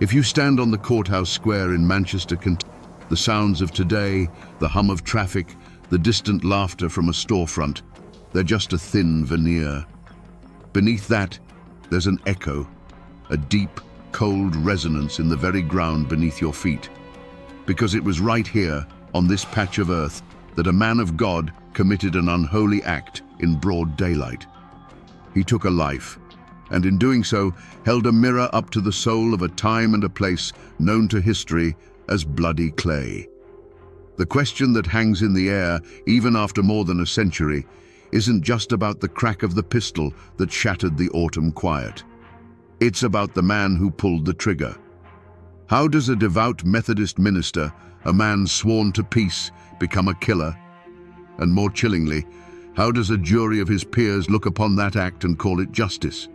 If you stand on the courthouse square in Manchester, the sounds of today, the hum of traffic, the distant laughter from a storefront, they're just a thin veneer. Beneath that, there's an echo, a deep, cold resonance in the very ground beneath your feet. Because it was right here, on this patch of earth, that a man of God committed an unholy act in broad daylight. He took a life, and in doing so, held a mirror up to the soul of a time and a place known to history as bloody clay. The question that hangs in the air, even after more than a century, isn't just about the crack of the pistol that shattered the autumn quiet. It's about the man who pulled the trigger. How does a devout Methodist minister, a man sworn to peace, become a killer? And more chillingly, how does a jury of his peers look upon that act and call it justice?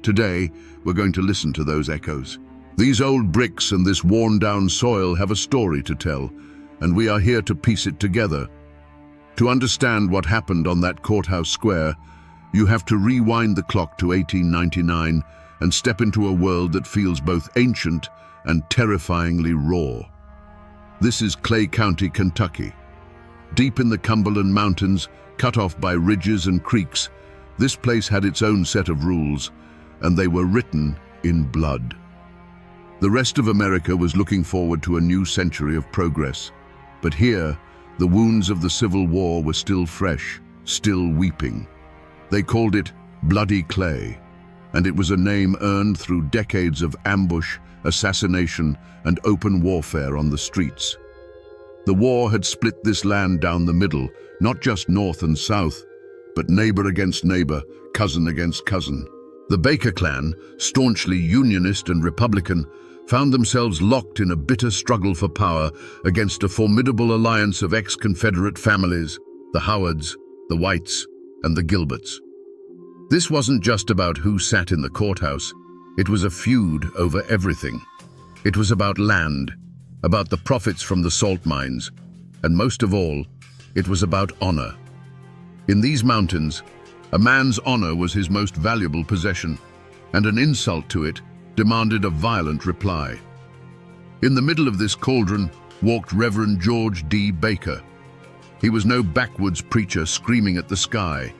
Today, we're going to listen to those echoes. These old bricks and this worn-down soil have a story to tell, and we are here to piece it together. To understand what happened on that courthouse square, you have to rewind the clock to 1899 and step into a world that feels both ancient and terrifyingly raw. This is Clay County, Kentucky. Deep in the Cumberland Mountains, cut off by ridges and creeks, this place had its own set of rules, and they were written in blood. The rest of America was looking forward to a new century of progress, but here, the wounds of the Civil War were still fresh, still weeping. They called it Bloody Clay, and it was a name earned through decades of ambush, assassination, and open warfare on the streets. The war had split this land down the middle, not just north and south, but neighbor against neighbor, cousin against cousin. The Baker clan, staunchly Unionist and Republican, found themselves locked in a bitter struggle for power against a formidable alliance of ex-Confederate families, the Howards, the Whites, and the Gilberts. This wasn't just about who sat in the courthouse. It was a feud over everything. It was about land, about the profits from the salt mines, and most of all, it was about honor. In these mountains, a man's honor was his most valuable possession, and an insult to it demanded a violent reply. In the middle of this cauldron walked Reverend George D. Baker. He was no backwoods preacher screaming at the sky.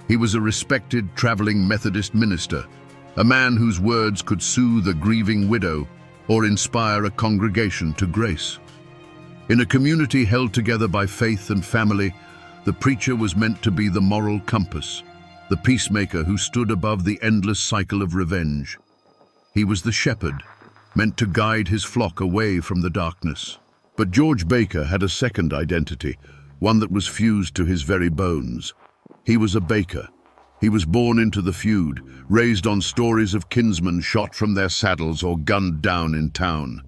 He was a respected traveling Methodist minister, a man whose words could soothe a grieving widow or inspire a congregation to grace. In a community held together by faith and family, the preacher was meant to be the moral compass, the peacemaker who stood above the endless cycle of revenge. He was the shepherd, meant to guide his flock away from the darkness. But George Baker had a second identity, one that was fused to his very bones. He was a Baker. He was born into the feud, raised on stories of kinsmen shot from their saddles or gunned down in town.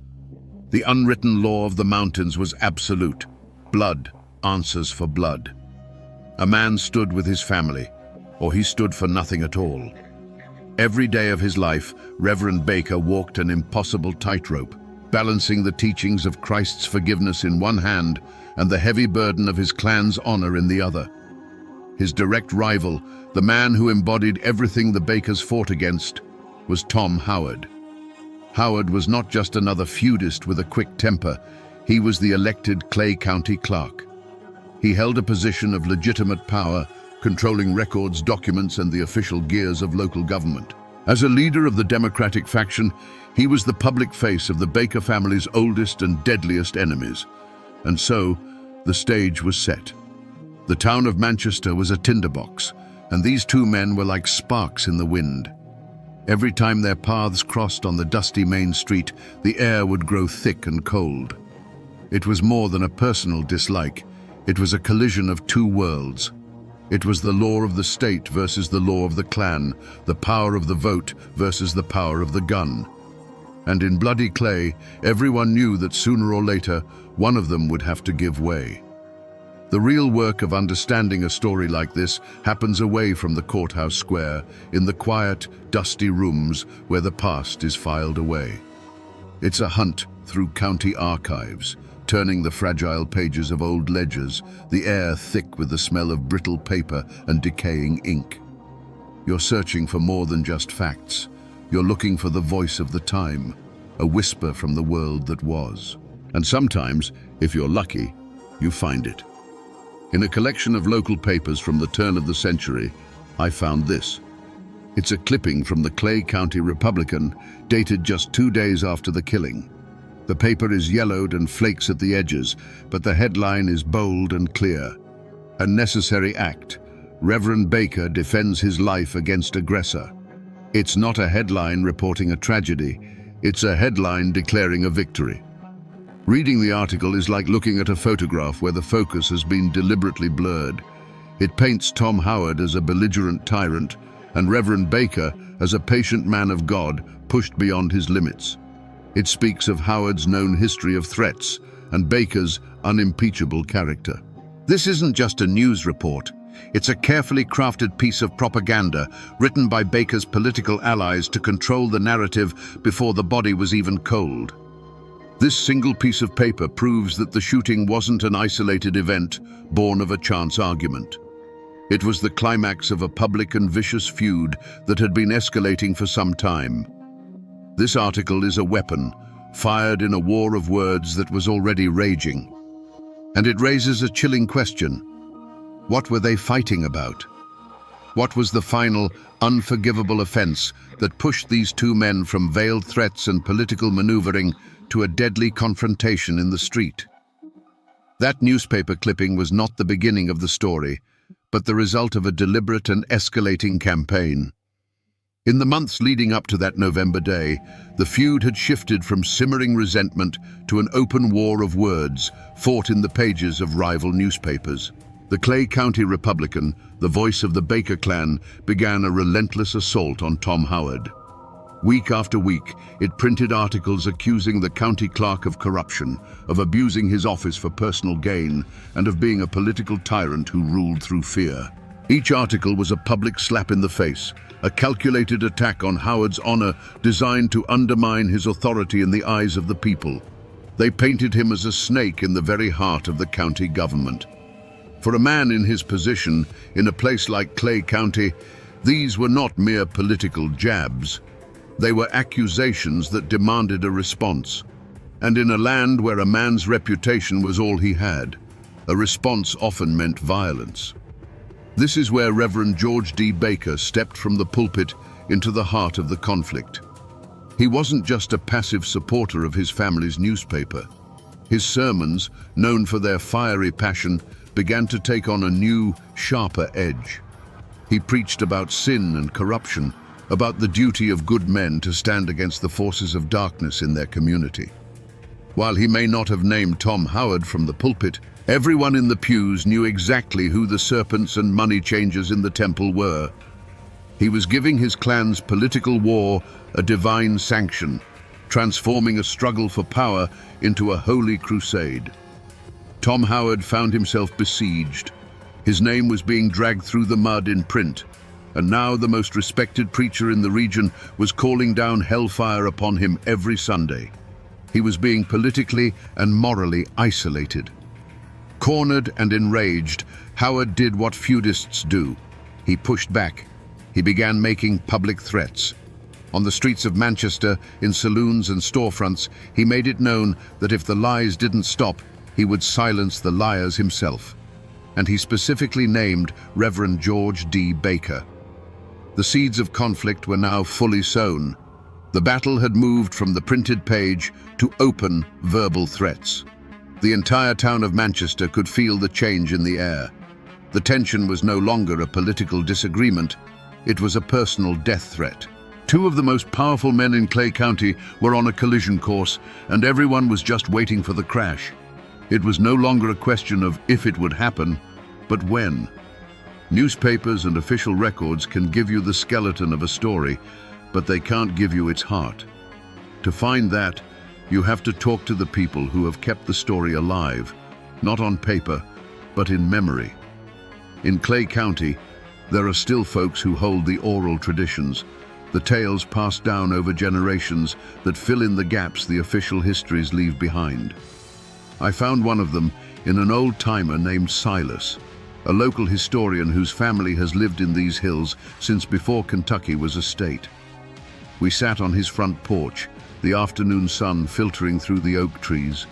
The unwritten law of the mountains was absolute. Blood answers for blood. A man stood with his family, or he stood for nothing at all. Every day of his life, Reverend Baker walked an impossible tightrope, balancing the teachings of Christ's forgiveness in one hand and the heavy burden of his clan's honor in the other. His direct rival, the man who embodied everything the Bakers fought against, was Tom Howard. Howard was not just another feudist with a quick temper, he was the elected Clay County clerk. He held a position of legitimate power, controlling records, documents, and the official gears of local government. As a leader of the Democratic faction, he was the public face of the Baker family's oldest and deadliest enemies. And so, the stage was set. The town of Manchester was a tinderbox, and these two men were like sparks in the wind. Every time their paths crossed on the dusty main street, the air would grow thick and cold. It was more than a personal dislike. It was a collision of two worlds. It was the law of the state versus the law of the clan, the power of the vote versus the power of the gun. And in Bloody Clay, everyone knew that sooner or later, one of them would have to give way. The real work of understanding a story like this happens away from the courthouse square, in the quiet, dusty rooms where the past is filed away. It's a hunt through county archives, turning the fragile pages of old ledgers, the air thick with the smell of brittle paper and decaying ink. You're searching for more than just facts. You're looking for the voice of the time, a whisper from the world that was. And sometimes, if you're lucky, you find it. In a collection of local papers from the turn of the century, I found this. It's a clipping from the Clay County Republican, dated just 2 days after the killing. The paper is yellowed and flakes at the edges, but the headline is bold and clear. A necessary act. Reverend Baker defends his life against aggressor. It's not a headline reporting a tragedy. It's a headline declaring a victory. Reading the article is like looking at a photograph where the focus has been deliberately blurred. It paints Tom Howard as a belligerent tyrant and Reverend Baker as a patient man of God pushed beyond his limits. It speaks of Howard's known history of threats and Baker's unimpeachable character. This isn't just a news report. It's a carefully crafted piece of propaganda written by Baker's political allies to control the narrative before the body was even cold. This single piece of paper proves that the shooting wasn't an isolated event born of a chance argument. It was the climax of a public and vicious feud that had been escalating for some time. This article is a weapon, fired in a war of words that was already raging. And it raises a chilling question. What were they fighting about? What was the final, unforgivable offense that pushed these two men from veiled threats and political maneuvering to a deadly confrontation in the street? That newspaper clipping was not the beginning of the story, but the result of a deliberate and escalating campaign. In the months leading up to that November day, the feud had shifted from simmering resentment to an open war of words fought in the pages of rival newspapers. The Clay County Republican, the voice of the Baker clan, began a relentless assault on Tom Howard. Week after week, it printed articles accusing the county clerk of corruption, of abusing his office for personal gain, and of being a political tyrant who ruled through fear. Each article was a public slap in the face, a calculated attack on Howard's honor designed to undermine his authority in the eyes of the people. They painted him as a snake in the very heart of the county government. For a man in his position, in a place like Clay County, these were not mere political jabs. They were accusations that demanded a response. And in a land where a man's reputation was all he had, a response often meant violence. This is where Reverend George D. Baker stepped from the pulpit into the heart of the conflict. He wasn't just a passive supporter of his family's newspaper. His sermons, known for their fiery passion, began to take on a new, sharper edge. He preached about sin and corruption, about the duty of good men to stand against the forces of darkness in their community. While he may not have named Tom Howard from the pulpit, everyone in the pews knew exactly who the serpents and money changers in the temple were. He was giving his clan's political war a divine sanction, transforming a struggle for power into a holy crusade. Tom Howard found himself besieged. His name was being dragged through the mud in print, and now the most respected preacher in the region was calling down hellfire upon him every Sunday. He was being politically and morally isolated. Cornered and enraged, Howard did what feudists do. He pushed back. He began making public threats. On the streets of Manchester, in saloons and storefronts, he made it known that if the lies didn't stop, he would silence the liars himself. And he specifically named Reverend George D. Baker. The seeds of conflict were now fully sown. The battle had moved from the printed page to open verbal threats. The entire town of Manchester could feel the change in the air. The tension was no longer a political disagreement, it was a personal death threat. Two of the most powerful men in Clay County were on a collision course, and everyone was just waiting for the crash. It was no longer a question of if it would happen, but when. Newspapers and official records can give you the skeleton of a story, but they can't give you its heart. To find that, you have to talk to the people who have kept the story alive, not on paper, but in memory. In Clay County, there are still folks who hold the oral traditions, the tales passed down over generations that fill in the gaps the official histories leave behind. I found one of them in an old-timer named Silas, a local historian whose family has lived in these hills since before Kentucky was a state. We sat on his front porch, the afternoon sun filtering through the oak trees,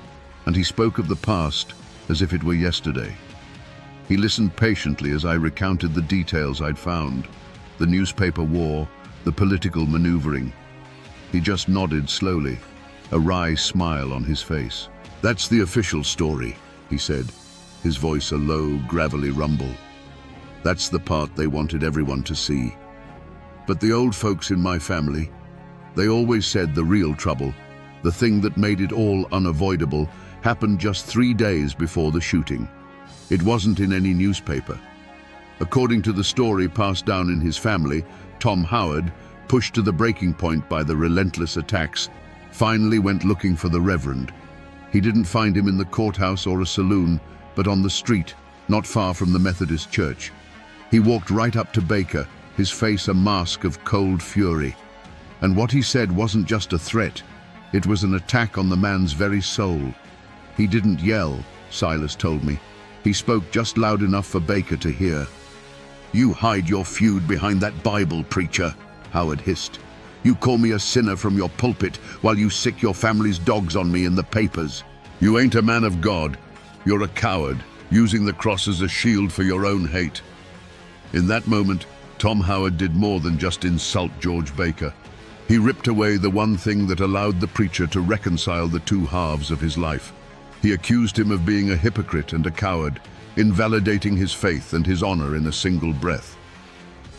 and he spoke of the past as if it were yesterday. He listened patiently as I recounted the details I'd found, the newspaper war, the political maneuvering. He just nodded slowly, a wry smile on his face. "That's the official story," he said, his voice a low, gravelly rumble. "That's the part they wanted everyone to see. But the old folks in my family, they always said the real trouble, the thing that made it all unavoidable, happened just 3 days before the shooting. It wasn't in any newspaper. According to the story passed down in his family, Tom Howard, pushed to the breaking point by the relentless attacks, finally went looking for the Reverend. He didn't find him in the courthouse or a saloon, but on the street, not far from the Methodist church. He walked right up to Baker, his face a mask of cold fury. And what he said wasn't just a threat, it was an attack on the man's very soul. He didn't yell, Silas told me. He spoke just loud enough for Baker to hear. "You hide your feud behind that Bible, preacher," Howard hissed. "You call me a sinner from your pulpit while you sick your family's dogs on me in the papers. You ain't a man of God. You're a coward, using the cross as a shield for your own hate." In that moment, Tom Howard did more than just insult George Baker. He ripped away the one thing that allowed the preacher to reconcile the two halves of his life. He accused him of being a hypocrite and a coward, invalidating his faith and his honor in a single breath.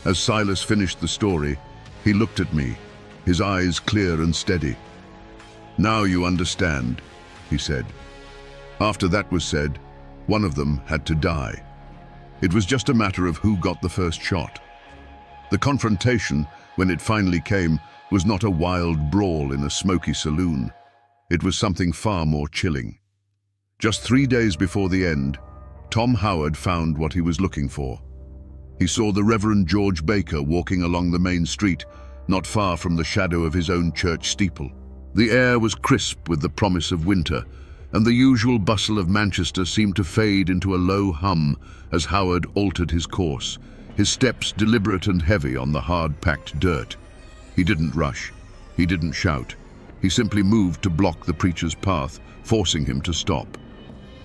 As Silas finished the story, he looked at me, his eyes clear and steady. "Now you understand," he said. "After that was said, one of them had to die. It was just a matter of who got the first shot. The confrontation, when it finally came, was not a wild brawl in a smoky saloon. It was something far more chilling. Just 3 days before the end, Tom Howard found what he was looking for. He saw the Reverend George Baker walking along the main street, not far from the shadow of his own church steeple. The air was crisp with the promise of winter, and the usual bustle of Manchester seemed to fade into a low hum as Howard altered his course, his steps deliberate and heavy on the hard-packed dirt. He didn't rush. He didn't shout. He simply moved to block the preacher's path, forcing him to stop.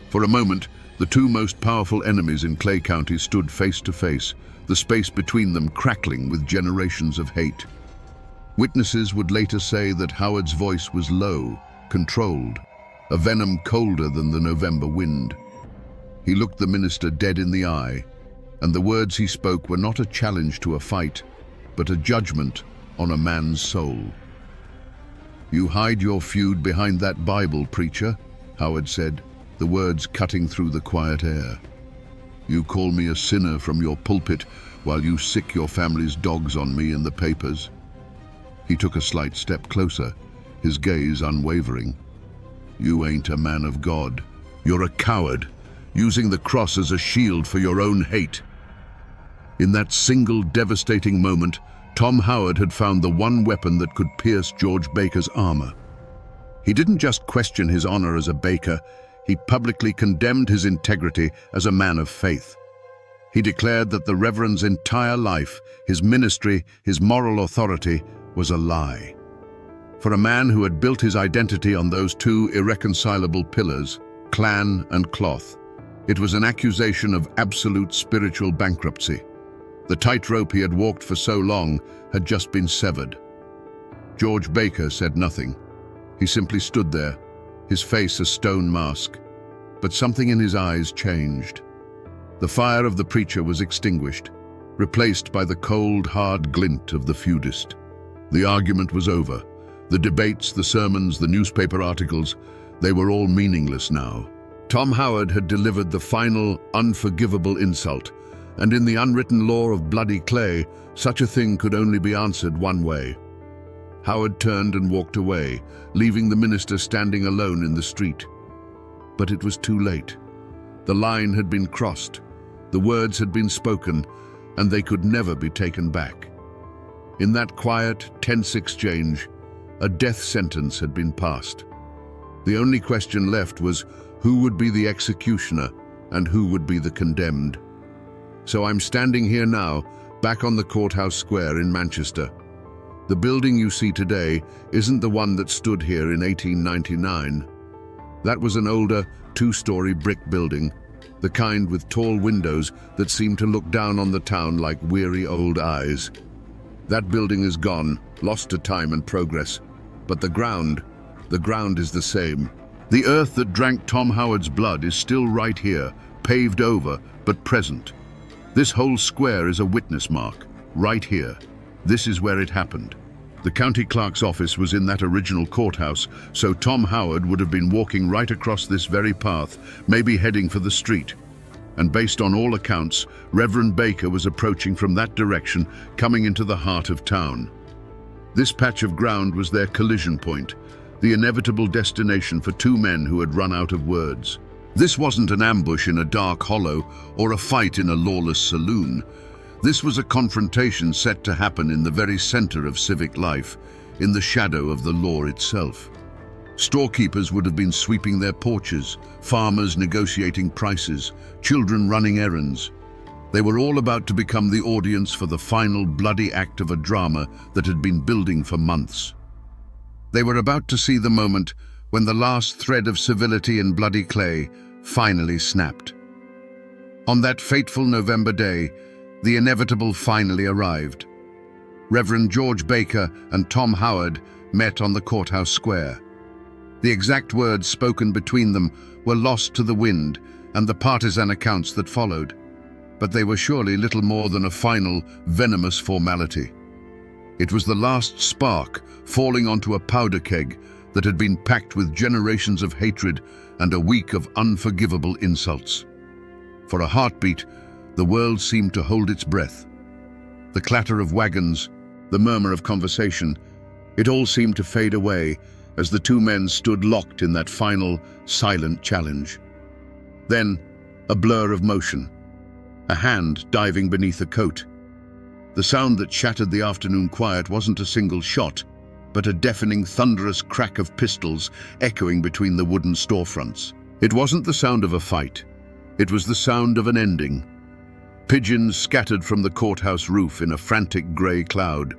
For a moment, the two most powerful enemies in Clay County stood face to face, the space between them crackling with generations of hate. Witnesses would later say that Howard's voice was low, controlled, a venom colder than the November wind. He looked the minister dead in the eye, and the words he spoke were not a challenge to a fight, but a judgment on a man's soul. "You hide your feud behind that Bible, preacher," Howard said, the words cutting through the quiet air. "You call me a sinner from your pulpit while you sick your family's dogs on me in the papers." He took a slight step closer, his gaze unwavering. "You ain't a man of God. You're a coward, using the cross as a shield for your own hate." In that single devastating moment, Tom Howard had found the one weapon that could pierce George Baker's armor. He didn't just question his honor as a Baker, he publicly condemned his integrity as a man of faith. He declared that the Reverend's entire life, his ministry, his moral authority, was a lie. For a man who had built his identity on those two irreconcilable pillars, clan and cloth, it was an accusation of absolute spiritual bankruptcy. The tightrope he had walked for so long had just been severed. George Baker said nothing. He simply stood there, his face a stone mask. But something in his eyes changed. The fire of the preacher was extinguished, replaced by the cold, hard glint of the feudist. The argument was over. The debates, the sermons, the newspaper articles, they were all meaningless now. Tom Howard had delivered the final, unforgivable insult, and in the unwritten law of bloody clay, such a thing could only be answered one way. Howard turned and walked away, leaving the minister standing alone in the street. But it was too late. The line had been crossed, the words had been spoken, and they could never be taken back. In that quiet, tense exchange, a death sentence had been passed. The only question left was who would be the executioner and who would be the condemned. So I'm standing here now, back on the courthouse square in Manchester. The building you see today isn't the one that stood here in 1899. That was an older, two-story brick building, the kind with tall windows that seem to look down on the town like weary old eyes. That building is gone, lost to time and progress. But the ground is the same. The earth that drank Tom Howard's blood is still right here, paved over, but present. This whole square is a witness mark, right here. This is where it happened. The county clerk's office was in that original courthouse, so Tom Howard would have been walking right across this very path, maybe heading for the street. And based on all accounts, Reverend Baker was approaching from that direction, coming into the heart of town. This patch of ground was their collision point, the inevitable destination for two men who had run out of words. This wasn't an ambush in a dark hollow or a fight in a lawless saloon. This was a confrontation set to happen in the very center of civic life, in the shadow of the law itself. Storekeepers would have been sweeping their porches, farmers negotiating prices, children running errands. They were all about to become the audience for the final bloody act of a drama that had been building for months. They were about to see the moment when the last thread of civility in bloody clay finally snapped. On that fateful November day, the inevitable finally arrived. Reverend George Baker and Tom Howard met on the courthouse square. The exact words spoken between them were lost to the wind and the partisan accounts that followed, but they were surely little more than a final, venomous formality. It was the last spark falling onto a powder keg that had been packed with generations of hatred and a week of unforgivable insults. For a heartbeat, the world seemed to hold its breath. The clatter of wagons, the murmur of conversation, it all seemed to fade away as the two men stood locked in that final, silent challenge. Then, a blur of motion, a hand diving beneath a coat. The sound that shattered the afternoon quiet wasn't a single shot, but a deafening, thunderous crack of pistols echoing between the wooden storefronts. It wasn't the sound of a fight. It was the sound of an ending. Pigeons scattered from the courthouse roof in a frantic grey cloud.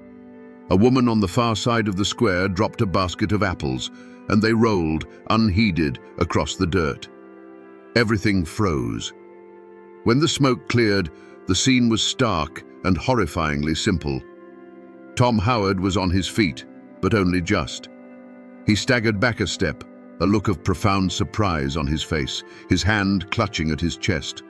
A woman on the far side of the square dropped a basket of apples, and they rolled, unheeded, across the dirt. Everything froze. When the smoke cleared, the scene was stark and horrifyingly simple. Tom Howard was on his feet, but only just. He staggered back a step, a look of profound surprise on his face, his hand clutching at his chest.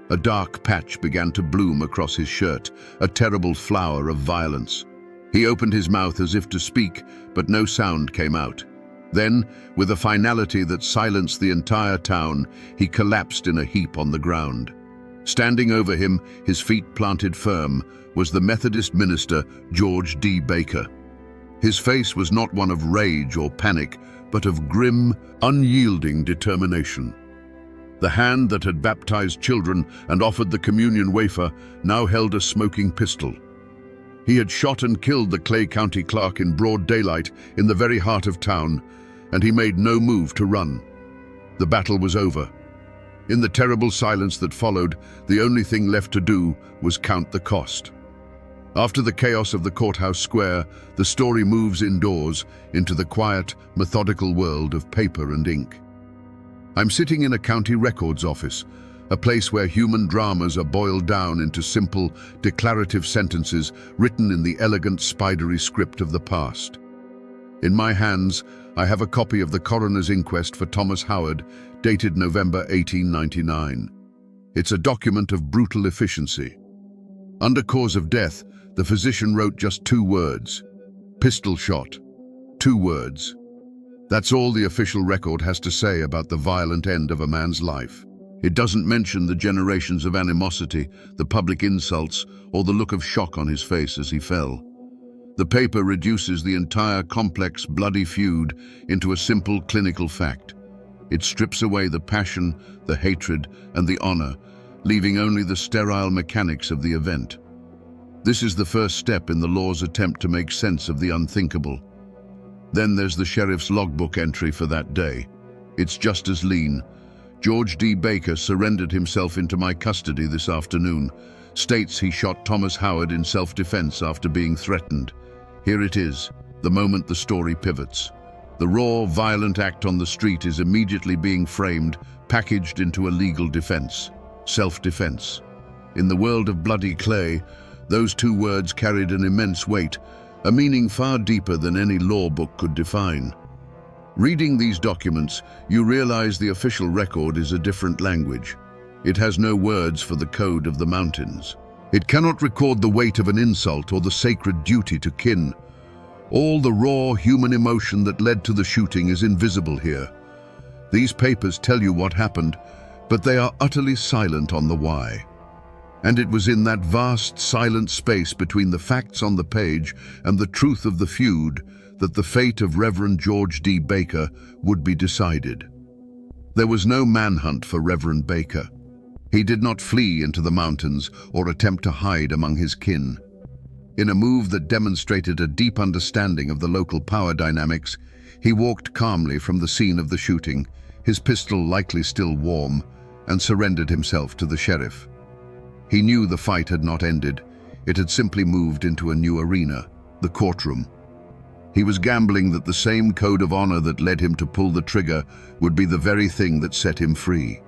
A dark patch began to bloom across his shirt, a terrible flower of violence. He opened his mouth as if to speak, but no sound came out. Then, with a finality that silenced the entire town, he collapsed in a heap on the ground. Standing over him, his feet planted firm, was the Methodist minister, George D. Baker. His face was not one of rage or panic, but of grim, unyielding determination. The hand that had baptized children and offered the communion wafer now held a smoking pistol. He had shot and killed the Clay County clerk in broad daylight in the very heart of town, and he made no move to run. The battle was over. In the terrible silence that followed, the only thing left to do was count the cost. After the chaos of the courthouse square, the story moves indoors into the quiet, methodical world of paper and ink. I'm sitting in a county records office, a place where human dramas are boiled down into simple, declarative sentences written in the elegant, spidery script of the past. In my hands, I have a copy of the coroner's inquest for Thomas Howard, dated November 1899. It's a document of brutal efficiency. Under cause of death, the physician wrote just 2 words: pistol shot. 2 words. That's all the official record has to say about the violent end of a man's life. It doesn't mention the generations of animosity, the public insults, or the look of shock on his face as he fell. The paper reduces the entire complex, bloody feud into a simple clinical fact. It strips away the passion, the hatred, and the honor, leaving only the sterile mechanics of the event. This is the first step in the law's attempt to make sense of the unthinkable. Then there's the sheriff's logbook entry for that day. It's just as lean. George D. Baker surrendered himself into my custody this afternoon. States he shot Thomas Howard in self-defense after being threatened. Here it is, the moment the story pivots. The raw, violent act on the street is immediately being framed, packaged into a legal defense. Self-defense. In the world of bloody clay, those two words carried an immense weight, a meaning far deeper than any law book could define. Reading these documents, you realize the official record is a different language. It has no words for the code of the mountains. It cannot record the weight of an insult or the sacred duty to kin. All the raw human emotion that led to the shooting is invisible here. These papers tell you what happened, but they are utterly silent on the why. And it was in that vast, silent space between the facts on the page and the truth of the feud that the fate of Reverend George D. Baker would be decided. There was no manhunt for Reverend Baker. He did not flee into the mountains or attempt to hide among his kin. In a move that demonstrated a deep understanding of the local power dynamics, he walked calmly from the scene of the shooting, his pistol likely still warm, and surrendered himself to the sheriff. He knew the fight had not ended. It had simply moved into a new arena, the courtroom. He was gambling that the same code of honor that led him to pull the trigger would be the very thing that set him free.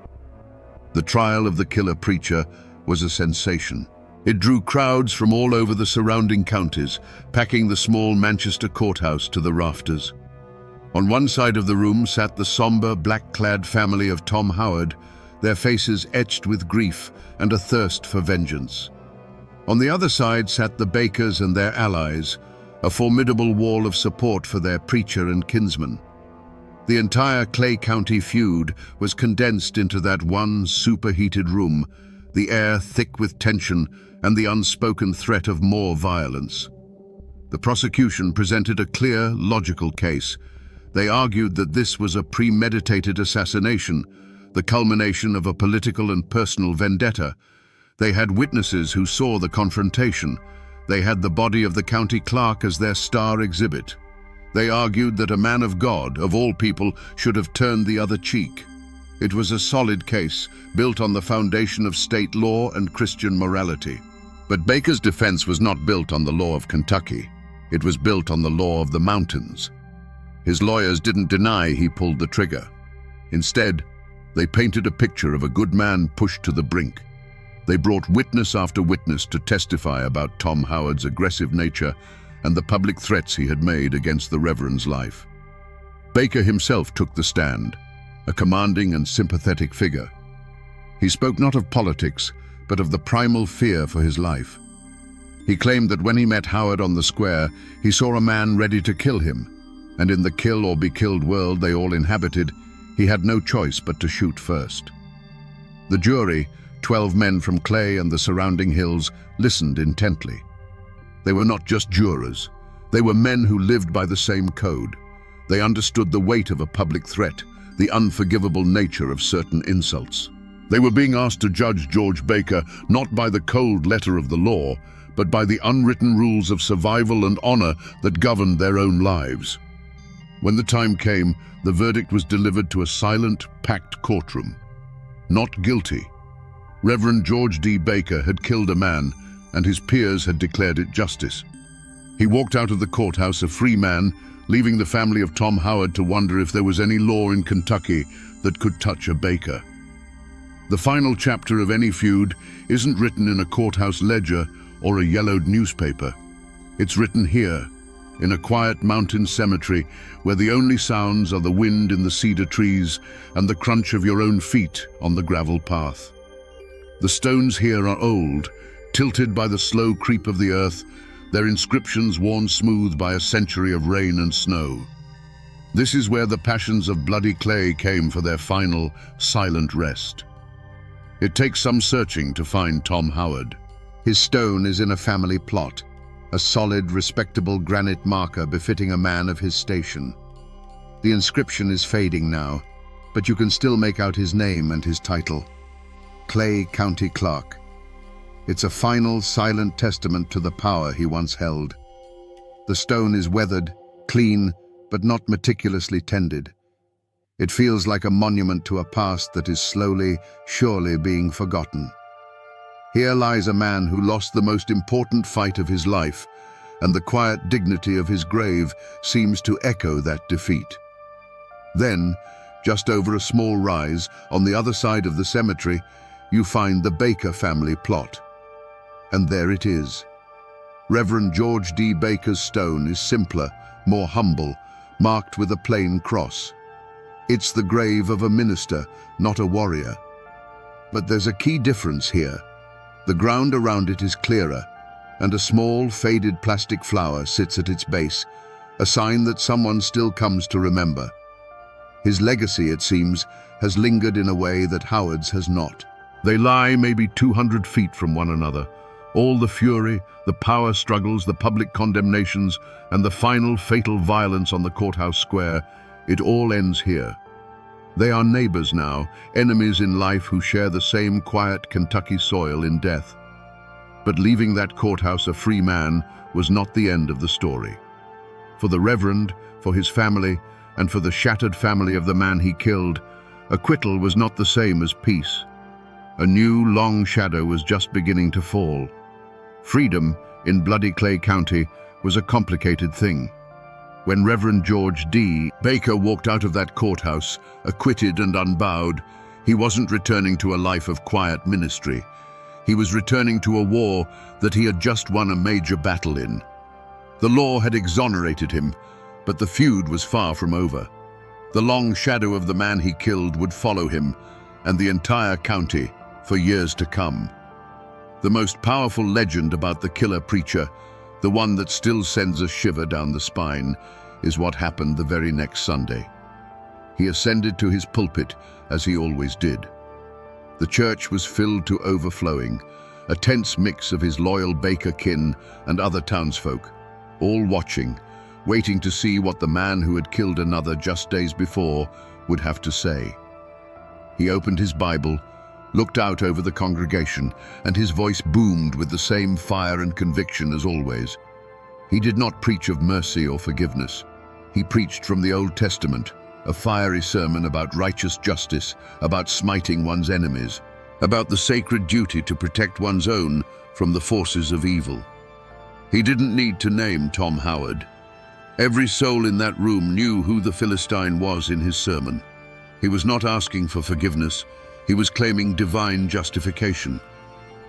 The trial of the killer preacher was a sensation. It drew crowds from all over the surrounding counties, packing the small Manchester courthouse to the rafters. On one side of the room sat the somber, black-clad family of Tom Howard, their faces etched with grief and a thirst for vengeance. On the other side sat the Bakers and their allies, a formidable wall of support for their preacher and kinsman. The entire Clay County feud was condensed into that one superheated room, the air thick with tension and the unspoken threat of more violence. The prosecution presented a clear, logical case. They argued that this was a premeditated assassination, the culmination of a political and personal vendetta. They had witnesses who saw the confrontation. They had the body of the county clerk as their star exhibit. They argued that a man of God, of all people, should have turned the other cheek. It was a solid case, built on the foundation of state law and Christian morality. But Baker's defense was not built on the law of Kentucky. It was built on the law of the mountains. His lawyers didn't deny he pulled the trigger. Instead, they painted a picture of a good man pushed to the brink. They brought witness after witness to testify about Tom Howard's aggressive nature and the public threats he had made against the Reverend's life. Baker himself took the stand, a commanding and sympathetic figure. He spoke not of politics, but of the primal fear for his life. He claimed that when he met Howard on the square, he saw a man ready to kill him, and in the kill or be killed world they all inhabited, he had no choice but to shoot first. The jury, 12 men from Clay and the surrounding hills, listened intently. They were not just jurors. They were men who lived by the same code. They understood the weight of a public threat, the unforgivable nature of certain insults. They were being asked to judge George Baker not by the cold letter of the law, but by the unwritten rules of survival and honor that governed their own lives. When the time came, the verdict was delivered to a silent, packed courtroom. Not guilty. Reverend George D. Baker had killed a man, and his peers had declared it justice. He walked out of the courthouse a free man, leaving the family of Tom Howard to wonder if there was any law in Kentucky that could touch a Baker. The final chapter of any feud isn't written in a courthouse ledger or a yellowed newspaper. It's written here, in a quiet mountain cemetery where the only sounds are the wind in the cedar trees and the crunch of your own feet on the gravel path. The stones here are old, tilted by the slow creep of the earth, their inscriptions worn smooth by a century of rain and snow. This is where the passions of bloody clay came for their final, silent rest. It takes some searching to find Tom Howard. His stone is in a family plot, a solid, respectable granite marker befitting a man of his station. The inscription is fading now, but you can still make out his name and his title, Clay County Clerk. It's a final, silent testament to the power he once held. The stone is weathered, clean, but not meticulously tended. It feels like a monument to a past that is slowly, surely being forgotten. Here lies a man who lost the most important fight of his life, and the quiet dignity of his grave seems to echo that defeat. Then, just over a small rise, on the other side of the cemetery, you find the Baker family plot. And there it is. Reverend George D. Baker's stone is simpler, more humble, marked with a plain cross. It's the grave of a minister, not a warrior. But there's a key difference here. The ground around it is clearer, and a small, faded plastic flower sits at its base, a sign that someone still comes to remember. His legacy, it seems, has lingered in a way that Howard's has not. They lie maybe 200 feet from one another. All the fury, the power struggles, the public condemnations, and the final fatal violence on the courthouse square, it all ends here. They are neighbors now, enemies in life who share the same quiet Kentucky soil in death. But leaving that courthouse a free man was not the end of the story. For the Reverend, for his family, and for the shattered family of the man he killed, acquittal was not the same as peace. A new, long shadow was just beginning to fall. Freedom, in bloody Clay County, was a complicated thing. When Reverend George D. Baker walked out of that courthouse, acquitted and unbowed, he wasn't returning to a life of quiet ministry. He was returning to a war that he had just won a major battle in. The law had exonerated him, but the feud was far from over. The long shadow of the man he killed would follow him, and the entire county, for years to come. The most powerful legend about the killer preacher, the one that still sends a shiver down the spine, is what happened the very next Sunday. He ascended to his pulpit, as he always did. The church was filled to overflowing, a tense mix of his loyal Baker kin and other townsfolk, all watching, waiting to see what the man who had killed another just days before would have to say. He opened his Bible, looked out over the congregation, and his voice boomed with the same fire and conviction as always. He did not preach of mercy or forgiveness. He preached from the Old Testament, a fiery sermon about righteous justice, about smiting one's enemies, about the sacred duty to protect one's own from the forces of evil. He didn't need to name Tom Howard. Every soul in that room knew who the Philistine was in his sermon. He was not asking for forgiveness. He was claiming divine justification.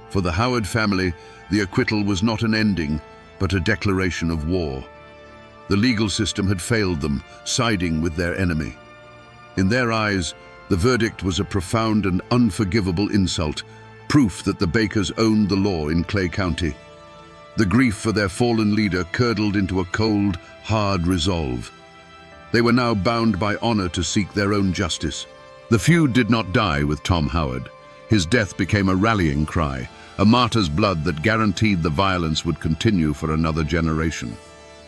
For the Howard family, the acquittal was not an ending, but a declaration of war. The legal system had failed them, siding with their enemy. In their eyes, the verdict was a profound and unforgivable insult, proof that the Bakers owned the law in Clay County. The grief for their fallen leader curdled into a cold, hard resolve. They were now bound by honor to seek their own justice. The feud did not die with Tom Howard. His death became a rallying cry, a martyr's blood that guaranteed the violence would continue for another generation.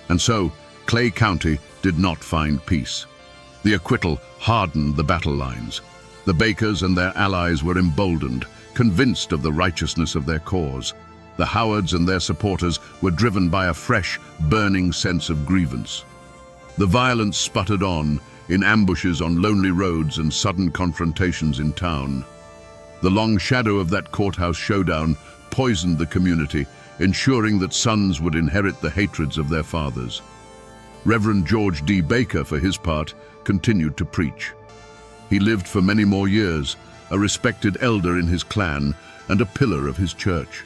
And so, Clay County did not find peace. The acquittal hardened the battle lines. The Bakers and their allies were emboldened, convinced of the righteousness of their cause. The Howards and their supporters were driven by a fresh, burning sense of grievance. The violence sputtered on, in ambushes on lonely roads and sudden confrontations in town. The long shadow of that courthouse showdown poisoned the community, ensuring that sons would inherit the hatreds of their fathers. Reverend George D. Baker, for his part, continued to preach. He lived for many more years, a respected elder in his clan and a pillar of his church.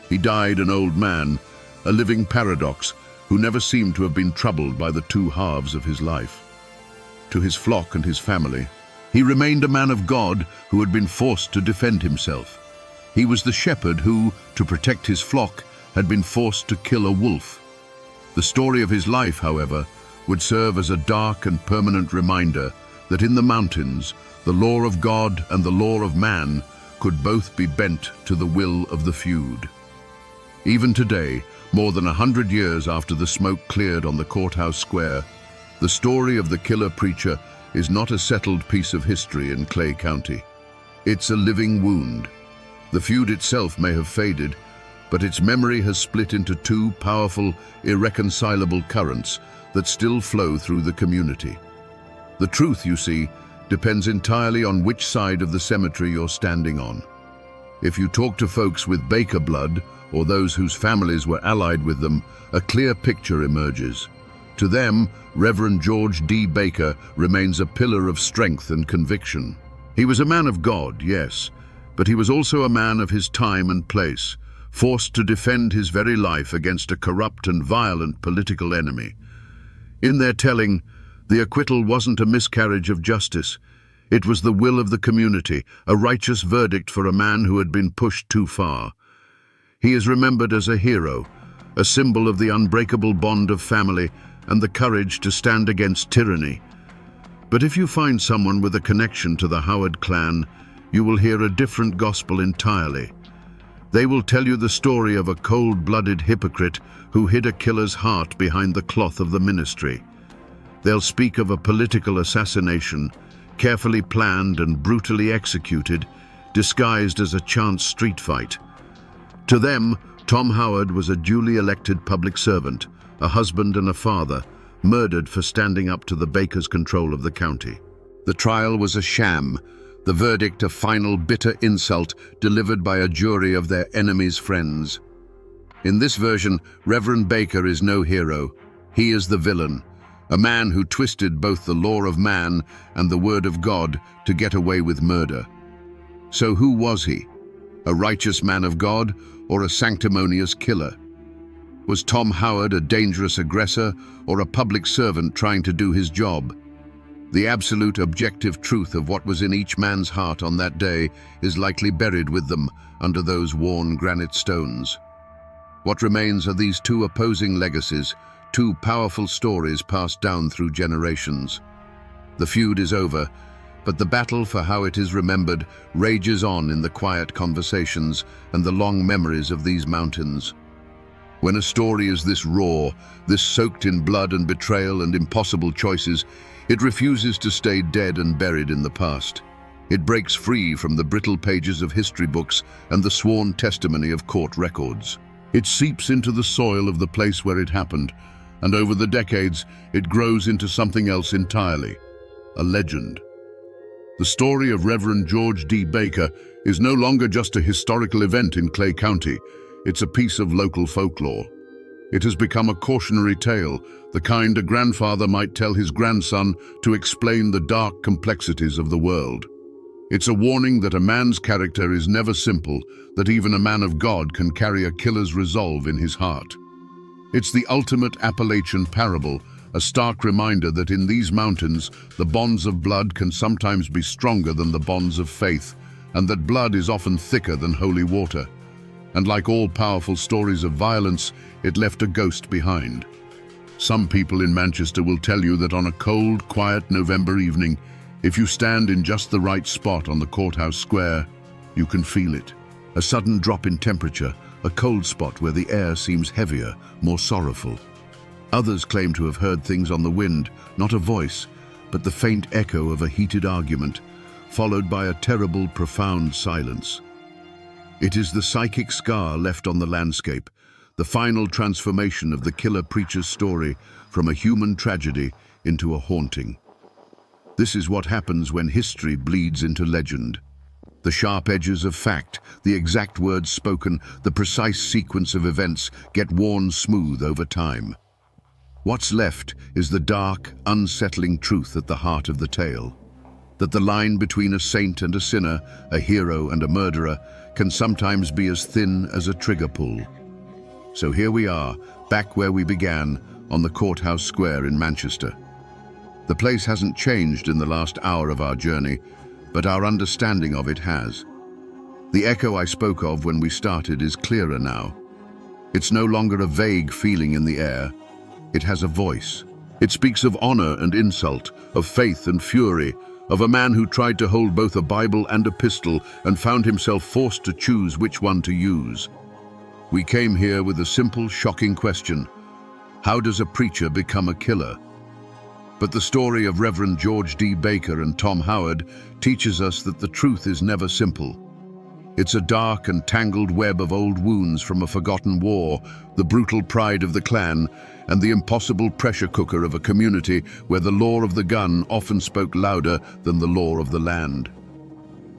He died an old man, a living paradox, who never seemed to have been troubled by the two halves of his life. To his flock and his family, he remained a man of God who had been forced to defend himself. He was the shepherd who, to protect his flock, had been forced to kill a wolf. The story of his life, however, would serve as a dark and permanent reminder that in the mountains, the law of God and the law of man could both be bent to the will of the feud. Even today, more than 100 years after the smoke cleared on the courthouse square, the story of the killer preacher is not a settled piece of history in Clay County. It's a living wound. The feud itself may have faded, but its memory has split into two powerful, irreconcilable currents that still flow through the community. The truth, you see, depends entirely on which side of the cemetery you're standing on. If you talk to folks with Baker blood, or those whose families were allied with them, a clear picture emerges. To them, Reverend George D. Baker remains a pillar of strength and conviction. He was a man of God, yes, but he was also a man of his time and place, forced to defend his very life against a corrupt and violent political enemy. In their telling, the acquittal wasn't a miscarriage of justice. It was the will of the community, a righteous verdict for a man who had been pushed too far. He is remembered as a hero, a symbol of the unbreakable bond of family and the courage to stand against tyranny. But if you find someone with a connection to the Howard clan, you will hear a different gospel entirely. They will tell you the story of a cold-blooded hypocrite who hid a killer's heart behind the cloth of the ministry. They'll speak of a political assassination, carefully planned and brutally executed, disguised as a chance street fight. To them, Tom Howard was a duly elected public servant, a husband and a father, murdered for standing up to the Bakers' control of the county. The trial was a sham, the verdict a final bitter insult delivered by a jury of their enemies' friends. In this version, Reverend Baker is no hero. He is the villain, a man who twisted both the law of man and the word of God to get away with murder. So who was he? A righteous man of God or a sanctimonious killer? Was Tom Howard a dangerous aggressor or a public servant trying to do his job? The absolute objective truth of what was in each man's heart on that day is likely buried with them under those worn granite stones. What remains are these two opposing legacies, two powerful stories passed down through generations. The feud is over, but the battle for how it is remembered rages on in the quiet conversations and the long memories of these mountains. When a story is this raw, this soaked in blood and betrayal and impossible choices, it refuses to stay dead and buried in the past. It breaks free from the brittle pages of history books and the sworn testimony of court records. It seeps into the soil of the place where it happened, and over the decades, it grows into something else entirely, a legend. The story of Reverend George D. Baker is no longer just a historical event in Clay County. It's a piece of local folklore. It has become a cautionary tale, the kind a grandfather might tell his grandson to explain the dark complexities of the world. It's a warning that a man's character is never simple, that even a man of God can carry a killer's resolve in his heart. It's the ultimate Appalachian parable, a stark reminder that in these mountains, the bonds of blood can sometimes be stronger than the bonds of faith, and that blood is often thicker than holy water. And like all powerful stories of violence, it left a ghost behind. Some people in Manchester will tell you that on a cold, quiet November evening, if you stand in just the right spot on the courthouse square, you can feel it. A sudden drop in temperature, a cold spot where the air seems heavier, more sorrowful. Others claim to have heard things on the wind, not a voice, but the faint echo of a heated argument, followed by a terrible, profound silence. It is the psychic scar left on the landscape, the final transformation of the killer preacher's story from a human tragedy into a haunting. This is what happens when history bleeds into legend. The sharp edges of fact, the exact words spoken, the precise sequence of events get worn smooth over time. What's left is the dark, unsettling truth at the heart of the tale. That the line between a saint and a sinner, a hero and a murderer, can sometimes be as thin as a trigger pull. So here we are, back where we began, on the courthouse square in Manchester. The place hasn't changed in the last hour of our journey, but our understanding of it has. The echo I spoke of when we started is clearer now. It's no longer a vague feeling in the air. It has a voice. It speaks of honor and insult, of faith and fury, of a man who tried to hold both a Bible and a pistol and found himself forced to choose which one to use. We came here with a simple, shocking question. How does a preacher become a killer? But the story of Reverend George D. Baker and Tom Howard teaches us that the truth is never simple. It's a dark and tangled web of old wounds from a forgotten war, the brutal pride of the clan, and the impossible pressure cooker of a community where the law of the gun often spoke louder than the law of the land.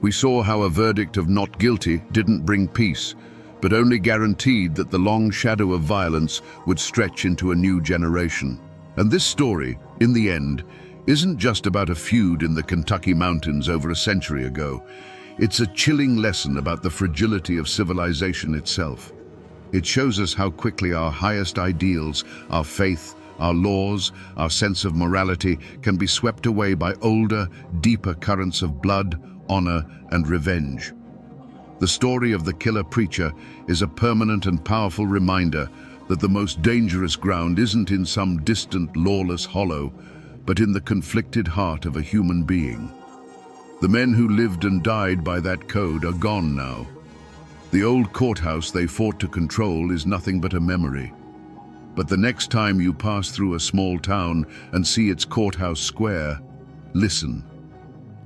We saw how a verdict of not guilty didn't bring peace, but only guaranteed that the long shadow of violence would stretch into a new generation. And this story, in the end, isn't just about a feud in the Kentucky mountains over a century ago. It's a chilling lesson about the fragility of civilization itself. It shows us how quickly our highest ideals, our faith, our laws, our sense of morality can be swept away by older, deeper currents of blood, honor, and revenge. The story of the killer preacher is a permanent and powerful reminder that the most dangerous ground isn't in some distant, lawless hollow, but in the conflicted heart of a human being. The men who lived and died by that code are gone now. The old courthouse they fought to control is nothing but a memory. But the next time you pass through a small town and see its courthouse square, listen.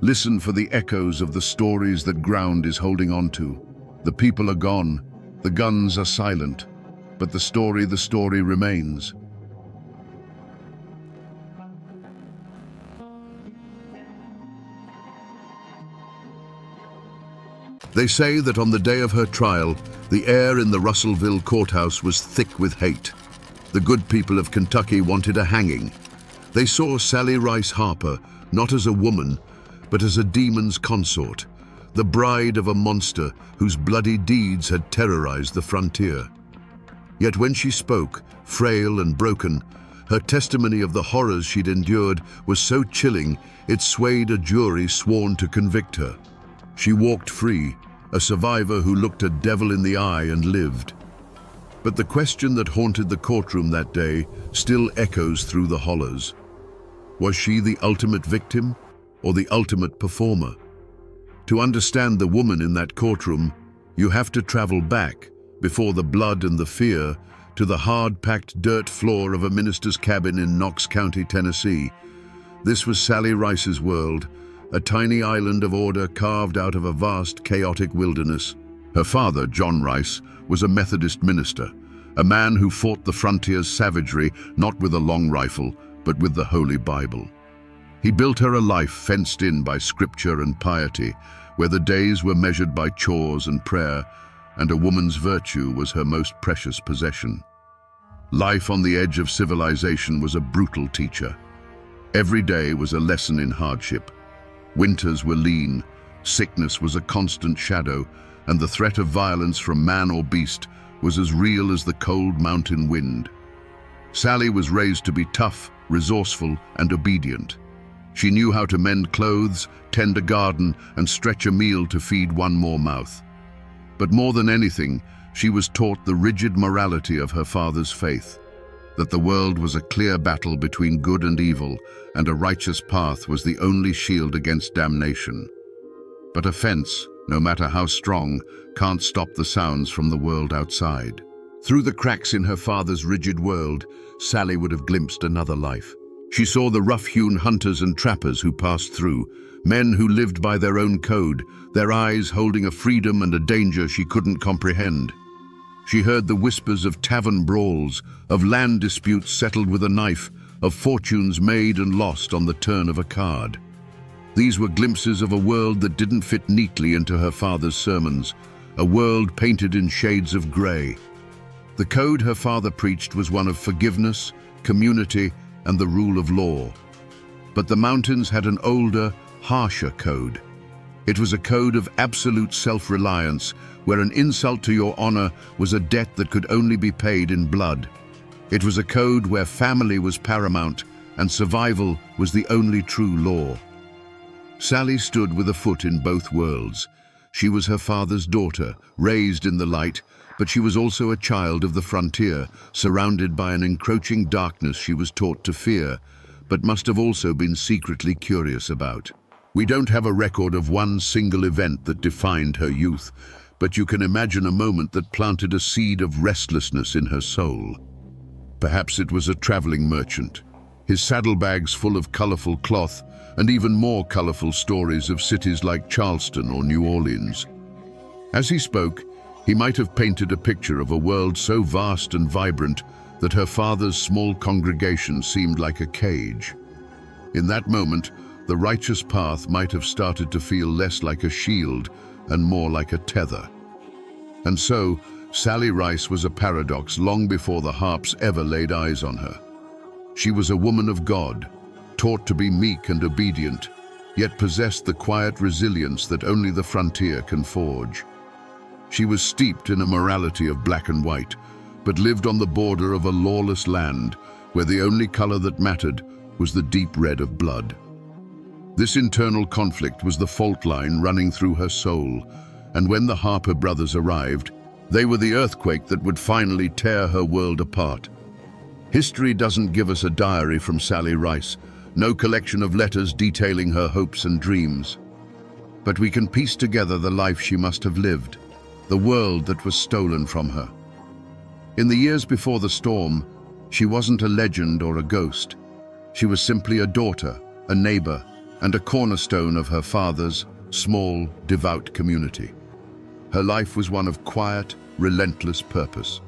Listen for the echoes of the stories that ground is holding on to. The people are gone, the guns are silent, but the story remains. They say that on the day of her trial, the air in the Russellville courthouse was thick with hate. The good people of Kentucky wanted a hanging. They saw Sally Rice Harper not as a woman, but as a demon's consort, the bride of a monster whose bloody deeds had terrorized the frontier. Yet when she spoke, frail and broken, her testimony of the horrors she'd endured was so chilling it swayed a jury sworn to convict her. She walked free, a survivor who looked a devil in the eye and lived. But the question that haunted the courtroom that day still echoes through the hollows. Was she the ultimate victim or the ultimate performer? To understand the woman in that courtroom, you have to travel back, before the blood and the fear, to the hard-packed dirt floor of a minister's cabin in Knox County, Tennessee. This was Sally Rice's world, a tiny island of order carved out of a vast, chaotic wilderness. Her father, John Rice, was a Methodist minister, a man who fought the frontier's savagery not with a long rifle, but with the Holy Bible. He built her a life fenced in by scripture and piety, where the days were measured by chores and prayer, and a woman's virtue was her most precious possession. Life on the edge of civilization was a brutal teacher. Every day was a lesson in hardship. Winters were lean, sickness was a constant shadow, and the threat of violence from man or beast was as real as the cold mountain wind. Sally was raised to be tough, resourceful, and obedient. She knew how to mend clothes, tend a garden, and stretch a meal to feed one more mouth. But more than anything, she was taught the rigid morality of her father's faith, that the world was a clear battle between good and evil, and a righteous path was the only shield against damnation. But a fence, no matter how strong, can't stop the sounds from the world outside. Through the cracks in her father's rigid world, Sally would have glimpsed another life. She saw the rough-hewn hunters and trappers who passed through, men who lived by their own code, their eyes holding a freedom and a danger she couldn't comprehend. She heard the whispers of tavern brawls, of land disputes settled with a knife, of fortunes made and lost on the turn of a card. These were glimpses of a world that didn't fit neatly into her father's sermons, a world painted in shades of grey. The code her father preached was one of forgiveness, community, and the rule of law. But the mountains had an older, harsher code. It was a code of absolute self-reliance, where an insult to your honor was a debt that could only be paid in blood. It was a code where family was paramount and survival was the only true law. Sally stood with a foot in both worlds. She was her father's daughter, raised in the light, but she was also a child of the frontier, surrounded by an encroaching darkness she was taught to fear, but must have also been secretly curious about. We don't have a record of one single event that defined her youth, but you can imagine a moment that planted a seed of restlessness in her soul. Perhaps it was a traveling merchant, his saddlebags full of colorful cloth and even more colorful stories of cities like Charleston or New Orleans. As he spoke, he might have painted a picture of a world so vast and vibrant that her father's small congregation seemed like a cage. In that moment, the righteous path might have started to feel less like a shield and more like a tether. And so, Sally Rice was a paradox long before the harps ever laid eyes on her. She was a woman of God, taught to be meek and obedient, yet possessed the quiet resilience that only the frontier can forge. She was steeped in a morality of black and white, but lived on the border of a lawless land where the only color that mattered was the deep red of blood. This internal conflict was the fault line running through her soul, and when the Harper brothers arrived, they were the earthquake that would finally tear her world apart. History doesn't give us a diary from Sally Rice, no collection of letters detailing her hopes and dreams. But we can piece together the life she must have lived, the world that was stolen from her. In the years before the storm, she wasn't a legend or a ghost. She was simply a daughter, a neighbor, and a cornerstone of her father's small, devout community. Her life was one of quiet, relentless purpose.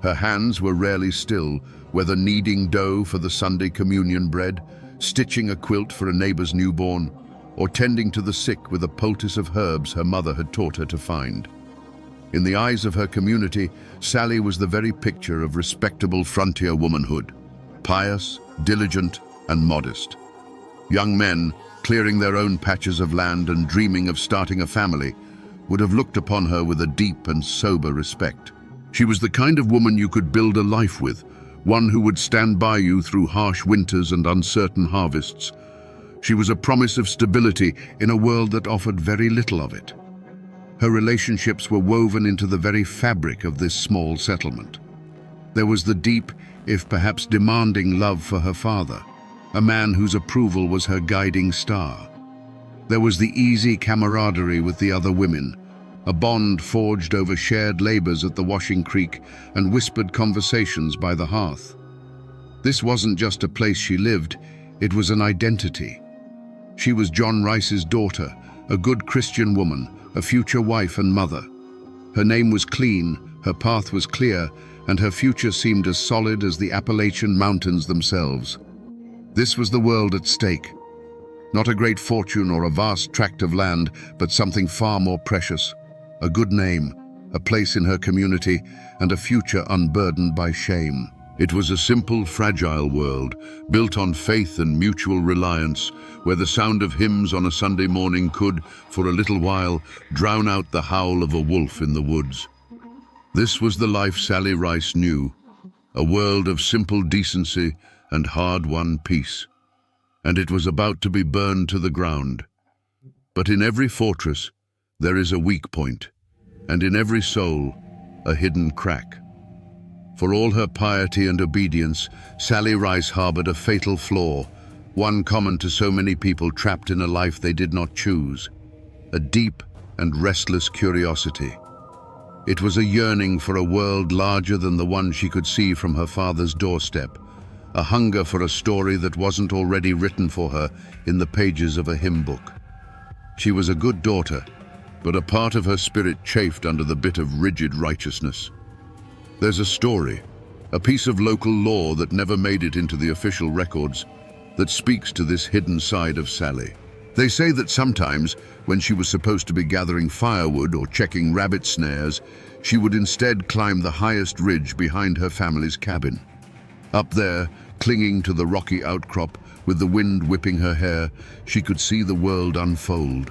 Her hands were rarely still, whether kneading dough for the Sunday communion bread, stitching a quilt for a neighbor's newborn, or tending to the sick with a poultice of herbs her mother had taught her to find. In the eyes of her community, Sally was the very picture of respectable frontier womanhood, pious, diligent, and modest. Young men, clearing their own patches of land and dreaming of starting a family, would have looked upon her with a deep and sober respect. She was the kind of woman you could build a life with, one who would stand by you through harsh winters and uncertain harvests. She was a promise of stability in a world that offered very little of it. Her relationships were woven into the very fabric of this small settlement. There was the deep, if perhaps demanding, love for her father, a man whose approval was her guiding star. There was the easy camaraderie with the other women, a bond forged over shared labors at the washing creek and whispered conversations by the hearth. This wasn't just a place she lived, it was an identity. She was John Rice's daughter, a good Christian woman, a future wife and mother. Her name was clean, her path was clear, and her future seemed as solid as the Appalachian Mountains themselves. This was the world at stake. Not a great fortune or a vast tract of land, but something far more precious. A good name, a place in her community, and a future unburdened by shame. It was a simple, fragile world, built on faith and mutual reliance, where the sound of hymns on a Sunday morning could, for a little while, drown out the howl of a wolf in the woods. This was the life Sally Rice knew, a world of simple decency and hard-won peace. And it was about to be burned to the ground. But in every fortress, there is a weak point, and in every soul, a hidden crack. For all her piety and obedience, Sally Rice harbored a fatal flaw, one common to so many people trapped in a life they did not choose, a deep and restless curiosity. It was a yearning for a world larger than the one she could see from her father's doorstep, a hunger for a story that wasn't already written for her in the pages of a hymn book. She was a good daughter, but a part of her spirit chafed under the bit of rigid righteousness. There's a story, a piece of local law that never made it into the official records, that speaks to this hidden side of Sally. They say that sometimes, when she was supposed to be gathering firewood or checking rabbit snares, she would instead climb the highest ridge behind her family's cabin. Up there, clinging to the rocky outcrop, with the wind whipping her hair, she could see the world unfold.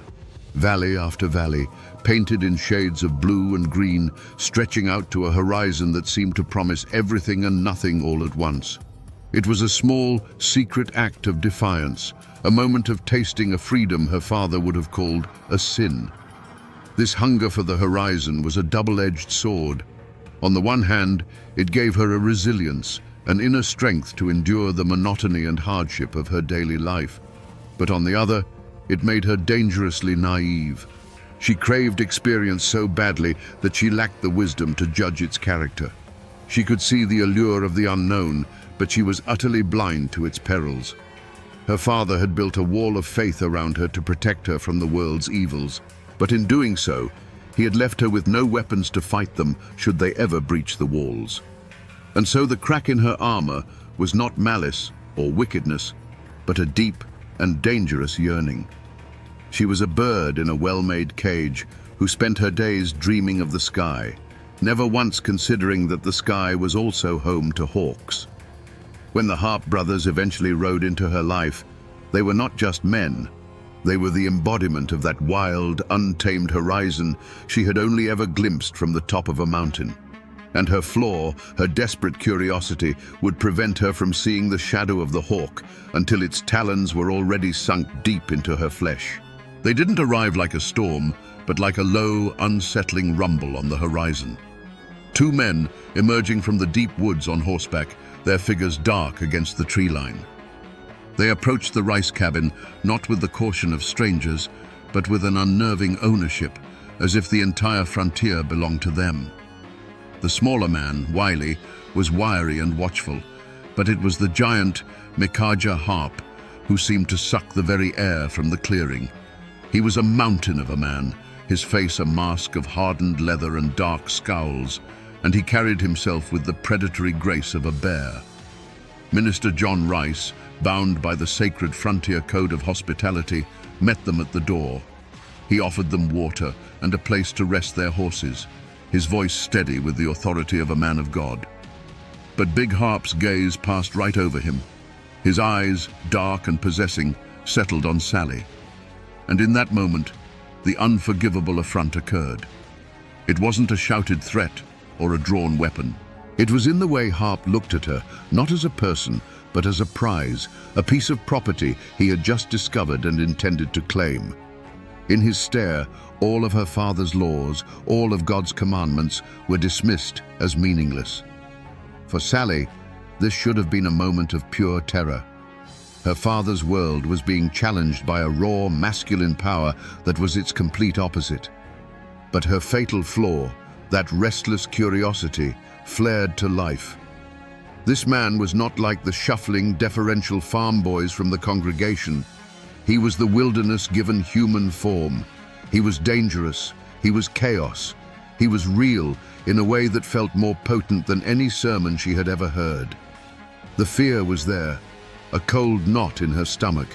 Valley after valley, painted in shades of blue and green, stretching out to a horizon that seemed to promise everything and nothing all at once. It was a small, secret act of defiance, a moment of tasting a freedom her father would have called a sin. This hunger for the horizon was a double-edged sword. On the one hand, it gave her a resilience, an inner strength to endure the monotony and hardship of her daily life. But on the other, it made her dangerously naive. She craved experience so badly that she lacked the wisdom to judge its character. She could see the allure of the unknown, but she was utterly blind to its perils. Her father had built a wall of faith around her to protect her from the world's evils, but in doing so, he had left her with no weapons to fight them should they ever breach the walls. And so the crack in her armor was not malice or wickedness, but a deep, and dangerous yearning. She was a bird in a well-made cage who spent her days dreaming of the sky, never once considering that the sky was also home to hawks. When the Harp brothers eventually rode into her life, they were not just men. They were the embodiment of that wild, untamed horizon she had only ever glimpsed from the top of a mountain. And her flaw, her desperate curiosity, would prevent her from seeing the shadow of the hawk until its talons were already sunk deep into her flesh. They didn't arrive like a storm, but like a low, unsettling rumble on the horizon. Two men emerging from the deep woods on horseback, their figures dark against the tree line. They approached the rice cabin not with the caution of strangers, but with an unnerving ownership, as if the entire frontier belonged to them. The smaller man, Wiley, was wiry and watchful, but it was the giant Mikaja Harp who seemed to suck the very air from the clearing. He was a mountain of a man, his face a mask of hardened leather and dark scowls, and he carried himself with the predatory grace of a bear. Minister John Rice, bound by the sacred frontier code of hospitality, met them at the door. He offered them water and a place to rest their horses, his voice steady with the authority of a man of God. But Big Harp's gaze passed right over him. His eyes, dark and possessing, settled on Sally. And in that moment, the unforgivable affront occurred. It wasn't a shouted threat or a drawn weapon. It was in the way Harp looked at her, not as a person, but as a prize, a piece of property he had just discovered and intended to claim. In his stare, all of her father's laws, all of God's commandments, were dismissed as meaningless. For Sally, this should have been a moment of pure terror. Her father's world was being challenged by a raw, masculine power that was its complete opposite. But her fatal flaw, that restless curiosity, flared to life. This man was not like the shuffling, deferential farm boys from the congregation. He was the wilderness given human form. He was dangerous. He was chaos. He was real in a way that felt more potent than any sermon she had ever heard. The fear was there, a cold knot in her stomach,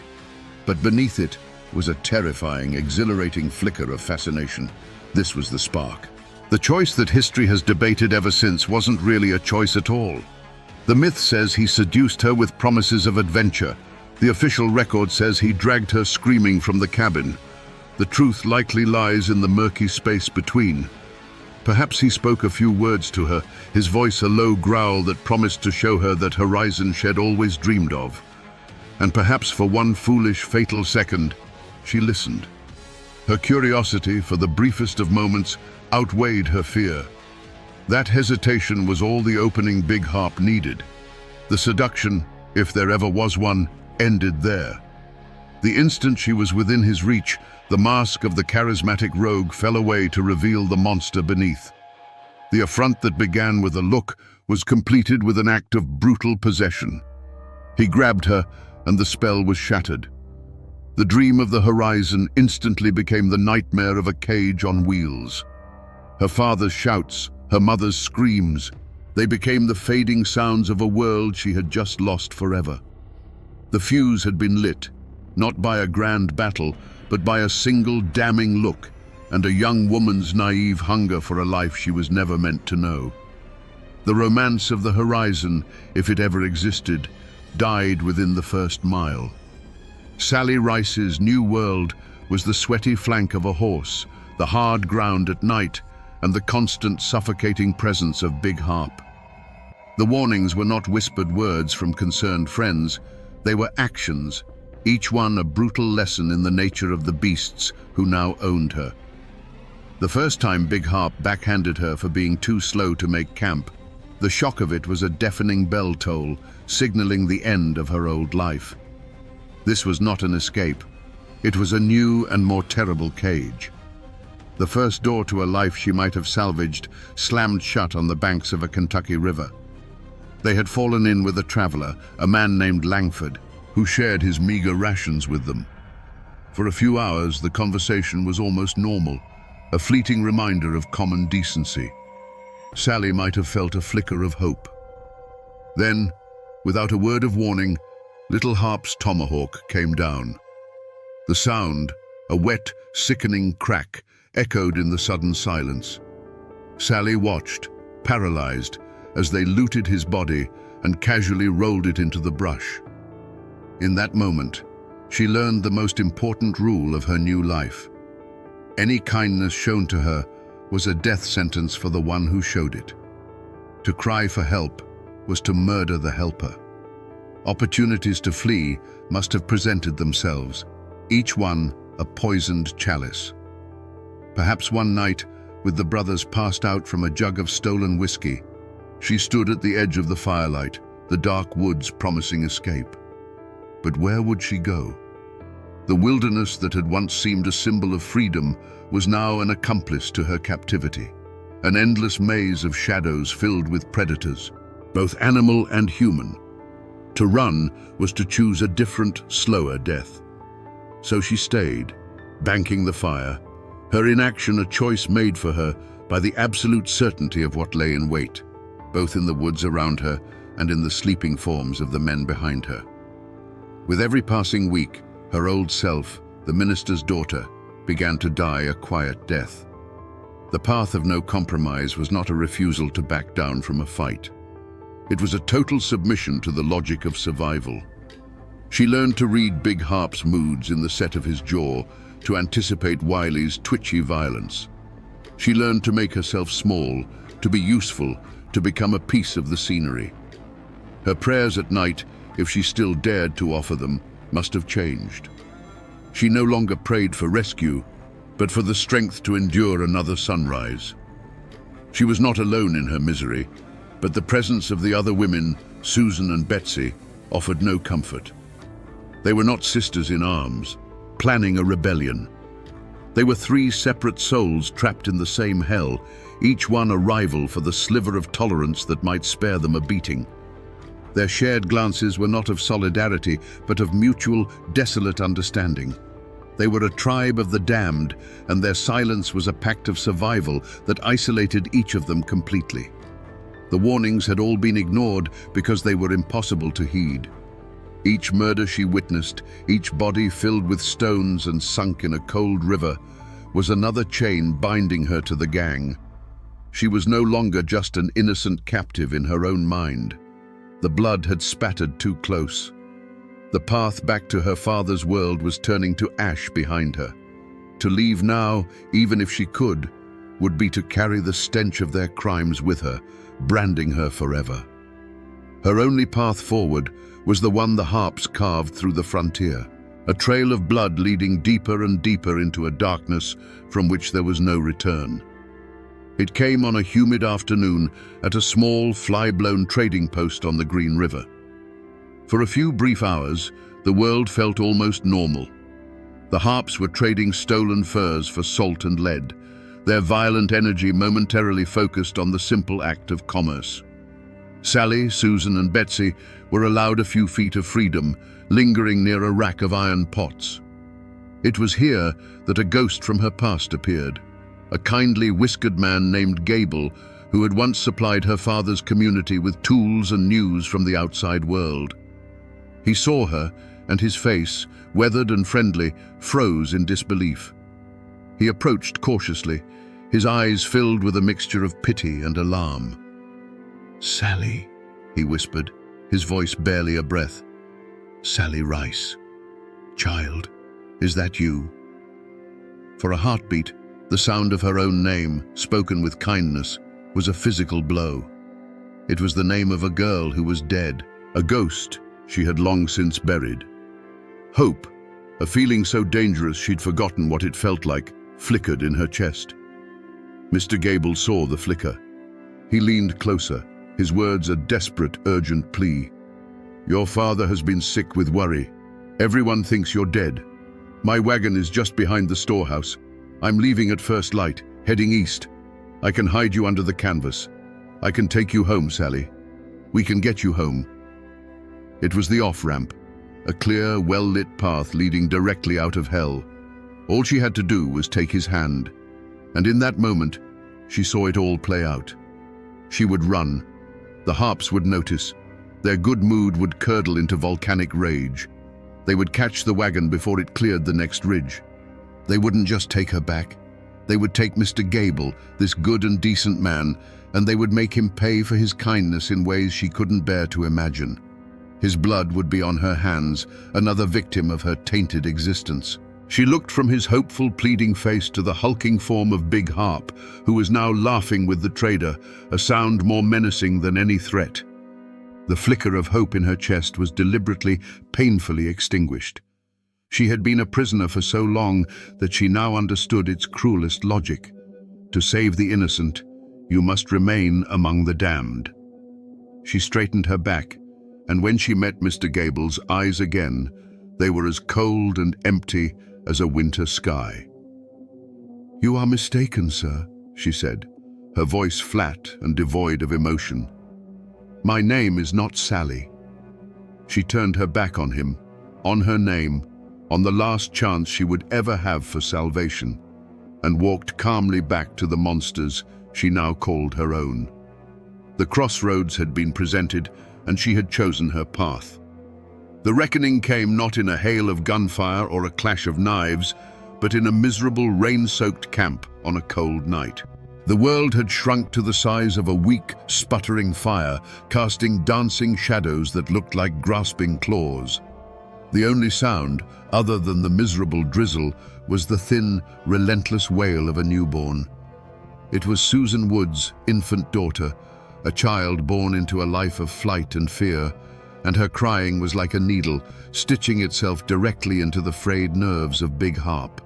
but beneath it was a terrifying, exhilarating flicker of fascination. This was the spark. The choice that history has debated ever since wasn't really a choice at all. The myth says he seduced her with promises of adventure. The official record says he dragged her screaming from the cabin. The truth likely lies in the murky space between. Perhaps he spoke a few words to her, his voice a low growl that promised to show her that horizon she'd always dreamed of. And perhaps for one foolish, fatal second, she listened. Her curiosity, for the briefest of moments, outweighed her fear. That hesitation was all the opening Big Harp needed. The seduction, if there ever was one, ended there. The instant she was within his reach, the mask of the charismatic rogue fell away to reveal the monster beneath. The affront that began with a look was completed with an act of brutal possession. He grabbed her, and the spell was shattered. The dream of the horizon instantly became the nightmare of a cage on wheels. Her father's shouts, her mother's screams, they became the fading sounds of a world she had just lost forever. The fuse had been lit, not by a grand battle, but by a single damning look and a young woman's naive hunger for a life she was never meant to know. The romance of the horizon, if it ever existed, died within the first mile. Sally Rice's new world was the sweaty flank of a horse, the hard ground at night, and the constant suffocating presence of Big Harp. The warnings were not whispered words from concerned friends, they were actions, each one a brutal lesson in the nature of the beasts who now owned her. The first time Big Harp backhanded her for being too slow to make camp, the shock of it was a deafening bell toll, signaling the end of her old life. This was not an escape. It was a new and more terrible cage. The first door to a life she might have salvaged slammed shut on the banks of a Kentucky river. They had fallen in with a traveler, a man named Langford, who shared his meager rations with them. For a few hours, the conversation was almost normal, a fleeting reminder of common decency. Sally might have felt a flicker of hope. Then, without a word of warning, Little Harp's tomahawk came down. The sound, a wet, sickening crack, echoed in the sudden silence. Sally watched, paralyzed, as they looted his body and casually rolled it into the brush. In that moment, she learned the most important rule of her new life. Any kindness shown to her was a death sentence for the one who showed it. To cry for help was to murder the helper. Opportunities to flee must have presented themselves, each one a poisoned chalice. Perhaps one night, with the brothers passed out from a jug of stolen whiskey, she stood at the edge of the firelight, the dark woods promising escape. But where would she go? The wilderness that had once seemed a symbol of freedom was now an accomplice to her captivity, an endless maze of shadows filled with predators, both animal and human. To run was to choose a different, slower death. So she stayed, banking the fire, her inaction a choice made for her by the absolute certainty of what lay in wait, both in the woods around her and in the sleeping forms of the men behind her. With every passing week, her old self, the minister's daughter, began to die a quiet death. The path of no compromise was not a refusal to back down from a fight. It was a total submission to the logic of survival. She learned to read Big Harp's moods in the set of his jaw, to anticipate Wiley's twitchy violence. She learned to make herself small, to be useful, to become a piece of the scenery. Her prayers at night, if she still dared to offer them, must have changed. She no longer prayed for rescue, but for the strength to endure another sunrise. She was not alone in her misery, but the presence of the other women, Susan and Betsy, offered no comfort. They were not sisters in arms, planning a rebellion. They were three separate souls trapped in the same hell, each one a rival for the sliver of tolerance that might spare them a beating. Their shared glances were not of solidarity, but of mutual, desolate understanding. They were a tribe of the damned, and their silence was a pact of survival that isolated each of them completely. The warnings had all been ignored because they were impossible to heed. Each murder she witnessed, each body filled with stones and sunk in a cold river, was another chain binding her to the gang. She was no longer just an innocent captive in her own mind. The blood had spattered too close. The path back to her father's world was turning to ash behind her. To leave now, even if she could, would be to carry the stench of their crimes with her, branding her forever. Her only path forward was the one the Harps carved through the frontier, a trail of blood leading deeper and deeper into a darkness from which there was no return. It came on a humid afternoon at a small, fly-blown trading post on the Green River. For a few brief hours, the world felt almost normal. The Harps were trading stolen furs for salt and lead, their violent energy momentarily focused on the simple act of commerce. Sally, Susan, and Betsy were allowed a few feet of freedom, lingering near a rack of iron pots. It was here that a ghost from her past appeared, a kindly, whiskered man named Gable, who had once supplied her father's community with tools and news from the outside world. He saw her, and his face, weathered and friendly, froze in disbelief. He approached cautiously, his eyes filled with a mixture of pity and alarm. "Sally," he whispered, his voice barely a breath. "Sally Rice. Child, is that you?" For a heartbeat, the sound of her own name, spoken with kindness, was a physical blow. It was the name of a girl who was dead, a ghost she had long since buried. Hope, a feeling so dangerous she'd forgotten what it felt like, flickered in her chest. Mr. Gable saw the flicker. He leaned closer, his words a desperate, urgent plea. "Your father has been sick with worry. Everyone thinks you're dead. My wagon is just behind the storehouse. I'm leaving at first light, heading east. I can hide you under the canvas. I can take you home, Sally. We can get you home." It was the off-ramp, a clear, well-lit path leading directly out of hell. All she had to do was take his hand, and in that moment, she saw it all play out. She would run. The Harps would notice. Their good mood would curdle into volcanic rage. They would catch the wagon before it cleared the next ridge. They wouldn't just take her back. They would take Mr. Gable, this good and decent man, and they would make him pay for his kindness in ways she couldn't bear to imagine. His blood would be on her hands, another victim of her tainted existence. She looked from his hopeful, pleading face to the hulking form of Big Harp, who was now laughing with the trader, a sound more menacing than any threat. The flicker of hope in her chest was deliberately, painfully extinguished. She had been a prisoner for so long that she now understood its cruelest logic. To save the innocent, you must remain among the damned. She straightened her back, and when she met Mr. Gable's eyes again, they were as cold and empty as a winter sky. "You are mistaken, sir," she said, her voice flat and devoid of emotion. "My name is not Sally." She turned her back on him, on her name, on the last chance she would ever have for salvation, and walked calmly back to the monsters she now called her own. The crossroads had been presented, and she had chosen her path. The reckoning came not in a hail of gunfire or a clash of knives, but in a miserable, rain-soaked camp on a cold night. The world had shrunk to the size of a weak, sputtering fire, casting dancing shadows that looked like grasping claws. The only sound, other than the miserable drizzle, was the thin, relentless wail of a newborn. It was Susan Wood's infant daughter, a child born into a life of flight and fear, and her crying was like a needle, stitching itself directly into the frayed nerves of Big Harp.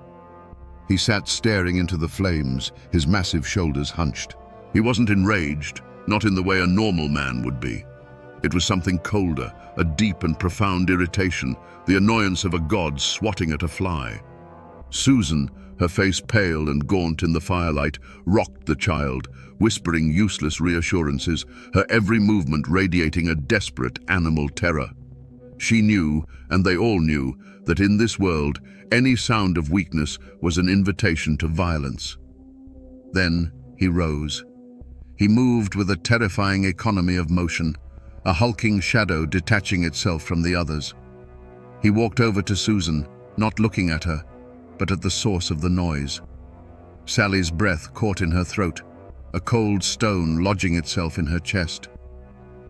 He sat staring into the flames, his massive shoulders hunched. He wasn't enraged, not in the way a normal man would be. It was something colder, a deep and profound irritation, the annoyance of a god swatting at a fly. Susan, her face pale and gaunt in the firelight, rocked the child, whispering useless reassurances, her every movement radiating a desperate animal terror. She knew, and they all knew, that in this world, any sound of weakness was an invitation to violence. Then he rose. He moved with a terrifying economy of motion, a hulking shadow detaching itself from the others. He walked over to Susan, not looking at her, but at the source of the noise. Sally's breath caught in her throat, a cold stone lodging itself in her chest.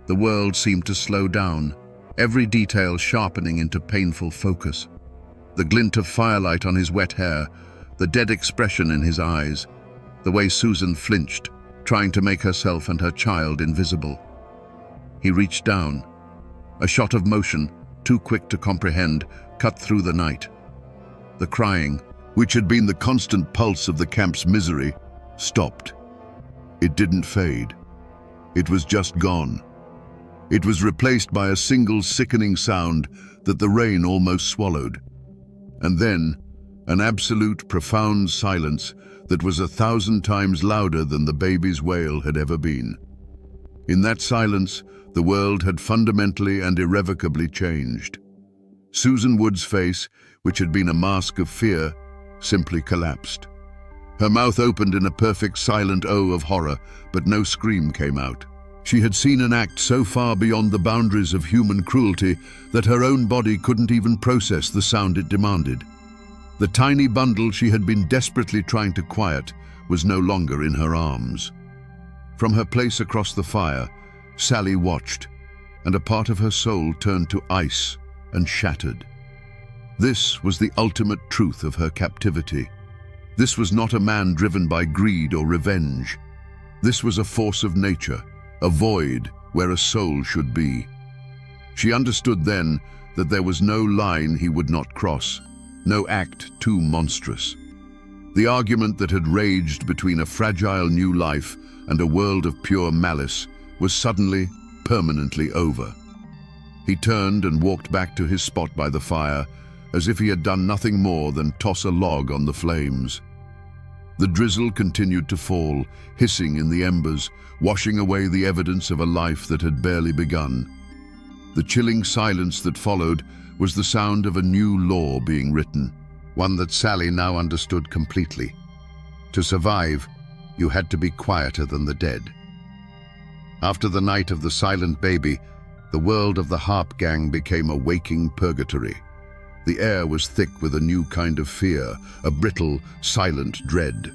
The world seemed to slow down, every detail sharpening into painful focus. The glint of firelight on his wet hair, the dead expression in his eyes, the way Susan flinched, trying to make herself and her child invisible. He reached down. A shot of motion, too quick to comprehend, cut through the night. The crying, which had been the constant pulse of the camp's misery, stopped. It didn't fade. It was just gone. It was replaced by a single sickening sound that the rain almost swallowed. And then, an absolute, profound silence that was 1,000 times louder than the baby's wail had ever been. In that silence, the world had fundamentally and irrevocably changed. Susan Wood's face, which had been a mask of fear, simply collapsed. Her mouth opened in a perfect silent O of horror, but no scream came out. She had seen an act so far beyond the boundaries of human cruelty that her own body couldn't even process the sound it demanded. The tiny bundle she had been desperately trying to quiet was no longer in her arms. From her place across the fire, Sally watched, and a part of her soul turned to ice and shattered. This was the ultimate truth of her captivity. This was not a man driven by greed or revenge. This was a force of nature, a void where a soul should be. She understood then that there was no line he would not cross, no act too monstrous. The argument that had raged between a fragile new life and a world of pure malice was suddenly, permanently over. He turned and walked back to his spot by the fire, as if he had done nothing more than toss a log on the flames. The drizzle continued to fall, hissing in the embers, washing away the evidence of a life that had barely begun. The chilling silence that followed was the sound of a new law being written, one that Sally now understood completely. To survive, you had to be quieter than the dead. After the night of the silent baby, The world of the Harp Gang became a waking purgatory. The air was thick with a new kind of fear, a brittle, silent dread.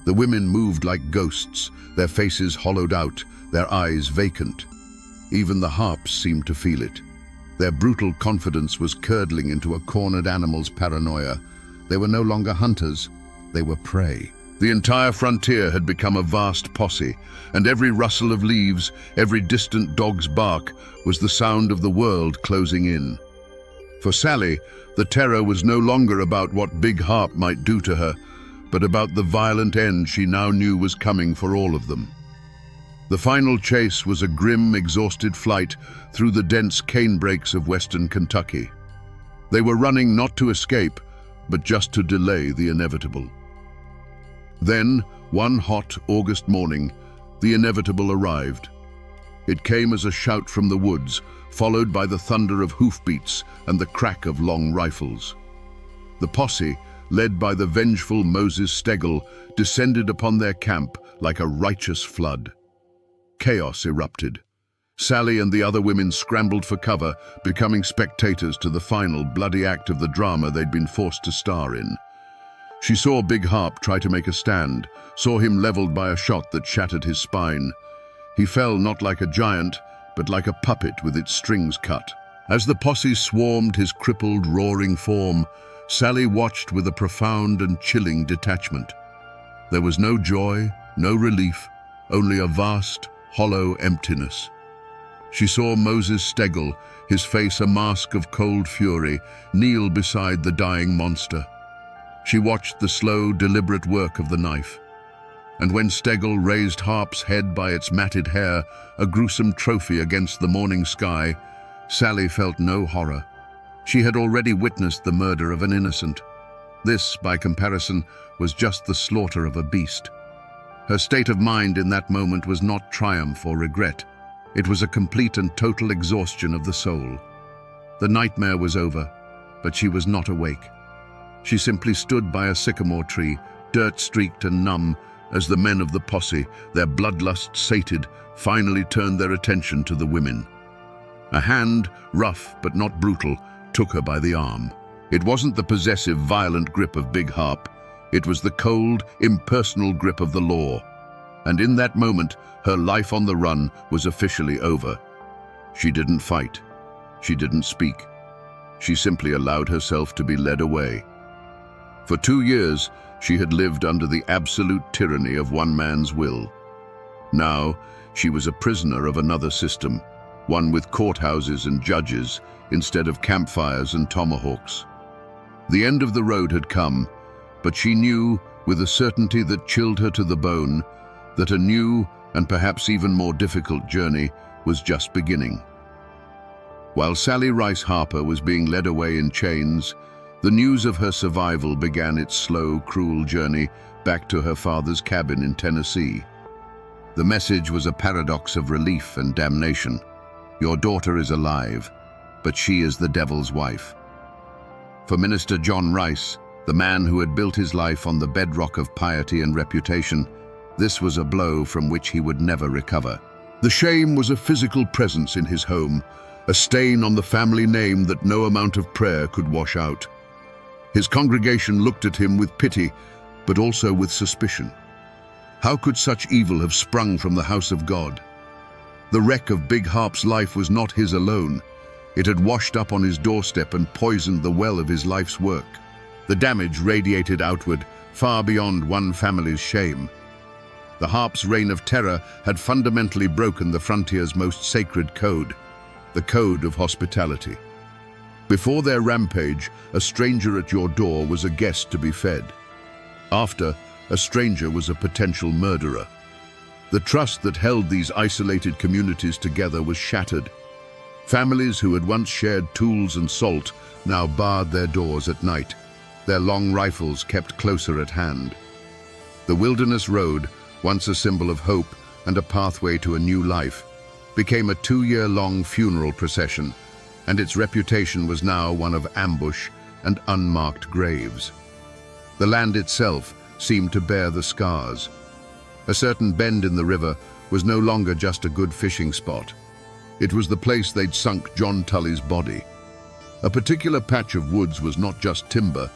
The women moved like ghosts, their faces hollowed out, their eyes vacant. Even the harps seemed to feel it. Their brutal confidence was curdling into a cornered animal's paranoia. They were no longer hunters, they were prey. The entire frontier had become a vast posse, and every rustle of leaves, every distant dog's bark, was the sound of the world closing in. For Sally, the terror was no longer about what Big Harp might do to her, but about the violent end she now knew was coming for all of them. The final chase was a grim, exhausted flight through the dense canebrakes of western Kentucky. They were running not to escape, but just to delay the inevitable. Then, one hot August morning, the inevitable arrived. It came as a shout from the woods, followed by the thunder of hoofbeats and the crack of long rifles. The posse, led by the vengeful Moses Stegel, descended upon their camp like a righteous flood. Chaos erupted. Sally and the other women scrambled for cover, becoming spectators to the final bloody act of the drama they'd been forced to star in. She saw Big Harp try to make a stand, saw him leveled by a shot that shattered his spine. He fell not like a giant, but like a puppet with its strings cut. As the posse swarmed his crippled, roaring form, Sally watched with a profound and chilling detachment. There was no joy, no relief, only a vast, hollow emptiness. She saw Moses Stegel, his face a mask of cold fury, kneel beside the dying monster. She watched the slow, deliberate work of the knife. And when Stegel raised Harp's head by its matted hair, a gruesome trophy against the morning sky, Sally felt no horror. She had already witnessed the murder of an innocent. This, by comparison, was just the slaughter of a beast. Her state of mind in that moment was not triumph or regret. It was a complete and total exhaustion of the soul. The nightmare was over, but she was not awake. She simply stood by a sycamore tree, dirt-streaked and numb, as the men of the posse, their bloodlust sated, finally turned their attention to the women. A hand, rough but not brutal, took her by the arm. It wasn't the possessive, violent grip of Big Harp. It was the cold, impersonal grip of the law. And in that moment, her life on the run was officially over. She didn't fight. She didn't speak. She simply allowed herself to be led away. For 2 years, she had lived under the absolute tyranny of one man's will. Now, she was a prisoner of another system, one with courthouses and judges instead of campfires and tomahawks. The end of the road had come, but she knew, with a certainty that chilled her to the bone, that a new and perhaps even more difficult journey was just beginning. While Sally Rice Harper was being led away in chains, the news of her survival began its slow, cruel journey back to her father's cabin in Tennessee. The message was a paradox of relief and damnation. Your daughter is alive, but she is the devil's wife. For Minister John Rice, the man who had built his life on the bedrock of piety and reputation, this was a blow from which he would never recover. The shame was a physical presence in his home, a stain on the family name that no amount of prayer could wash out. His congregation looked at him with pity, but also with suspicion. How could such evil have sprung from the house of God? The wreck of Big Harp's life was not his alone. It had washed up on his doorstep and poisoned the well of his life's work. The damage radiated outward, far beyond one family's shame. The Harps' reign of terror had fundamentally broken the frontier's most sacred code, the code of hospitality. Before their rampage, a stranger at your door was a guest to be fed. After, a stranger was a potential murderer. The trust that held these isolated communities together was shattered. Families who had once shared tools and salt now barred their doors at night, their long rifles kept closer at hand. The Wilderness Road, once a symbol of hope and a pathway to a new life, became a 2-year-long funeral procession, and its reputation was now one of ambush and unmarked graves. The land itself seemed to bear the scars. A certain bend in the river was no longer just a good fishing spot. It was the place they'd sunk John Tully's body. A particular patch of woods was not just timber,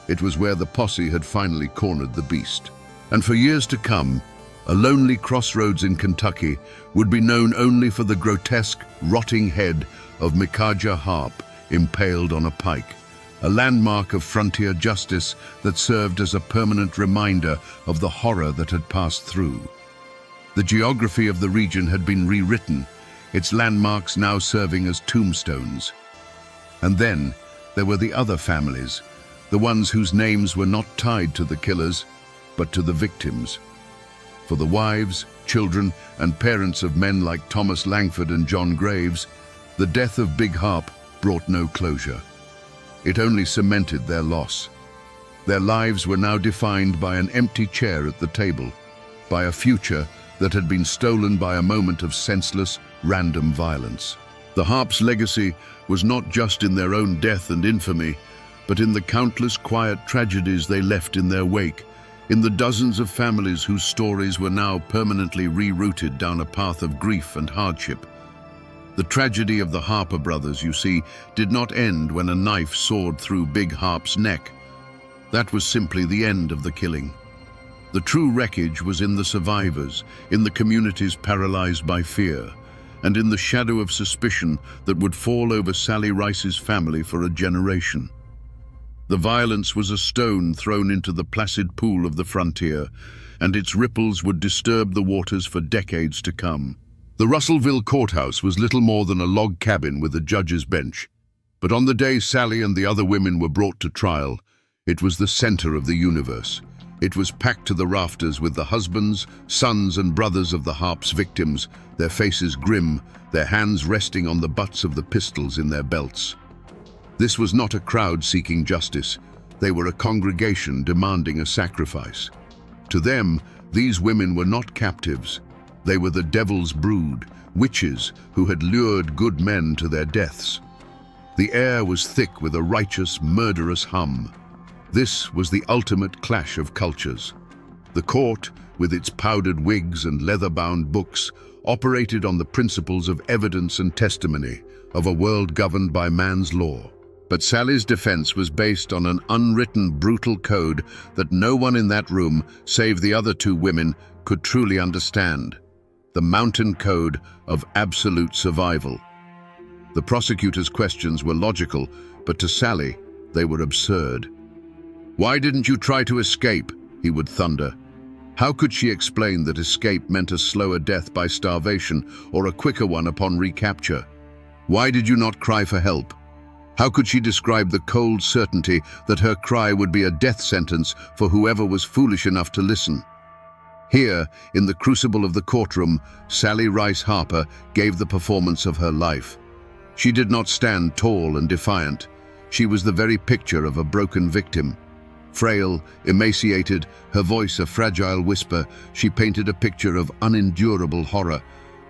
it was where the posse had finally cornered the beast. And for years to come, a lonely crossroads in Kentucky would be known only for the grotesque, rotting head of Micajah Harp impaled on a pike, a landmark of frontier justice that served as a permanent reminder of the horror that had passed through. The geography of the region had been rewritten, its landmarks now serving as tombstones. And then there were the other families, the ones whose names were not tied to the killers, but to the victims. For the wives, children, and parents of men like Thomas Langford and John Graves, the death of Big Harp brought no closure. It only cemented their loss. Their lives were now defined by an empty chair at the table, by a future that had been stolen by a moment of senseless, random violence. The Harps' legacy was not just in their own death and infamy, but in the countless quiet tragedies they left in their wake, in the dozens of families whose stories were now permanently rerouted down a path of grief and hardship. The tragedy of the Harper brothers, you see, did not end when a knife sawed through Big Harp's neck. That was simply the end of the killing. The true wreckage was in the survivors, in the communities paralyzed by fear, and in the shadow of suspicion that would fall over Sally Rice's family for a generation. The violence was a stone thrown into the placid pool of the frontier, and its ripples would disturb the waters for decades to come. The Russellville courthouse was little more than a log cabin with a judge's bench, but on the day Sally and the other women were brought to trial, it was the center of the universe. It was packed to the rafters with the husbands, sons, and brothers of the Harps' victims, their faces grim, their hands resting on the butts of the pistols in their belts. This was not a crowd seeking justice. They were a congregation demanding a sacrifice. To them, these women were not captives. They were the devil's brood, witches who had lured good men to their deaths. The air was thick with a righteous, murderous hum. This was the ultimate clash of cultures. The court, with its powdered wigs and leather-bound books, operated on the principles of evidence and testimony, of a world governed by man's law. But Sally's defense was based on an unwritten, brutal code that no one in that room, save the other two women, could truly understand. The mountain code of absolute survival. The prosecutor's questions were logical, but to Sally, they were absurd. "Why didn't you try to escape?" he would thunder. How could she explain that escape meant a slower death by starvation or a quicker one upon recapture? Why did you not cry for help? How could she describe the cold certainty that her cry would be a death sentence for whoever was foolish enough to listen? Here, in the crucible of the courtroom, Sally Rice Harper gave the performance of her life. She did not stand tall and defiant. She was the very picture of a broken victim. Frail, emaciated, her voice a fragile whisper, she painted a picture of unendurable horror.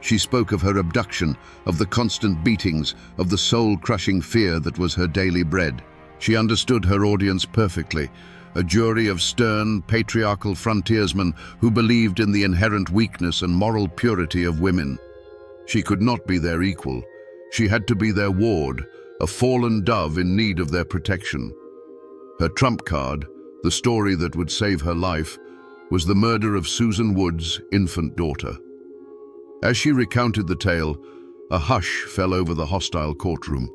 She spoke of her abduction, of the constant beatings, of the soul-crushing fear that was her daily bread. She understood her audience perfectly, a jury of stern, patriarchal frontiersmen who believed in the inherent weakness and moral purity of women. She could not be their equal. She had to be their ward, a fallen dove in need of their protection. Her trump card, the story that would save her life, was the murder of Susan Wood's infant daughter. As she recounted the tale, a hush fell over the hostile courtroom.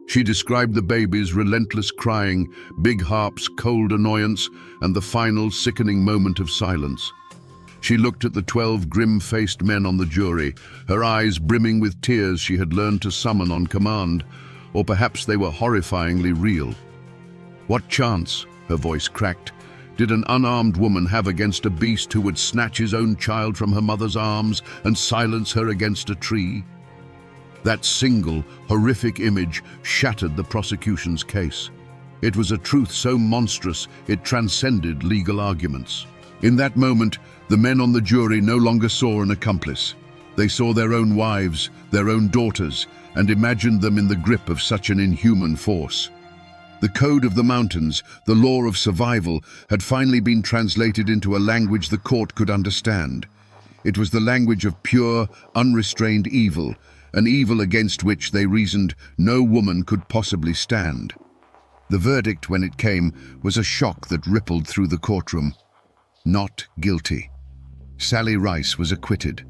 She described the baby's relentless crying, Big Harp's cold annoyance, and the final sickening moment of silence. She looked at the 12 grim-faced men on the jury, her eyes brimming with tears she had learned to summon on command, or perhaps they were horrifyingly real. What chance, her voice cracked, did an unarmed woman have against a beast who would snatch his own child from her mother's arms and silence her against a tree? That single, horrific image shattered the prosecution's case. It was a truth so monstrous it transcended legal arguments. In that moment, the men on the jury no longer saw an accomplice. They saw their own wives, their own daughters, and imagined them in the grip of such an inhuman force. The code of the mountains, the law of survival, had finally been translated into a language the court could understand. It was the language of pure, unrestrained evil, an evil against which they reasoned no woman could possibly stand. The verdict, when it came, was a shock that rippled through the courtroom. Not guilty. Sally Rice was acquitted.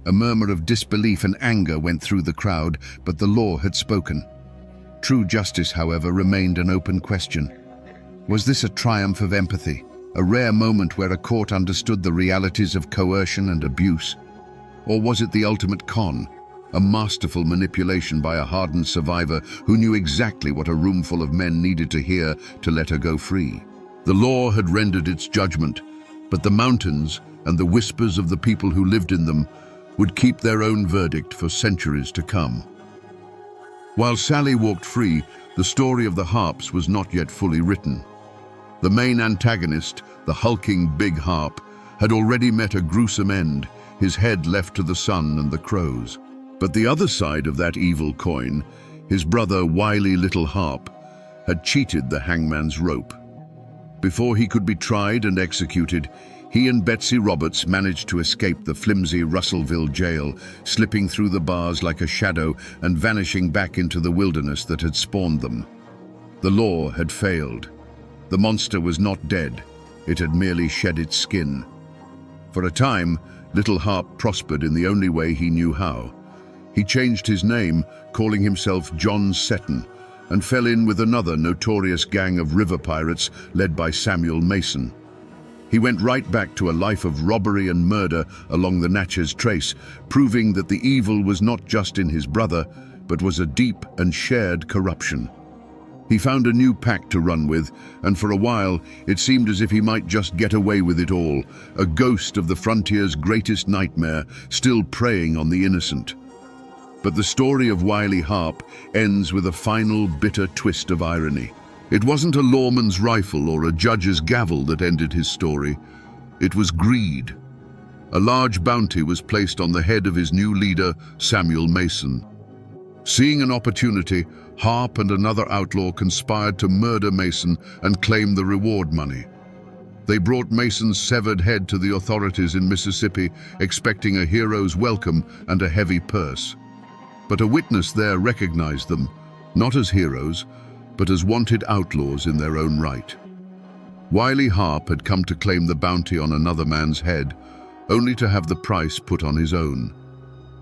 A murmur of disbelief and anger went through the crowd, but the law had spoken. True justice, however, remained an open question. Was this a triumph of empathy, a rare moment where a court understood the realities of coercion and abuse? Or was it the ultimate con, a masterful manipulation by a hardened survivor who knew exactly what a roomful of men needed to hear to let her go free? The law had rendered its judgment, but the mountains and the whispers of the people who lived in them would keep their own verdict for centuries to come. While Sally walked free, the story of the harps was not yet fully written. The main antagonist, the hulking Big Harp, had already met a gruesome end, his head left to the sun and the crows. But the other side of that evil coin, his brother wily Little Harp, had cheated the hangman's rope. Before he could be tried and executed, he and Betsy Roberts managed to escape the flimsy Russellville jail, slipping through the bars like a shadow and vanishing back into the wilderness that had spawned them. The law had failed. The monster was not dead. It had merely shed its skin. For a time, Little Harp prospered in the only way he knew how. He changed his name, calling himself John Seton, and fell in with another notorious gang of river pirates led by Samuel Mason. He went right back to a life of robbery and murder along the Natchez Trace, proving that the evil was not just in his brother, but was a deep and shared corruption. He found a new pack to run with, and for a while it seemed as if he might just get away with it all, a ghost of the frontier's greatest nightmare, still preying on the innocent. But the story of Wily Harp ends with a final bitter twist of irony. It wasn't a lawman's rifle or a judge's gavel that ended his story. It was greed. A large bounty was placed on the head of his new leader, Samuel Mason. Seeing an opportunity, Harp and another outlaw conspired to murder Mason and claim the reward money. They brought Mason's severed head to the authorities in Mississippi, expecting a hero's welcome and a heavy purse. But a witness there recognized them, not as heroes, but as wanted outlaws in their own right. Wily Harp had come to claim the bounty on another man's head, only to have the price put on his own.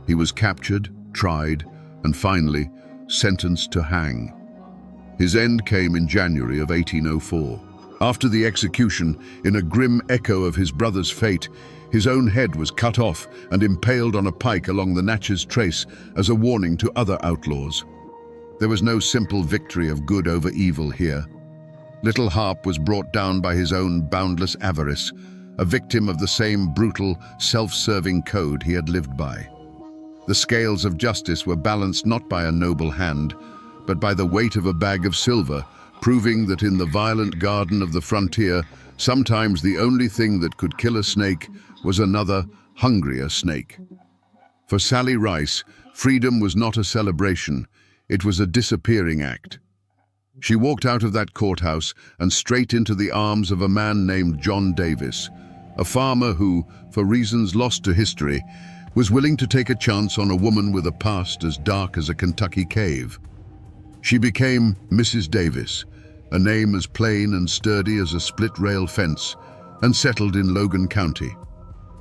He was captured, tried, and finally sentenced to hang. His end came in January of 1804. After the execution, in a grim echo of his brother's fate, his own head was cut off and impaled on a pike along the Natchez Trace as a warning to other outlaws. There was no simple victory of good over evil here. Little Harp was brought down by his own boundless avarice, a victim of the same brutal, self-serving code he had lived by. The scales of justice were balanced not by a noble hand, but by the weight of a bag of silver, proving that in the violent garden of the frontier, sometimes the only thing that could kill a snake was another, hungrier snake. For Sally Rice, freedom was not a celebration, it was a disappearing act. She walked out of that courthouse and straight into the arms of a man named John Davis, a farmer who, for reasons lost to history, was willing to take a chance on a woman with a past as dark as a Kentucky cave. She became Mrs. Davis, a name as plain and sturdy as a split-rail fence, and settled in Logan County.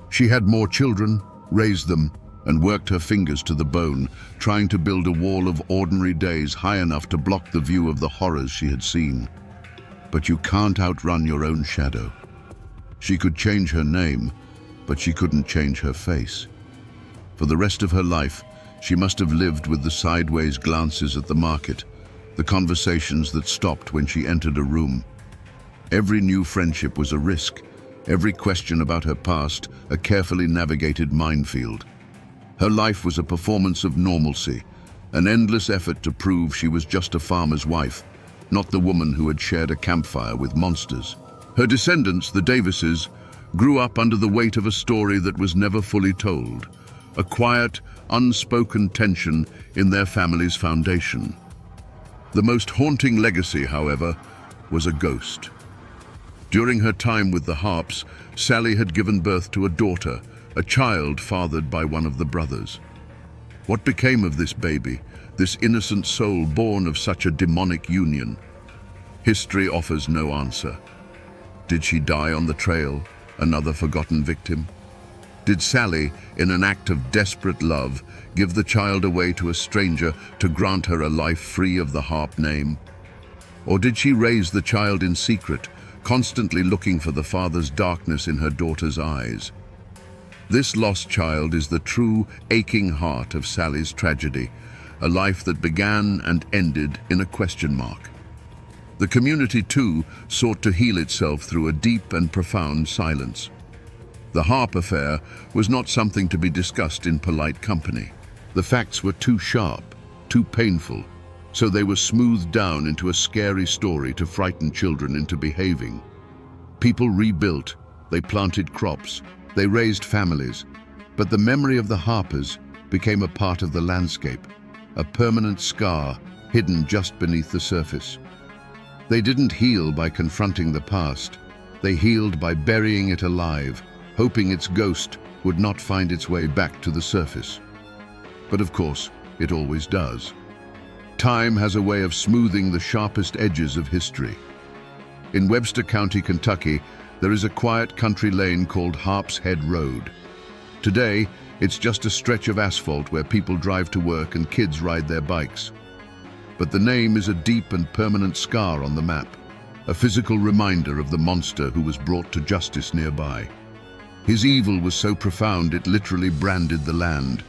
She had more children, raised them, and worked her fingers to the bone, trying to build a wall of ordinary days high enough to block the view of the horrors she had seen. But you can't outrun your own shadow. She could change her name, but she couldn't change her face. For the rest of her life, she must have lived with the sideways glances at the market, the conversations that stopped when she entered a room. Every new friendship was a risk, every question about her past a carefully navigated minefield. Her life was a performance of normalcy, an endless effort to prove she was just a farmer's wife, not the woman who had shared a campfire with monsters. Her descendants, the Davises, grew up under the weight of a story that was never fully told, a quiet, unspoken tension in their family's foundation. The most haunting legacy, however, was a ghost. During her time with the Harps, Sally had given birth to a daughter, a child fathered by one of the brothers. What became of this baby, this innocent soul born of such a demonic union? History offers no answer. Did she die on the trail, another forgotten victim? Did Sally, in an act of desperate love, give the child away to a stranger to grant her a life free of the harp name? Or did she raise the child in secret, constantly looking for the father's darkness in her daughter's eyes? This lost child is the true, aching heart of Sally's tragedy, a life that began and ended in a question mark. The community, too, sought to heal itself through a deep and profound silence. The harp affair was not something to be discussed in polite company. The facts were too sharp, too painful, so they were smoothed down into a scary story to frighten children into behaving. People rebuilt, they planted crops, they raised families, but the memory of the harpers became a part of the landscape, a permanent scar hidden just beneath the surface. They didn't heal by confronting the past, they healed by burying it alive, hoping its ghost would not find its way back to the surface. But of course, it always does. Time has a way of smoothing the sharpest edges of history. In Webster County, Kentucky, there is a quiet country lane called Harp's Head Road. Today, it's just a stretch of asphalt where people drive to work and kids ride their bikes. But the name is a deep and permanent scar on the map, a physical reminder of the monster who was brought to justice nearby. His evil was so profound it literally branded the land.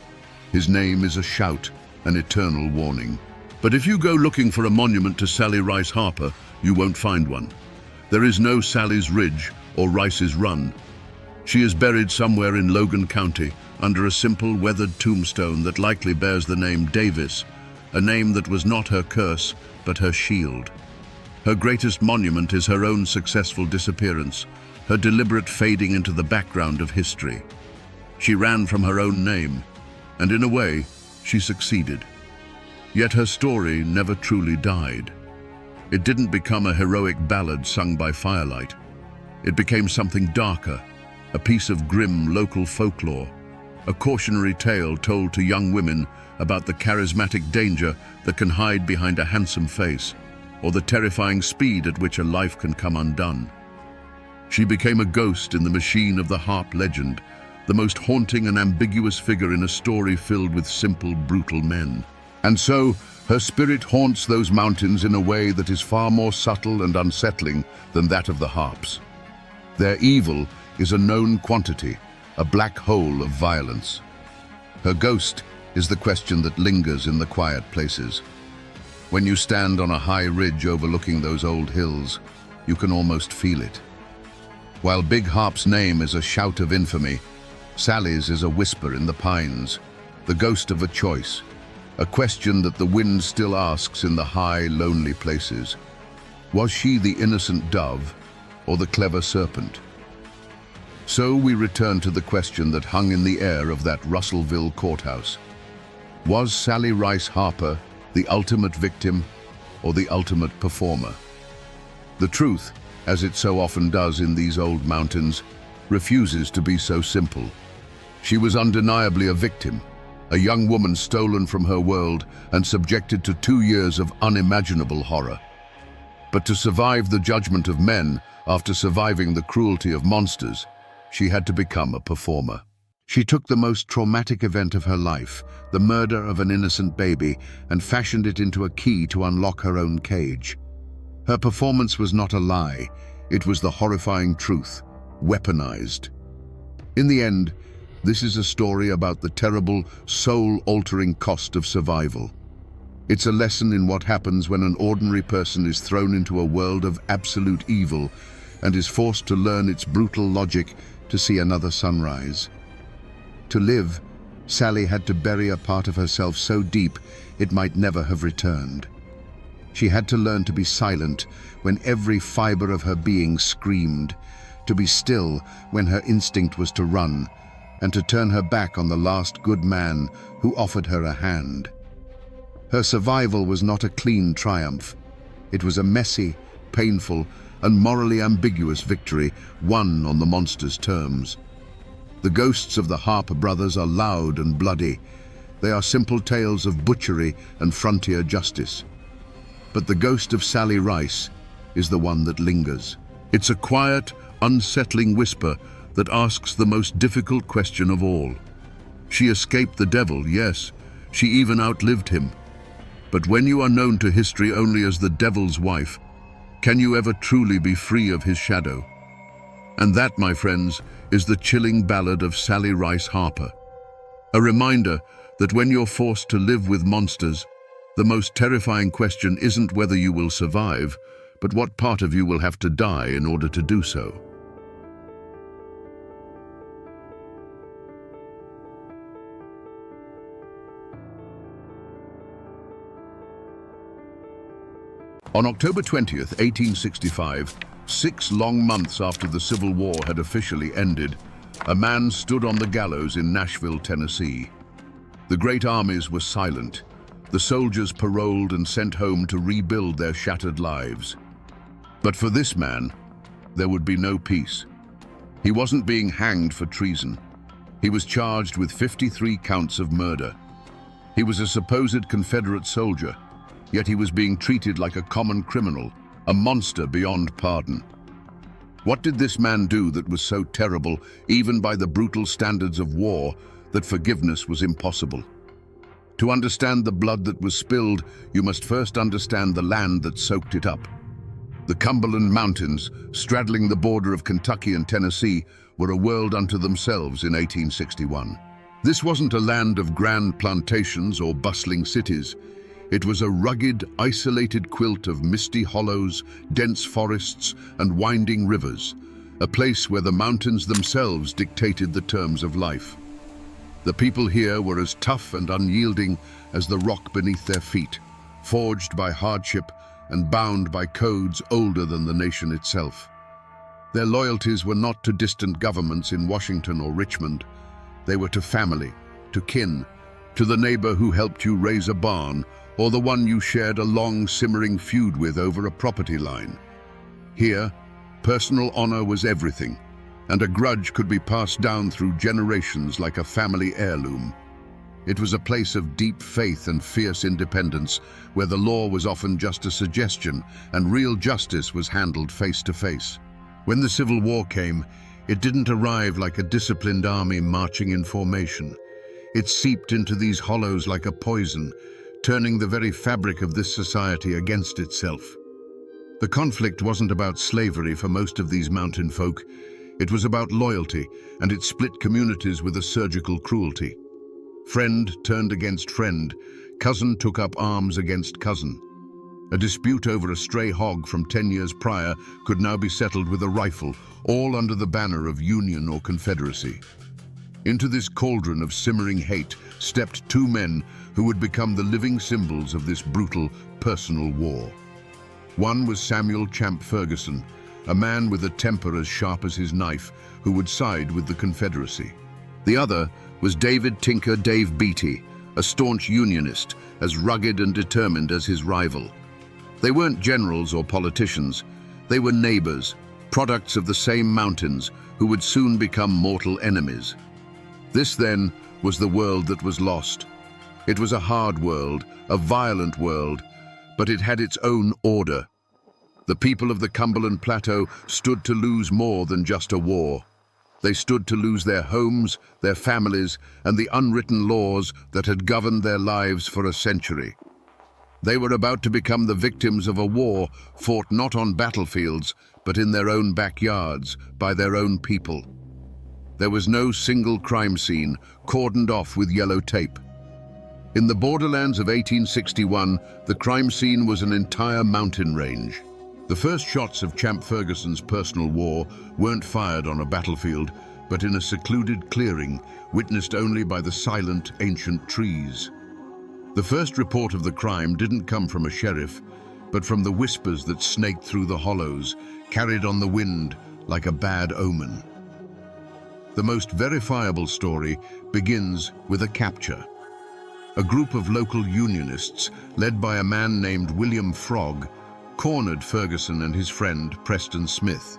His name is a shout, an eternal warning. But if you go looking for a monument to Sally Rice Harper, you won't find one. There is no Sally's Ridge or Rice's Run. She is buried somewhere in Logan County under a simple weathered tombstone that likely bears the name Davis, a name that was not her curse, but her shield. Her greatest monument is her own successful disappearance, her deliberate fading into the background of history. She ran from her own name, and in a way, she succeeded. Yet her story never truly died. It didn't become a heroic ballad sung by firelight. It became something darker, a piece of grim local folklore, a cautionary tale told to young women about the charismatic danger that can hide behind a handsome face, or the terrifying speed at which a life can come undone. She became a ghost in the machine of the harp legend, the most haunting and ambiguous figure in a story filled with simple, brutal men. And so, her spirit haunts those mountains in a way that is far more subtle and unsettling than that of the harps. Their evil is a known quantity, a black hole of violence. Her ghost is the question that lingers in the quiet places. When you stand on a high ridge overlooking those old hills, you can almost feel it. While Big Harp's name is a shout of infamy, Sally's is a whisper in the pines, the ghost of a choice, a question that the wind still asks in the high, lonely places. Was she the innocent dove or the clever serpent? So we return to the question that hung in the air of that Russellville courthouse. Was Sally Rice Harper the ultimate victim or the ultimate performer? The truth, as it so often does in these old mountains, refuses to be so simple. She was undeniably a victim, a young woman stolen from her world and subjected to 2 years of unimaginable horror. But to survive the judgment of men, after surviving the cruelty of monsters, she had to become a performer. She took the most traumatic event of her life, the murder of an innocent baby, and fashioned it into a key to unlock her own cage. Her performance was not a lie, it was the horrifying truth, weaponized. In the end, this is a story about the terrible, soul-altering cost of survival. It's a lesson in what happens when an ordinary person is thrown into a world of absolute evil and is forced to learn its brutal logic to see another sunrise. To live, Sally had to bury a part of herself so deep it might never have returned. She had to learn to be silent when every fiber of her being screamed, to be still when her instinct was to run, and to turn her back on the last good man who offered her a hand. Her survival was not a clean triumph. It was a messy, painful, and morally ambiguous victory won on the monster's terms. The ghosts of the Harper brothers are loud and bloody. They are simple tales of butchery and frontier justice. But the ghost of Sally Rice is the one that lingers. It's a quiet, unsettling whisper that asks the most difficult question of all. She escaped the devil, yes, she even outlived him. But when you are known to history only as the devil's wife, can you ever truly be free of his shadow? And that, my friends, is the chilling ballad of Sally Rice Harper. A reminder that when you're forced to live with monsters, the most terrifying question isn't whether you will survive, but what part of you will have to die in order to do so. On October 20th, 1865, 6 long months after the Civil War had officially ended, a man stood on the gallows in Nashville, Tennessee. The great armies were silent, the soldiers paroled and sent home to rebuild their shattered lives. But for this man, there would be no peace. He wasn't being hanged for treason. He was charged with 53 counts of murder. He was a supposed Confederate soldier, yet he was being treated like a common criminal, a monster beyond pardon. What did this man do that was so terrible, even by the brutal standards of war, that forgiveness was impossible? To understand the blood that was spilled, you must first understand the land that soaked it up. The Cumberland Mountains, straddling the border of Kentucky and Tennessee, were a world unto themselves in 1861. This wasn't a land of grand plantations or bustling cities. It was a rugged, isolated quilt of misty hollows, dense forests, and winding rivers, a place where the mountains themselves dictated the terms of life. The people here were as tough and unyielding as the rock beneath their feet, forged by hardship and bound by codes older than the nation itself. Their loyalties were not to distant governments in Washington or Richmond. They were to family, to kin, to the neighbor who helped you raise a barn, or the one you shared a long, simmering feud with over a property line. Here, personal honor was everything, and a grudge could be passed down through generations like a family heirloom. It was a place of deep faith and fierce independence, where the law was often just a suggestion and real justice was handled face to face. When the Civil War came, it didn't arrive like a disciplined army marching in formation. It seeped into these hollows like a poison, turning the very fabric of this society against itself. The conflict wasn't about slavery for most of these mountain folk. It was about loyalty, and it split communities with a surgical cruelty. Friend turned against friend, cousin took up arms against cousin. A dispute over a stray hog from 10 years prior could now be settled with a rifle, all under the banner of Union or Confederacy. Into this cauldron of simmering hate stepped 2 men who would become the living symbols of this brutal, personal war. One was Samuel Champ Ferguson, a man with a temper as sharp as his knife, who would side with the Confederacy. The other was David Tinker Dave Beatty, a staunch Unionist, as rugged and determined as his rival. They weren't generals or politicians. They were neighbors, products of the same mountains, who would soon become mortal enemies. This, then, was the world that was lost. It was a hard world, a violent world, but it had its own order. The people of the Cumberland Plateau stood to lose more than just a war. They stood to lose their homes, their families, and the unwritten laws that had governed their lives for a century. They were about to become the victims of a war fought not on battlefields, but in their own backyards, by their own people. There was no single crime scene cordoned off with yellow tape. In the borderlands of 1861, the crime scene was an entire mountain range. The first shots of Champ Ferguson's personal war weren't fired on a battlefield, but in a secluded clearing, witnessed only by the silent, ancient trees. The first report of the crime didn't come from a sheriff, but from the whispers that snaked through the hollows, carried on the wind like a bad omen. The most verifiable story begins with a capture. A group of local Unionists, led by a man named William Frog, cornered Ferguson and his friend Preston Smith.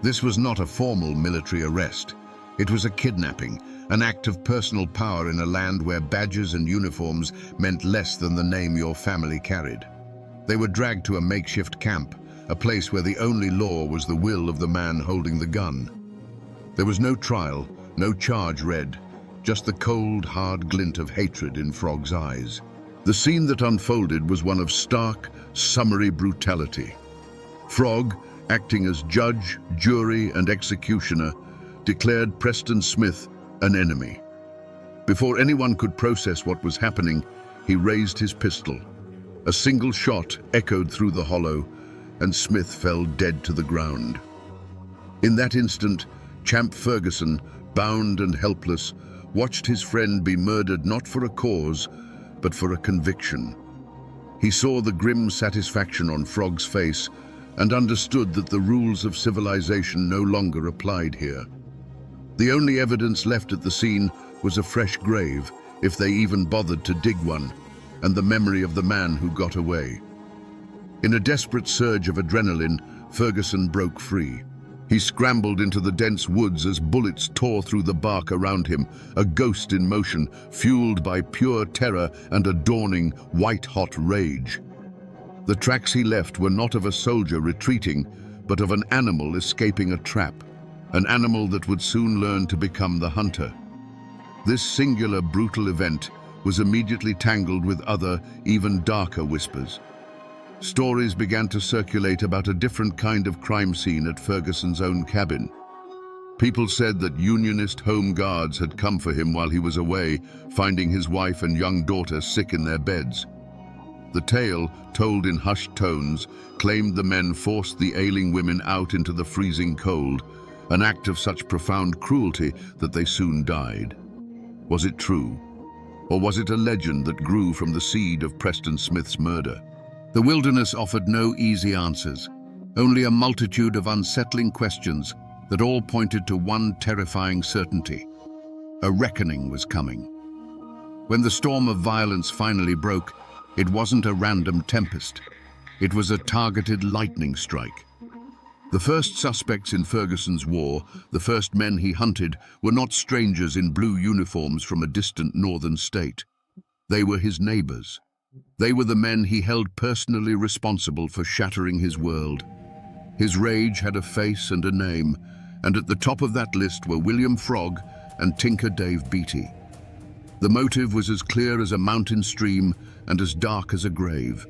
This was not a formal military arrest. It was a kidnapping, an act of personal power in a land where badges and uniforms meant less than the name your family carried. They were dragged to a makeshift camp, a place where the only law was the will of the man holding the gun. There was no trial, no charge read, just the cold, hard glint of hatred in Frog's eyes. The scene that unfolded was one of stark, summary brutality. Frog, acting as judge, jury, and executioner, declared Preston Smith an enemy. Before anyone could process what was happening, he raised his pistol. A single shot echoed through the hollow, and Smith fell dead to the ground. In that instant, Champ Ferguson, bound and helpless, watched his friend be murdered not for a cause, but for a conviction. He saw the grim satisfaction on Frog's face and understood that the rules of civilization no longer applied here. The only evidence left at the scene was a fresh grave, if they even bothered to dig one, and the memory of the man who got away. In a desperate surge of adrenaline, Ferguson broke free. He scrambled into the dense woods as bullets tore through the bark around him, a ghost in motion, fueled by pure terror and a dawning, white-hot rage. The tracks he left were not of a soldier retreating, but of an animal escaping a trap, an animal that would soon learn to become the hunter. This singular, brutal event was immediately tangled with other, even darker whispers. Stories began to circulate about a different kind of crime scene at Ferguson's own cabin. People said that Unionist home guards had come for him while he was away, finding his wife and young daughter sick in their beds. The tale, told in hushed tones, claimed the men forced the ailing women out into the freezing cold, an act of such profound cruelty that they soon died. Was it true? Or was it a legend that grew from the seed of Preston Smith's murder? The wilderness offered no easy answers, only a multitude of unsettling questions that all pointed to one terrifying certainty. A reckoning was coming. When the storm of violence finally broke, it wasn't a random tempest. It was a targeted lightning strike. The first suspects in Ferguson's war, the first men he hunted, were not strangers in blue uniforms from a distant northern state. They were his neighbors. They were the men he held personally responsible for shattering his world. His rage had a face and a name, and at the top of that list were William Frog and Tinker Dave Beatty. The motive was as clear as a mountain stream and as dark as a grave.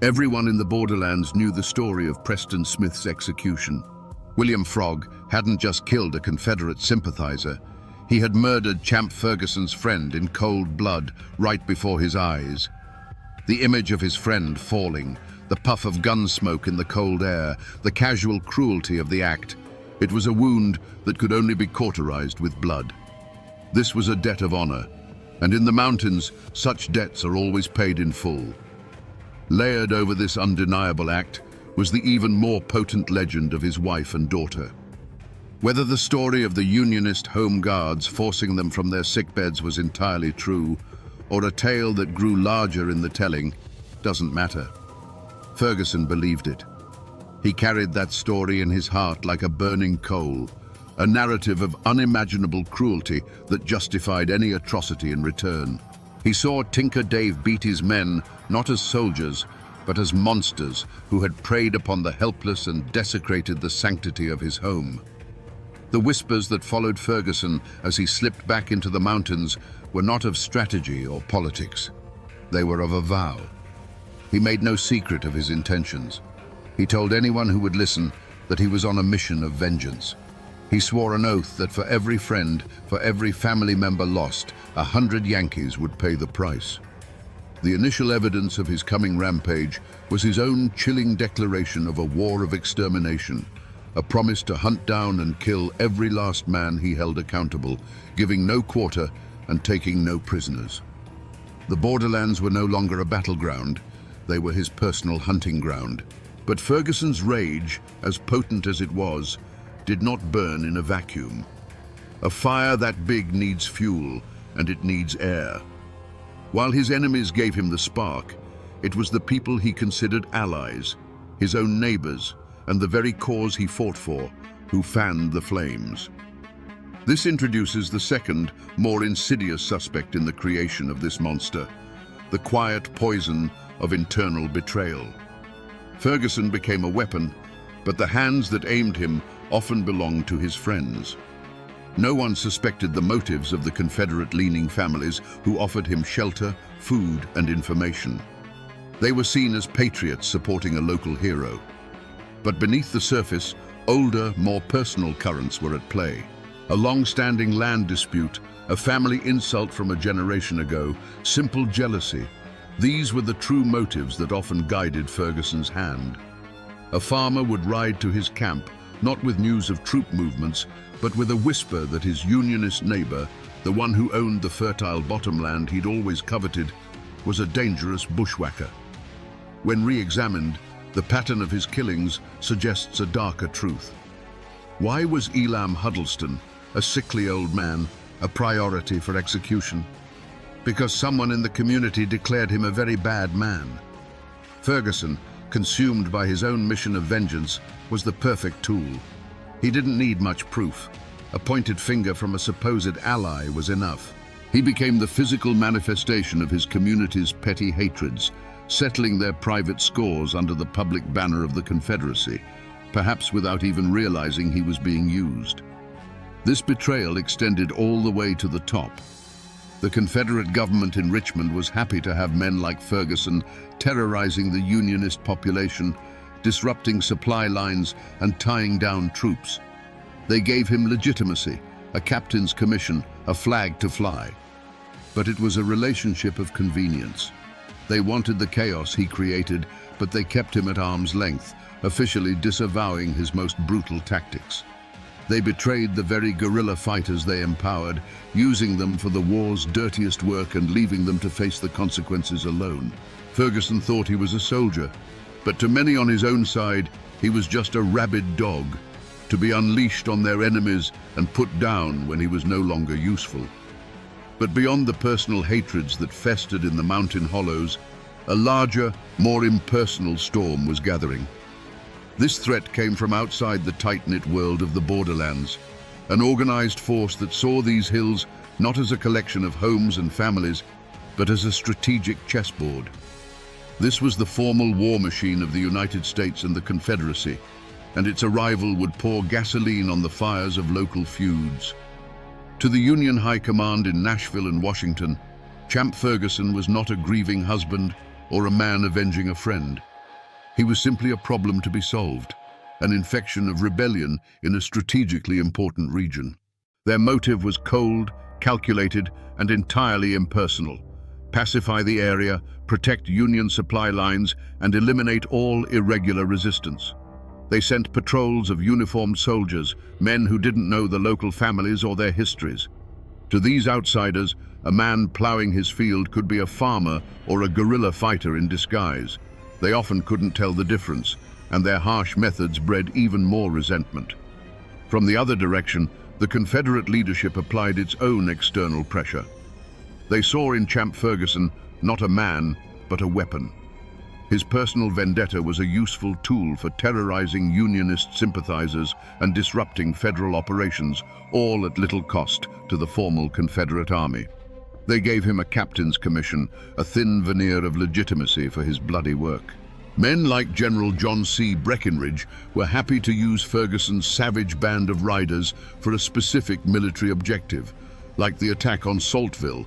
Everyone in the borderlands knew the story of Preston Smith's execution. William Frog hadn't just killed a Confederate sympathizer. He had murdered Champ Ferguson's friend in cold blood right before his eyes. The image of his friend falling, the puff of gun smoke in the cold air, the casual cruelty of the act. It was a wound that could only be cauterized with blood. This was a debt of honor, and in the mountains, such debts are always paid in full. Layered over this undeniable act was the even more potent legend of his wife and daughter. Whether the story of the Unionist home guards forcing them from their sickbeds was entirely true, or a tale that grew larger in the telling, doesn't matter. Ferguson believed it. He carried that story in his heart like a burning coal, a narrative of unimaginable cruelty that justified any atrocity in return. He saw Tinker Dave Beatty's men not as soldiers, but as monsters who had preyed upon the helpless and desecrated the sanctity of his home. The whispers that followed Ferguson as he slipped back into the mountains were not of strategy or politics. They were of a vow. He made no secret of his intentions. He told anyone who would listen that he was on a mission of vengeance. He swore an oath that for every friend, for every family member lost, 100 Yankees would pay the price. The initial evidence of his coming rampage was his own chilling declaration of a war of extermination, a promise to hunt down and kill every last man he held accountable, giving no quarter and taking no prisoners. The borderlands were no longer a battleground, they were his personal hunting ground. But Ferguson's rage, as potent as it was, did not burn in a vacuum. A fire that big needs fuel, and it needs air. While his enemies gave him the spark, it was the people he considered allies, his own neighbors, and the very cause he fought for, who fanned the flames. This introduces the second, more insidious suspect in the creation of this monster, the quiet poison of internal betrayal. Ferguson became a weapon, but the hands that aimed him often belonged to his friends. No one suspected the motives of the Confederate-leaning families who offered him shelter, food, and information. They were seen as patriots supporting a local hero. But beneath the surface, older, more personal currents were at play. A long-standing land dispute, a family insult from a generation ago, simple jealousy. These were the true motives that often guided Ferguson's hand. A farmer would ride to his camp, not with news of troop movements, but with a whisper that his Unionist neighbor, the one who owned the fertile bottomland he'd always coveted, was a dangerous bushwhacker. When re-examined, the pattern of his killings suggests a darker truth. Why was Elam Huddleston, a sickly old man, a priority for execution? Because someone in the community declared him a very bad man. Ferguson, consumed by his own mission of vengeance, was the perfect tool. He didn't need much proof. A pointed finger from a supposed ally was enough. He became the physical manifestation of his community's petty hatreds, settling their private scores under the public banner of the Confederacy, perhaps without even realizing he was being used. This betrayal extended all the way to the top. The Confederate government in Richmond was happy to have men like Ferguson terrorizing the Unionist population, disrupting supply lines and tying down troops. They gave him legitimacy, a captain's commission, a flag to fly. But it was a relationship of convenience. They wanted the chaos he created, but they kept him at arm's length, officially disavowing his most brutal tactics. They betrayed the very guerrilla fighters they empowered, using them for the war's dirtiest work and leaving them to face the consequences alone. Ferguson thought he was a soldier, but to many on his own side, he was just a rabid dog, to be unleashed on their enemies and put down when he was no longer useful. But beyond the personal hatreds that festered in the mountain hollows, a larger, more impersonal storm was gathering. This threat came from outside the tight-knit world of the borderlands, an organized force that saw these hills not as a collection of homes and families, but as a strategic chessboard. This was the formal war machine of the United States and the Confederacy, and its arrival would pour gasoline on the fires of local feuds. To the Union High Command in Nashville and Washington, Champ Ferguson was not a grieving husband or a man avenging a friend. He was simply a problem to be solved, an infection of rebellion in a strategically important region. Their motive was cold, calculated, and entirely impersonal. Pacify the area, protect Union supply lines, and eliminate all irregular resistance. They sent patrols of uniformed soldiers, men who didn't know the local families or their histories. To these outsiders, a man plowing his field could be a farmer or a guerrilla fighter in disguise. They often couldn't tell the difference, and their harsh methods bred even more resentment. From the other direction, the Confederate leadership applied its own external pressure. They saw in Champ Ferguson not a man, but a weapon. His personal vendetta was a useful tool for terrorizing Unionist sympathizers and disrupting federal operations, all at little cost to the formal Confederate Army. They gave him a captain's commission, a thin veneer of legitimacy for his bloody work. Men like General John C. Breckinridge were happy to use Ferguson's savage band of riders for a specific military objective, like the attack on Saltville,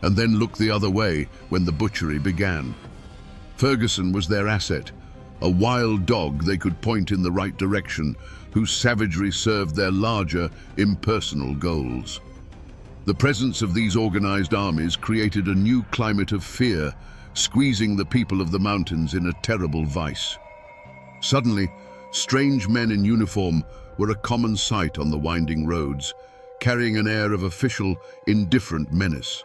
and then look the other way when the butchery began. Ferguson was their asset, a wild dog they could point in the right direction, whose savagery served their larger, impersonal goals. The presence of these organized armies created a new climate of fear, squeezing the people of the mountains in a terrible vice. Suddenly, strange men in uniform were a common sight on the winding roads, carrying an air of official, indifferent menace.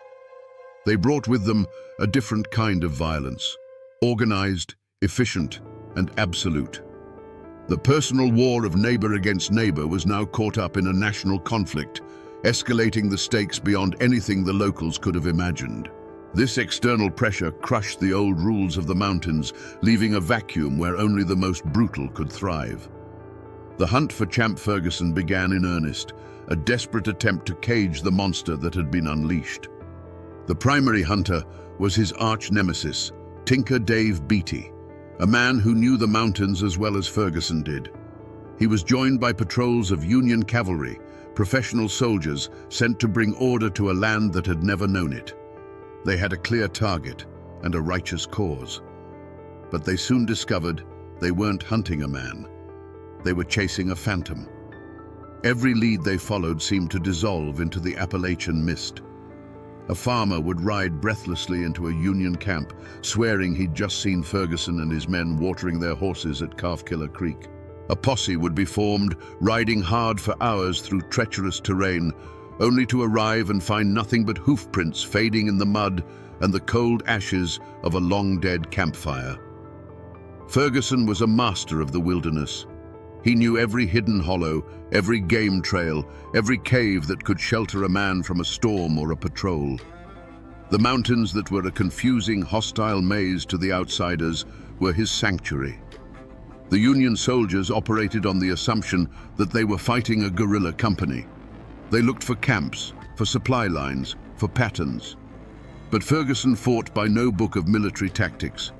They brought with them a different kind of violence, organized, efficient, and absolute. The personal war of neighbor against neighbor was now caught up in a national conflict, escalating the stakes beyond anything the locals could have imagined. This external pressure crushed the old rules of the mountains, leaving a vacuum where only the most brutal could thrive. The hunt for Champ Ferguson began in earnest, a desperate attempt to cage the monster that had been unleashed. The primary hunter was his arch-nemesis, Tinker Dave Beatty, a man who knew the mountains as well as Ferguson did. He was joined by patrols of Union cavalry, professional soldiers sent to bring order to a land that had never known it. They had a clear target and a righteous cause. But they soon discovered they weren't hunting a man. They were chasing a phantom. Every lead they followed seemed to dissolve into the Appalachian mist. A farmer would ride breathlessly into a Union camp, swearing he'd just seen Ferguson and his men watering their horses at Calfkiller Creek. A posse would be formed, riding hard for hours through treacherous terrain, only to arrive and find nothing but hoof prints fading in the mud and the cold ashes of a long-dead campfire. Ferguson was a master of the wilderness. He knew every hidden hollow, every game trail, every cave that could shelter a man from a storm or a patrol. The mountains that were a confusing, hostile maze to the outsiders were his sanctuary. The Union soldiers operated on the assumption that they were fighting a guerrilla company. They looked for camps, for supply lines, for patterns. But Ferguson fought by no book of military tactics.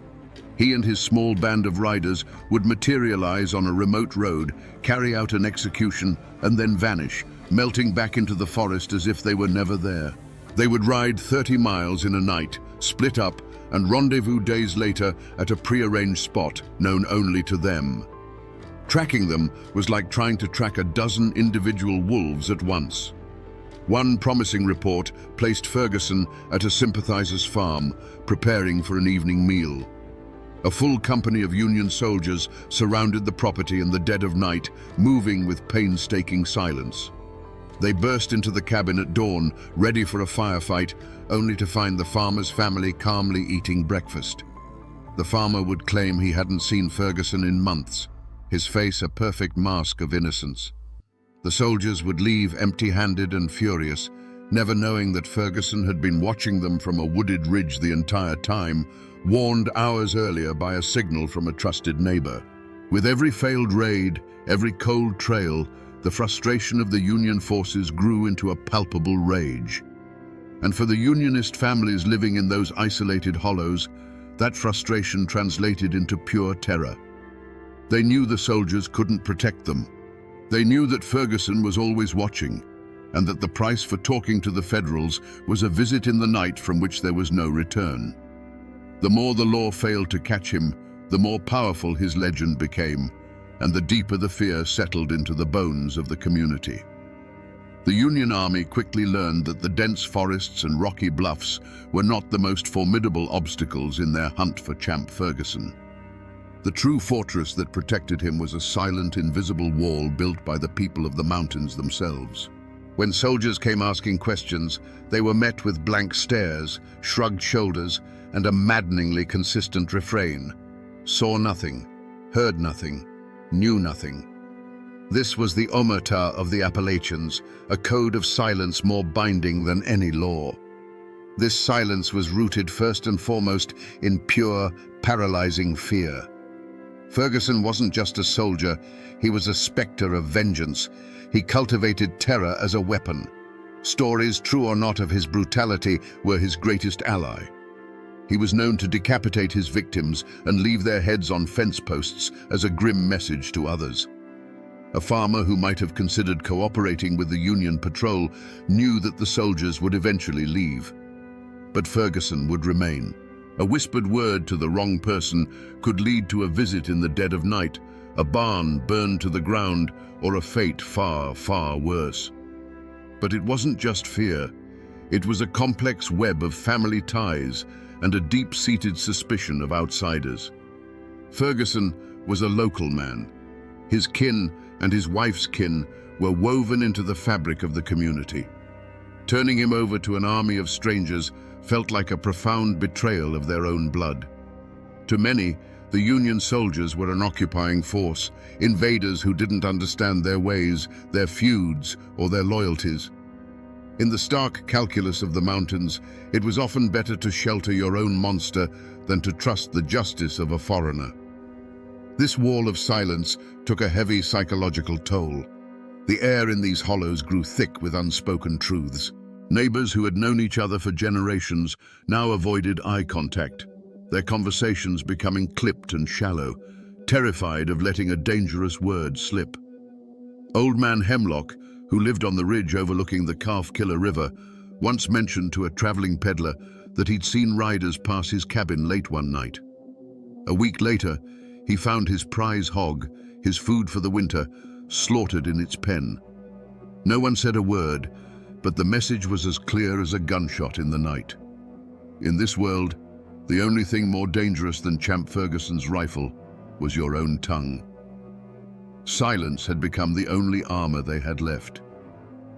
He and his small band of riders would materialize on a remote road, carry out an execution, and then vanish, melting back into the forest as if they were never there. They would ride 30 miles in a night, split up, and rendezvous days later at a prearranged spot known only to them. Tracking them was like trying to track a dozen individual wolves at once. One promising report placed Ferguson at a sympathizer's farm, preparing for an evening meal. A full company of Union soldiers surrounded the property in the dead of night, moving with painstaking silence. They burst into the cabin at dawn, ready for a firefight, only to find the farmer's family calmly eating breakfast. The farmer would claim he hadn't seen Ferguson in months, his face a perfect mask of innocence. The soldiers would leave empty-handed and furious, never knowing that Ferguson had been watching them from a wooded ridge the entire time, warned hours earlier by a signal from a trusted neighbor. With every failed raid, every cold trail, the frustration of the Union forces grew into a palpable rage. And for the Unionist families living in those isolated hollows, that frustration translated into pure terror. They knew the soldiers couldn't protect them. They knew that Ferguson was always watching, and that the price for talking to the Federals was a visit in the night from which there was no return. The more the law failed to catch him, the more powerful his legend became, and the deeper the fear settled into the bones of the community. The Union Army quickly learned that the dense forests and rocky bluffs were not the most formidable obstacles in their hunt for Champ Ferguson. The true fortress that protected him was a silent, invisible wall built by the people of the mountains themselves. When soldiers came asking questions, they were met with blank stares, shrugged shoulders, and a maddeningly consistent refrain: saw nothing, heard nothing, knew nothing. This was the omerta of the Appalachians, a code of silence more binding than any law. This silence was rooted first and foremost in pure, paralyzing fear. Ferguson wasn't just a soldier, he was a specter of vengeance. He cultivated terror as a weapon. Stories, true or not, of his brutality were his greatest ally. He was known to decapitate his victims and leave their heads on fence posts as a grim message to others. A farmer who might have considered cooperating with the Union patrol knew that the soldiers would eventually leave. But Ferguson would remain. A whispered word to the wrong person could lead to a visit in the dead of night, a barn burned to the ground, or a fate far, far worse. But it wasn't just fear. It was a complex web of family ties and a deep-seated suspicion of outsiders. Ferguson was a local man. His kin and his wife's kin were woven into the fabric of the community. Turning him over to an army of strangers felt like a profound betrayal of their own blood. To many, the Union soldiers were an occupying force, invaders who didn't understand their ways, their feuds, or their loyalties. In the stark calculus of the mountains, it was often better to shelter your own monster than to trust the justice of a foreigner. This wall of silence took a heavy psychological toll. The air in these hollows grew thick with unspoken truths. Neighbors who had known each other for generations now avoided eye contact, their conversations becoming clipped and shallow, terrified of letting a dangerous word slip. Old Man Hemlock, who lived on the ridge overlooking the Calf Killer River, once mentioned to a traveling peddler that he'd seen riders pass his cabin late one night. A week later, he found his prize hog, his food for the winter, slaughtered in its pen. No one said a word, but the message was as clear as a gunshot in the night. In this world, the only thing more dangerous than Champ Ferguson's rifle was your own tongue. Silence had become the only armor they had left.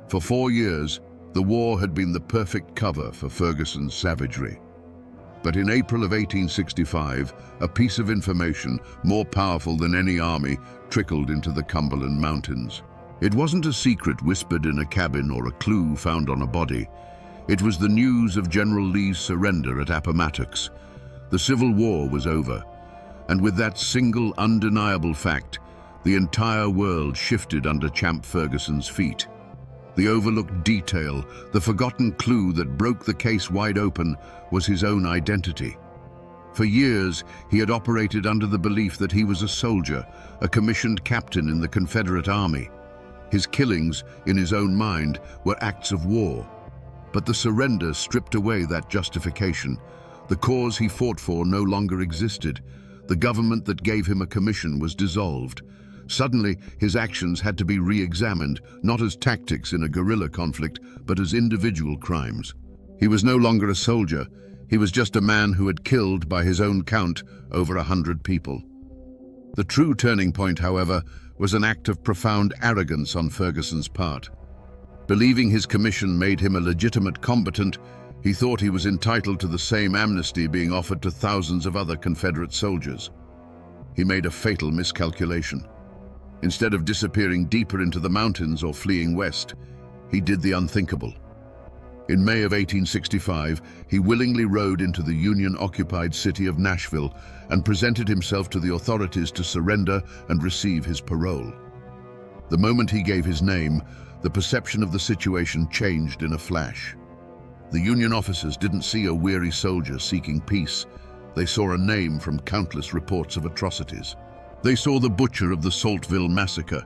For 4 years, the war had been the perfect cover for Ferguson's savagery. But in April of 1865, a piece of information more powerful than any army trickled into the Cumberland Mountains. It wasn't a secret whispered in a cabin or a clue found on a body. It was the news of General Lee's surrender at Appomattox. The Civil War was over, and with that single undeniable fact, the entire world shifted under Champ Ferguson's feet. The overlooked detail, the forgotten clue that broke the case wide open, was his own identity. For years, he had operated under the belief that he was a soldier, a commissioned captain in the Confederate Army. His killings, in his own mind, were acts of war. But the surrender stripped away that justification. The cause he fought for no longer existed. The government that gave him a commission was dissolved. Suddenly, his actions had to be re-examined, not as tactics in a guerrilla conflict, but as individual crimes. He was no longer a soldier. He was just a man who had killed, by his own count, over 100 people. The true turning point, however, was an act of profound arrogance on Ferguson's part. Believing his commission made him a legitimate combatant, he thought he was entitled to the same amnesty being offered to thousands of other Confederate soldiers. He made a fatal miscalculation. Instead of disappearing deeper into the mountains or fleeing west, he did the unthinkable. In May of 1865, he willingly rode into the Union-occupied city of Nashville and presented himself to the authorities to surrender and receive his parole. The moment he gave his name, the perception of the situation changed in a flash. The Union officers didn't see a weary soldier seeking peace. They saw a name from countless reports of atrocities. They saw the butcher of the Saltville massacre,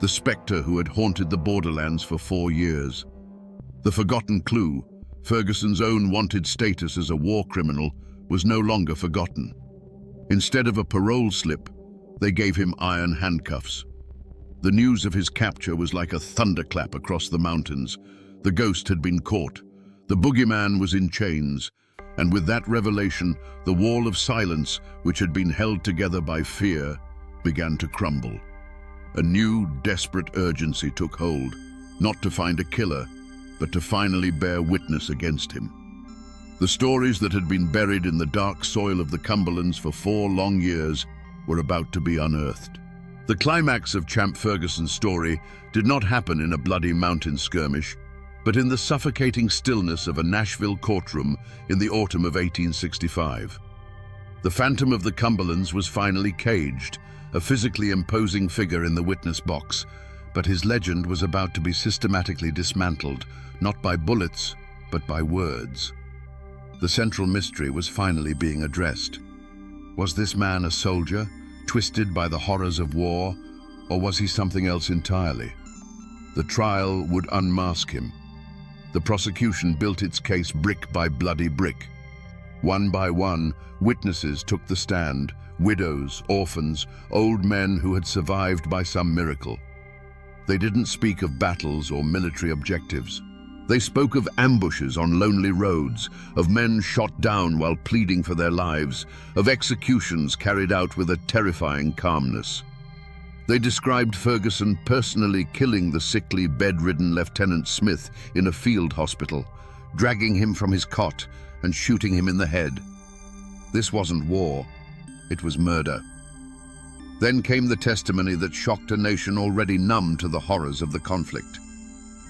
the specter who had haunted the borderlands for 4 years. The forgotten clue, Ferguson's own wanted status as a war criminal, was no longer forgotten. Instead of a parole slip, they gave him iron handcuffs. The news of his capture was like a thunderclap across the mountains. The ghost had been caught. The boogeyman was in chains. And with that revelation, the wall of silence, which had been held together by fear, began to crumble. A new, desperate urgency took hold, not to find a killer, but to finally bear witness against him. The stories that had been buried in the dark soil of the Cumberlands for 4 long years were about to be unearthed. The climax of Champ Ferguson's story did not happen in a bloody mountain skirmish, but in the suffocating stillness of a Nashville courtroom in the autumn of 1865. The Phantom of the Cumberlands was finally caged, a physically imposing figure in the witness box, but his legend was about to be systematically dismantled, not by bullets, but by words. The central mystery was finally being addressed. Was this man a soldier, twisted by the horrors of war, or was he something else entirely? The trial would unmask him. The prosecution built its case brick by bloody brick. One by one, witnesses took the stand, widows, orphans, old men who had survived by some miracle. They didn't speak of battles or military objectives. They spoke of ambushes on lonely roads, of men shot down while pleading for their lives, of executions carried out with a terrifying calmness. They described Ferguson personally killing the sickly, bedridden Lieutenant Smith in a field hospital, dragging him from his cot and shooting him in the head. This wasn't war, it was murder. Then came the testimony that shocked a nation already numb to the horrors of the conflict.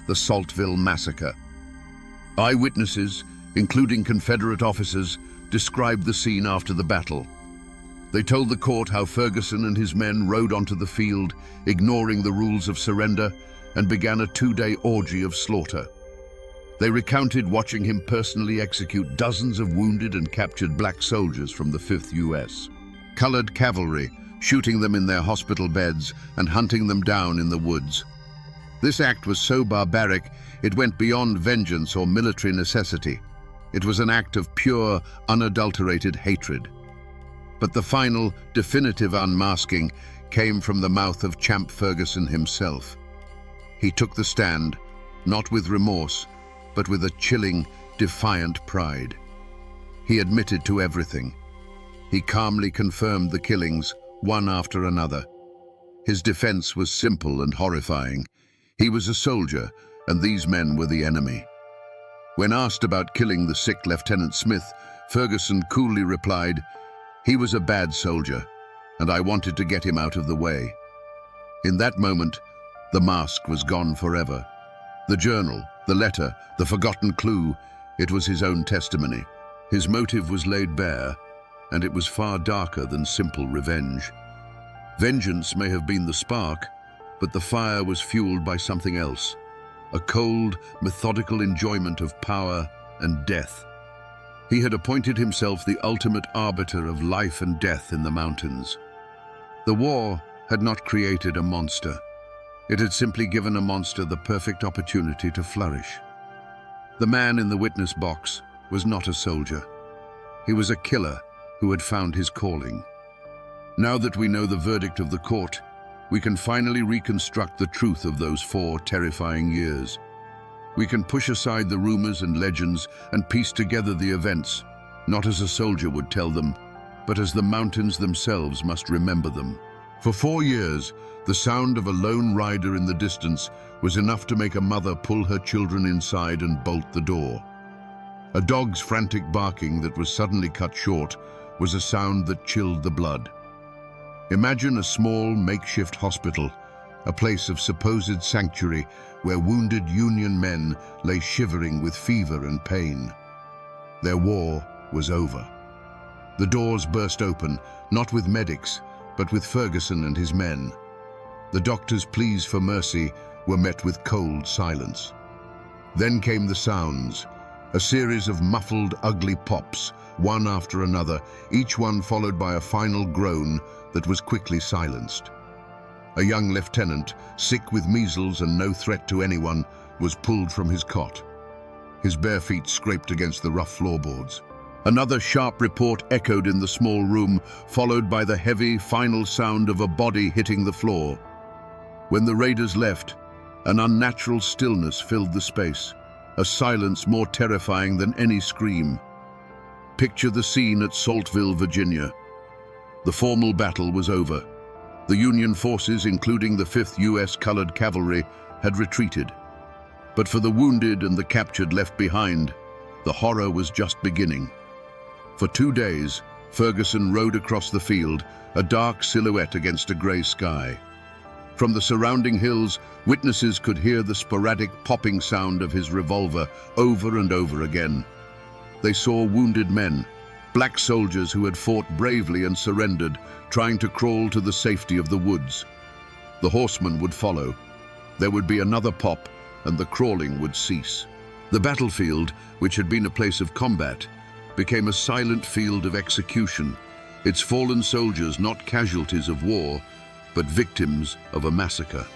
The Saltville massacre. Eyewitnesses, including Confederate officers, described the scene after the battle. They told the court how Ferguson and his men rode onto the field, ignoring the rules of surrender, and began a 2-day orgy of slaughter. They recounted watching him personally execute dozens of wounded and captured black soldiers from the 5th U.S. Colored cavalry, shooting them in their hospital beds and hunting them down in the woods. This act was so barbaric, it went beyond vengeance or military necessity. It was an act of pure, unadulterated hatred. But the final, definitive unmasking came from the mouth of Champ Ferguson himself. He took the stand, not with remorse, but with a chilling, defiant pride. He admitted to everything. He calmly confirmed the killings, one after another. His defense was simple and horrifying. He was a soldier, and these men were the enemy. When asked about killing the sick Lieutenant Smith, Ferguson coolly replied, "He was a bad soldier, and I wanted to get him out of the way." In that moment, the mask was gone forever. The journal, the letter, the forgotten clue, it was his own testimony. His motive was laid bare, and it was far darker than simple revenge. Vengeance may have been the spark, but the fire was fueled by something else, a cold, methodical enjoyment of power and death. He had appointed himself the ultimate arbiter of life and death in the mountains. The war had not created a monster. It had simply given a monster the perfect opportunity to flourish. The man in the witness box was not a soldier. He was a killer who had found his calling. Now that we know the verdict of the court, we can finally reconstruct the truth of those 4 terrifying years. We can push aside the rumors and legends and piece together the events, not as a soldier would tell them, but as the mountains themselves must remember them. For 4 years, the sound of a lone rider in the distance was enough to make a mother pull her children inside and bolt the door. A dog's frantic barking that was suddenly cut short was a sound that chilled the blood. Imagine a small, makeshift hospital, a place of supposed sanctuary where wounded Union men lay shivering with fever and pain. Their war was over. The doors burst open, not with medics, but with Ferguson and his men. The doctor's pleas for mercy were met with cold silence. Then came the sounds, a series of muffled, ugly pops, one after another, each one followed by a final groan that was quickly silenced. A young lieutenant, sick with measles and no threat to anyone, was pulled from his cot. His bare feet scraped against the rough floorboards. Another sharp report echoed in the small room, followed by the heavy, final sound of a body hitting the floor. When the raiders left, an unnatural stillness filled the space, a silence more terrifying than any scream. Picture the scene at Saltville, Virginia. The formal battle was over. The Union forces, including the 5th U.S. Colored Cavalry, had retreated. But for the wounded and the captured left behind, the horror was just beginning. For 2 days, Ferguson rode across the field, a dark silhouette against a gray sky. From the surrounding hills, witnesses could hear the sporadic popping sound of his revolver over and over again. They saw wounded men, black soldiers who had fought bravely and surrendered, trying to crawl to the safety of the woods. The horsemen would follow. There would be another pop, and the crawling would cease. The battlefield, which had been a place of combat, became a silent field of execution, its fallen soldiers not casualties of war, but victims of a massacre.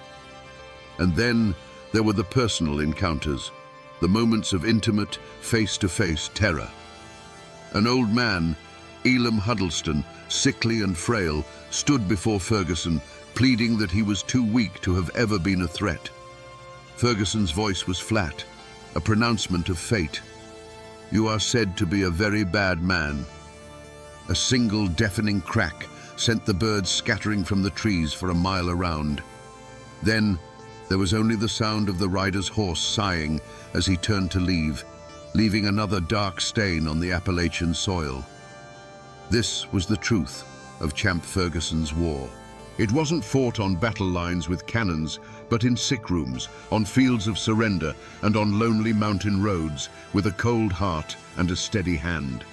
And then there were the personal encounters, the moments of intimate, face-to-face terror. An old man, Elam Huddleston, sickly and frail, stood before Ferguson, pleading that he was too weak to have ever been a threat. Ferguson's voice was flat, a pronouncement of fate. "You are said to be a very bad man." A single deafening crack sent the birds scattering from the trees for a mile around. Then there was only the sound of the rider's horse sighing as he turned to leave, leaving another dark stain on the Appalachian soil. This was the truth of Champ Ferguson's war. It wasn't fought on battle lines with cannons, but in sick rooms, on fields of surrender, and on lonely mountain roads, with a cold heart and a steady hand.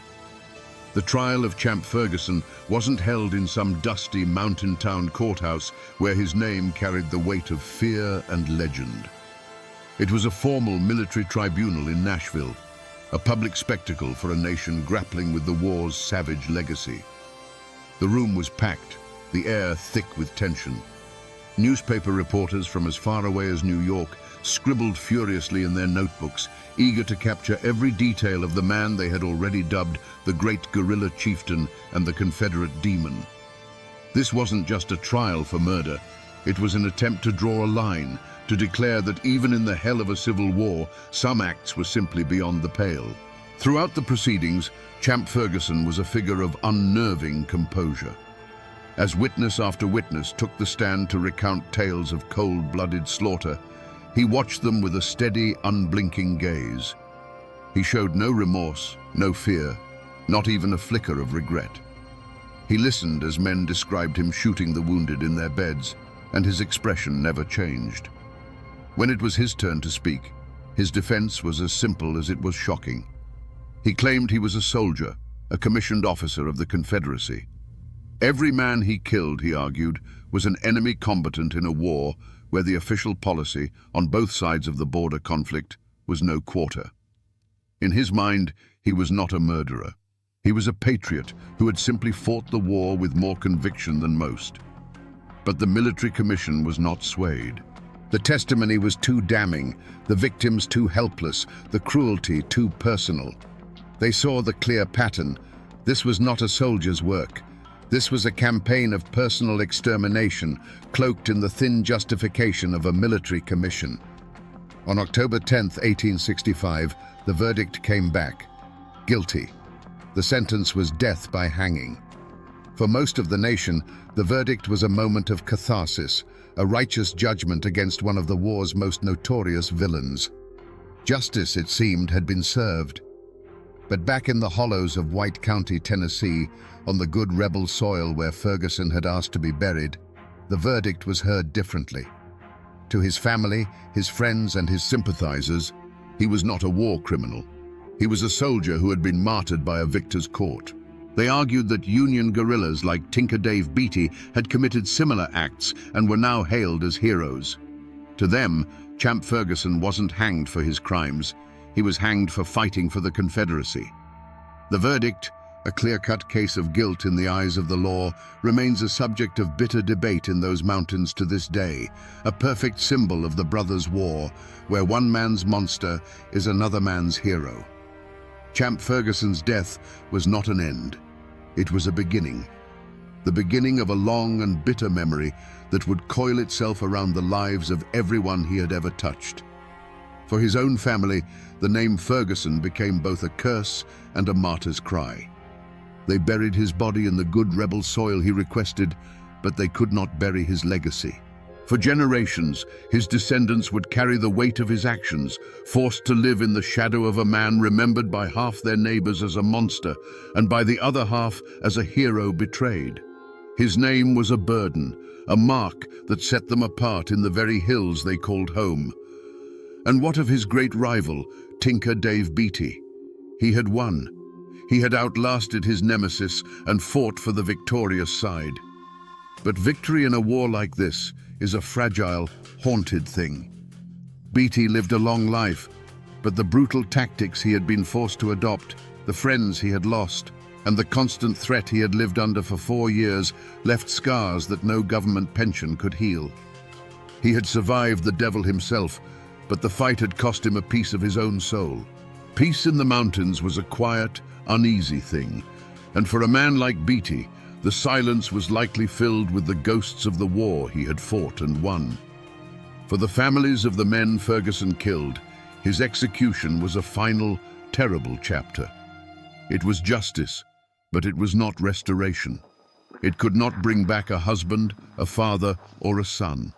The trial of Champ Ferguson wasn't held in some dusty mountain town courthouse where his name carried the weight of fear and legend. It was a formal military tribunal in Nashville, a public spectacle for a nation grappling with the war's savage legacy. The room was packed, the air thick with tension. Newspaper reporters from as far away as New York scribbled furiously in their notebooks, eager to capture every detail of the man they had already dubbed the great guerrilla chieftain and the Confederate demon. This wasn't just a trial for murder. It was an attempt to draw a line, to declare that even in the hell of a civil war, some acts were simply beyond the pale. Throughout the proceedings, Champ Ferguson was a figure of unnerving composure. As witness after witness took the stand to recount tales of cold-blooded slaughter, he watched them with a steady, unblinking gaze. He showed no remorse, no fear, not even a flicker of regret. He listened as men described him shooting the wounded in their beds, and his expression never changed. When it was his turn to speak, his defense was as simple as it was shocking. He claimed he was a soldier, a commissioned officer of the Confederacy. Every man he killed, he argued, was an enemy combatant in a war where the official policy on both sides of the border conflict was no quarter. In his mind, he was not a murderer. He was a patriot who had simply fought the war with more conviction than most. But the military commission was not swayed. The testimony was too damning, the victims too helpless, the cruelty too personal. They saw the clear pattern. This was not a soldier's work. This was a campaign of personal extermination, cloaked in the thin justification of a military commission. On October 10, 1865, the verdict came back. Guilty. The sentence was death by hanging. For most of the nation, the verdict was a moment of catharsis, a righteous judgment against one of the war's most notorious villains. Justice, it seemed, had been served. But back in the hollows of White County, Tennessee, on the good rebel soil where Ferguson had asked to be buried, the verdict was heard differently. To his family, his friends, and his sympathizers, he was not a war criminal. He was a soldier who had been martyred by a victor's court. They argued that Union guerrillas like Tinker Dave Beatty had committed similar acts and were now hailed as heroes. To them, Champ Ferguson wasn't hanged for his crimes. He was hanged for fighting for the Confederacy. The verdict, a clear-cut case of guilt in the eyes of the law, remains a subject of bitter debate in those mountains to this day, a perfect symbol of the brothers' war, where one man's monster is another man's hero. Champ Ferguson's death was not an end. It was a beginning. The beginning of a long and bitter memory that would coil itself around the lives of everyone he had ever touched. For his own family, the name Ferguson became both a curse and a martyr's cry. They buried his body in the good rebel soil he requested, but they could not bury his legacy. For generations, his descendants would carry the weight of his actions, forced to live in the shadow of a man remembered by half their neighbors as a monster, and by the other half as a hero betrayed. His name was a burden, a mark that set them apart in the very hills they called home. And what of his great rival, Tinker Dave Beatty? He had won. He had outlasted his nemesis and fought for the victorious side. But victory in a war like this is a fragile, haunted thing. Beatty lived a long life, but the brutal tactics he had been forced to adopt, the friends he had lost, and the constant threat he had lived under for 4 years left scars that no government pension could heal. He had survived the devil himself, but the fight had cost him a piece of his own soul. Peace in the mountains was a quiet, uneasy thing, and for a man like Beatty, the silence was likely filled with the ghosts of the war he had fought and won. For the families of the men Ferguson killed, his execution was a final, terrible chapter. It was justice, but it was not restoration. It could not bring back a husband, a father, or a son.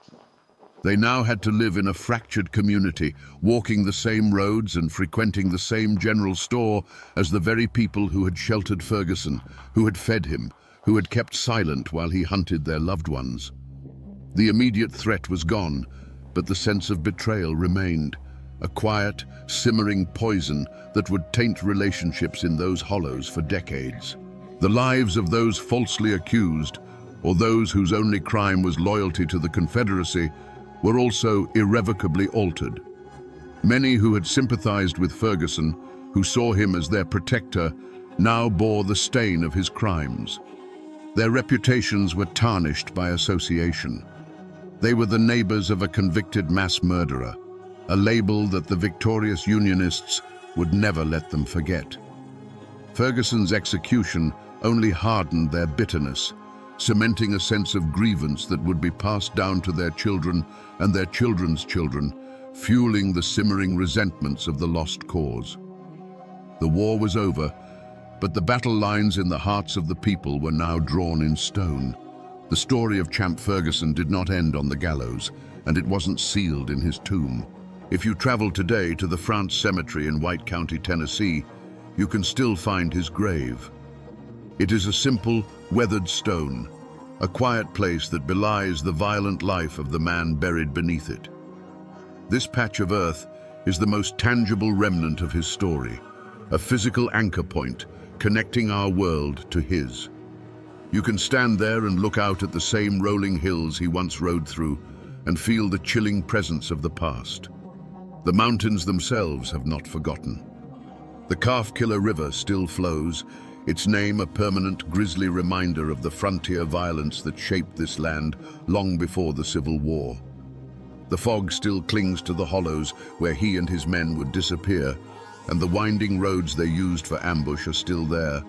They now had to live in a fractured community, walking the same roads and frequenting the same general store as the very people who had sheltered Ferguson, who had fed him, who had kept silent while he hunted their loved ones. The immediate threat was gone, but the sense of betrayal remained. a quiet, simmering poison that would taint relationships in those hollows for decades. The lives of those falsely accused, or those whose only crime was loyalty to the Confederacy, were also irrevocably altered. Many who had sympathized with Ferguson, who saw him as their protector, now bore the stain of his crimes. Their reputations were tarnished by association. They were the neighbors of a convicted mass murderer, a label that the victorious Unionists would never let them forget. Ferguson's execution only hardened their bitterness, cementing a sense of grievance that would be passed down to their children and their children's children, fueling the simmering resentments of the lost cause. The war was over, but the battle lines in the hearts of the people were now drawn in stone. The story of Champ Ferguson did not end on the gallows, and it wasn't sealed in his tomb. If you travel today to the France Cemetery in White County, Tennessee, you can still find his grave. It is a simple, weathered stone, a quiet place that belies the violent life of the man buried beneath it. This patch of earth is the most tangible remnant of his story, a physical anchor point connecting our world to his. You can stand there and look out at the same rolling hills he once rode through and feel the chilling presence of the past. The mountains themselves have not forgotten. The Calf-Killer River still flows, its name a permanent grisly reminder of the frontier violence that shaped this land long before the Civil War. The fog still clings to the hollows where he and his men would disappear, and the winding roads they used for ambush are still there,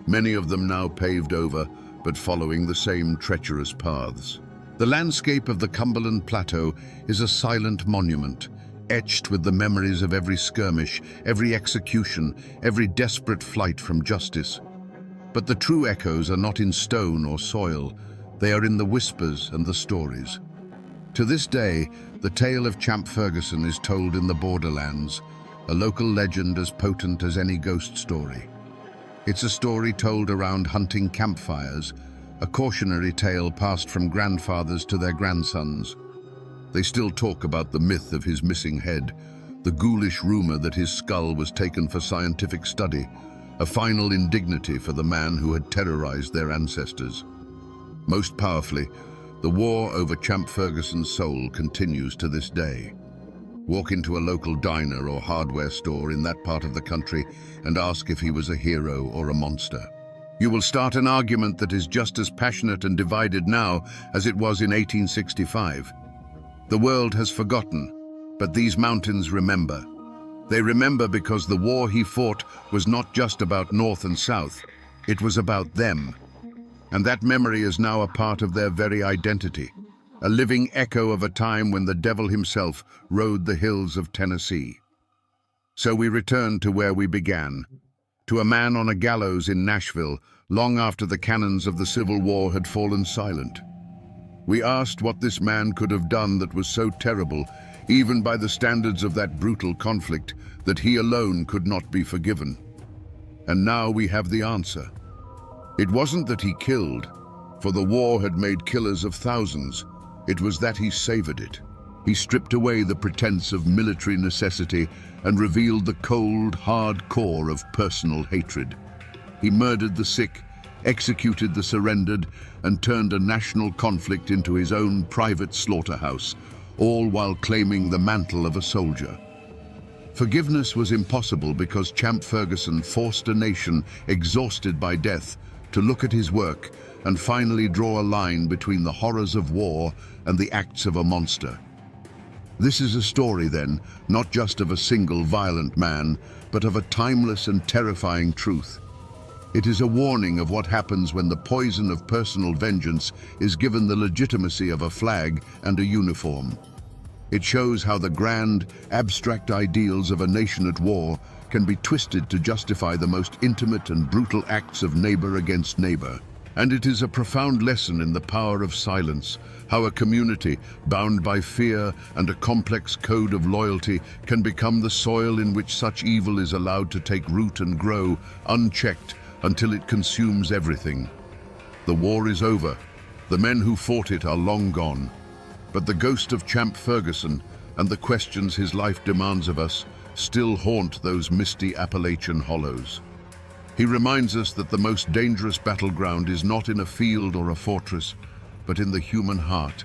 many of them now paved over, but following the same treacherous paths. The landscape of the Cumberland Plateau is a silent monument, etched with the memories of every skirmish, every execution, every desperate flight from justice. But the true echoes are not in stone or soil, they are in the whispers and the stories. To this day, the tale of Champ Ferguson is told in the borderlands, a local legend as potent as any ghost story. It's a story told around hunting campfires, a cautionary tale passed from grandfathers to their grandsons. They still talk about the myth of his missing head, the ghoulish rumor that his skull was taken for scientific study, a final indignity for the man who had terrorized their ancestors. Most powerfully, the war over Champ Ferguson's soul continues to this day. Walk into a local diner or hardware store in that part of the country and ask if he was a hero or a monster. You will start an argument that is just as passionate and divided now as it was in 1865. The world has forgotten, but these mountains remember. They remember because the war he fought was not just about North and South, it was about them. And that memory is now a part of their very identity, a living echo of a time when the devil himself rode the hills of Tennessee. So we return to where we began, to a man on a gallows in Nashville, long after the cannons of the Civil War had fallen silent. We asked what this man could have done that was so terrible, even by the standards of that brutal conflict, that he alone could not be forgiven. And now we have the answer. It wasn't that he killed, for the war had made killers of thousands. It was that he savored it. He stripped away the pretense of military necessity and revealed the cold, hard core of personal hatred. He murdered the sick, executed the surrendered, and turned a national conflict into his own private slaughterhouse, all while claiming the mantle of a soldier. Forgiveness was impossible because Champ Ferguson forced a nation exhausted by death to look at his work and finally draw a line between the horrors of war and the acts of a monster. This is a story, then, not just of a single violent man, but of a timeless and terrifying truth. It is a warning of what happens when the poison of personal vengeance is given the legitimacy of a flag and a uniform. It shows how the grand, abstract ideals of a nation at war can be twisted to justify the most intimate and brutal acts of neighbor against neighbor. And it is a profound lesson in the power of silence, how a community bound by fear and a complex code of loyalty can become the soil in which such evil is allowed to take root and grow, unchecked, until it consumes everything. The war is over. The men who fought it are long gone. But the ghost of Champ Ferguson, and the questions his life demands of us still haunt those misty Appalachian hollows. He reminds us that the most dangerous battleground is not in a field or a fortress, but in the human heart,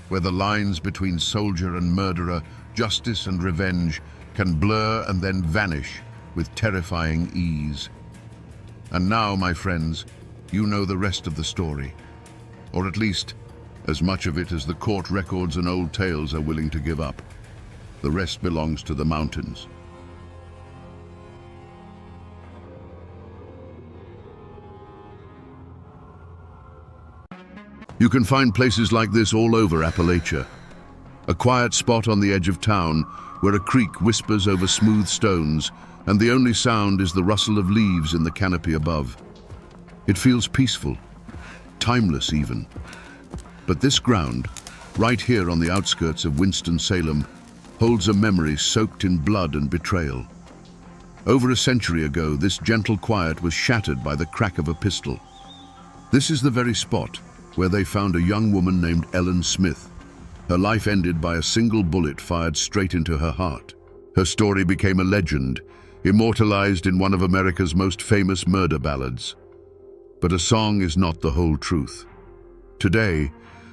where the lines between soldier and murderer, justice and revenge, can blur and then vanish with terrifying ease. And now, my friends, you know the rest of the story, or at least as much of it as the court records and old tales are willing to give up. The rest belongs to the mountains. You can find places like this all over Appalachia. A quiet spot on the edge of town where a creek whispers over smooth stones and the only sound is the rustle of leaves in the canopy above. It feels peaceful, timeless even. But this ground, right here on the outskirts of Winston-Salem, holds a memory soaked in blood and betrayal. Over a century ago, this gentle quiet was shattered by the crack of a pistol. This is the very spot where they found a young woman named Ellen Smith. Her life ended by a single bullet fired straight into her heart. Her story became a legend, immortalized in one of America's most famous murder ballads. But a song is not the whole truth. Today,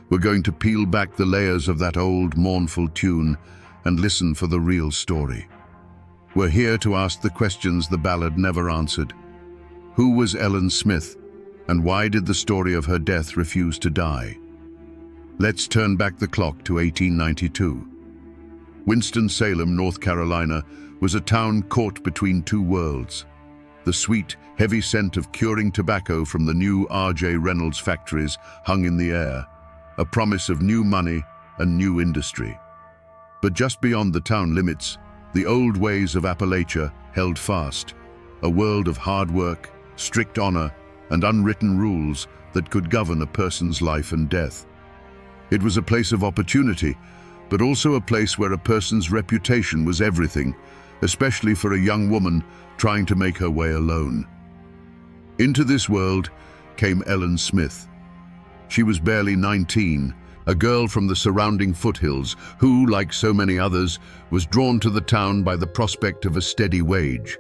we're going to peel back the layers of that old, mournful tune and listen for the real story. We're here to ask the questions the ballad never answered. Who was Ellen Smith, and why did the story of her death refuse to die? Let's turn back the clock to 1892. Winston-Salem, North Carolina, was a town caught between two worlds. The sweet, heavy scent of curing tobacco from the new R.J. Reynolds factories hung in the air, a promise of new money and new industry. But just beyond the town limits, the old ways of Appalachia held fast, a world of hard work, strict honor, and unwritten rules that could govern a person's life and death. It was a place of opportunity, but also a place where a person's reputation was everything, especially for a young woman trying to make her way alone. Into this world came Ellen Smith. She was barely 19, a girl from the surrounding foothills who, like so many others, was drawn to the town by the prospect of a steady wage.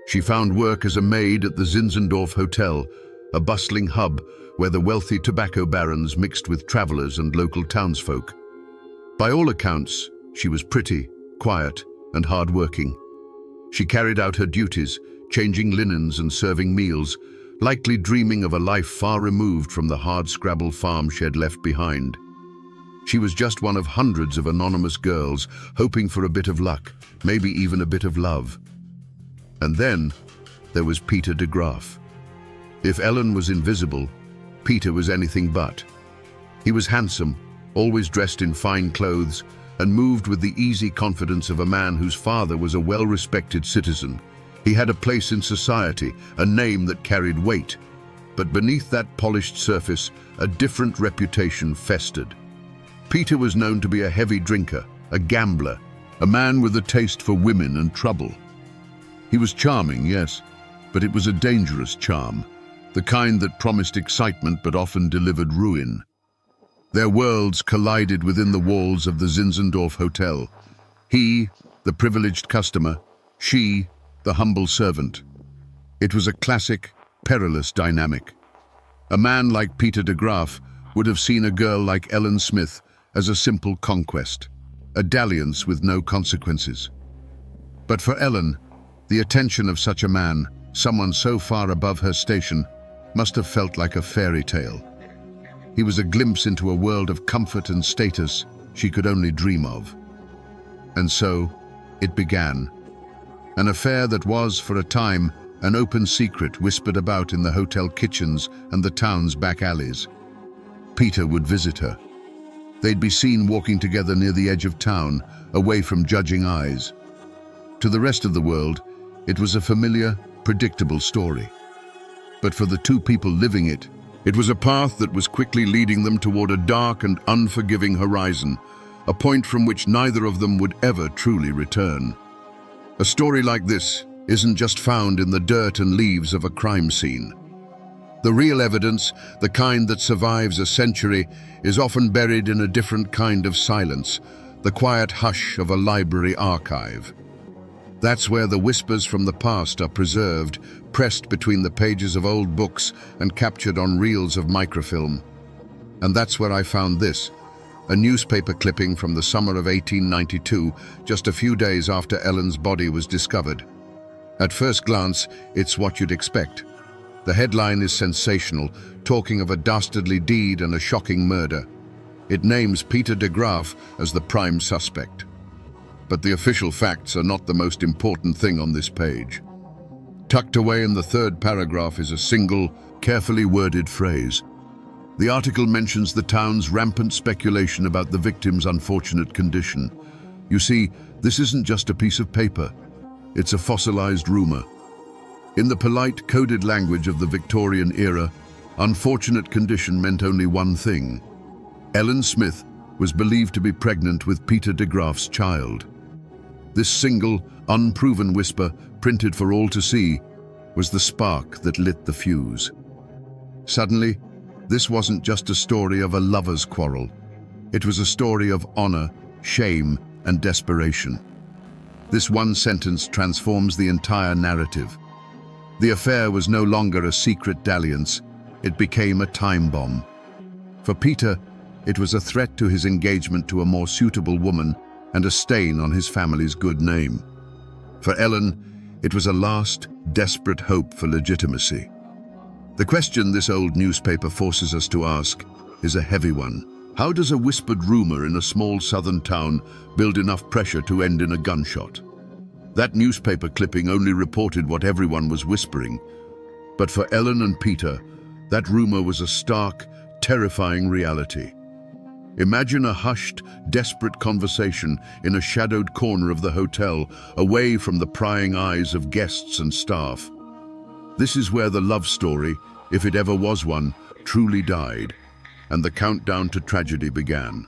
She found work as a maid at the Zinzendorf Hotel, a bustling hub where the wealthy tobacco barons mixed with travelers and local townsfolk. By all accounts, she was pretty, quiet, and hard-working. She carried out her duties, changing linens and serving meals, likely dreaming of a life far removed from the hard-scrabble farm she had left behind. She was just one of hundreds of anonymous girls hoping for a bit of luck, maybe even a bit of love. And then there was Peter de Graaf. If Ellen was invisible, Peter was anything but. He was handsome, always dressed in fine clothes, and moved with the easy confidence of a man whose father was a well-respected citizen. He had a place in society, a name that carried weight. But beneath that polished surface, a different reputation festered. Peter was known to be a heavy drinker, a gambler, a man with a taste for women and trouble. He was charming, yes, but it was a dangerous charm, the kind that promised excitement but often delivered ruin. Their worlds collided within the walls of the Zinzendorf Hotel. He, the privileged customer, she, the humble servant. It was a classic, perilous dynamic. A man like Peter de Graaf would have seen a girl like Ellen Smith as a simple conquest, a dalliance with no consequences. But for Ellen, the attention of such a man, someone so far above her station, must have felt like a fairy tale. He was a glimpse into a world of comfort and status she could only dream of. And so, it began. An affair that was, for a time, an open secret whispered about in the hotel kitchens and the town's back alleys. Peter would visit her. They'd be seen walking together near the edge of town, away from judging eyes. To the rest of the world, it was a familiar, predictable story. But for the two people living it, it was a path that was quickly leading them toward a dark and unforgiving horizon, a point from which neither of them would ever truly return. A story like this isn't just found in the dirt and leaves of a crime scene. The real evidence, the kind that survives a century, is often buried in a different kind of silence, the quiet hush of a library archive. That's where the whispers from the past are preserved, pressed between the pages of old books and captured on reels of microfilm. And that's where I found this, a newspaper clipping from the summer of 1892, just a few days after Ellen's body was discovered. At first glance, it's what you'd expect. The headline is sensational, talking of a dastardly deed and a shocking murder. It names Peter de Graaf as the prime suspect. But the official facts are not the most important thing on this page. Tucked away in the third paragraph is a single, carefully worded phrase. The article mentions the town's rampant speculation about the victim's unfortunate condition. You see, this isn't just a piece of paper. It's a fossilized rumor. In the polite, coded language of the Victorian era, unfortunate condition meant only one thing. Ellen Smith was believed to be pregnant with Peter de Graaf's child. This single, unproven whisper, printed for all to see, was the spark that lit the fuse. Suddenly, this wasn't just a story of a lover's quarrel. It was a story of honor, shame, and desperation. This one sentence transforms the entire narrative. The affair was no longer a secret dalliance. It became a time bomb. For Peter, it was a threat to his engagement to a more suitable woman and a stain on his family's good name. For Ellen, it was a last, desperate hope for legitimacy. The question this old newspaper forces us to ask is a heavy one. How does a whispered rumor in a small southern town build enough pressure to end in a gunshot? That newspaper clipping only reported what everyone was whispering. But for Ellen and Peter, that rumor was a stark, terrifying reality. Imagine a hushed, desperate conversation in a shadowed corner of the hotel, away from the prying eyes of guests and staff. This is where the love story, if it ever was one, truly died, and the countdown to tragedy began.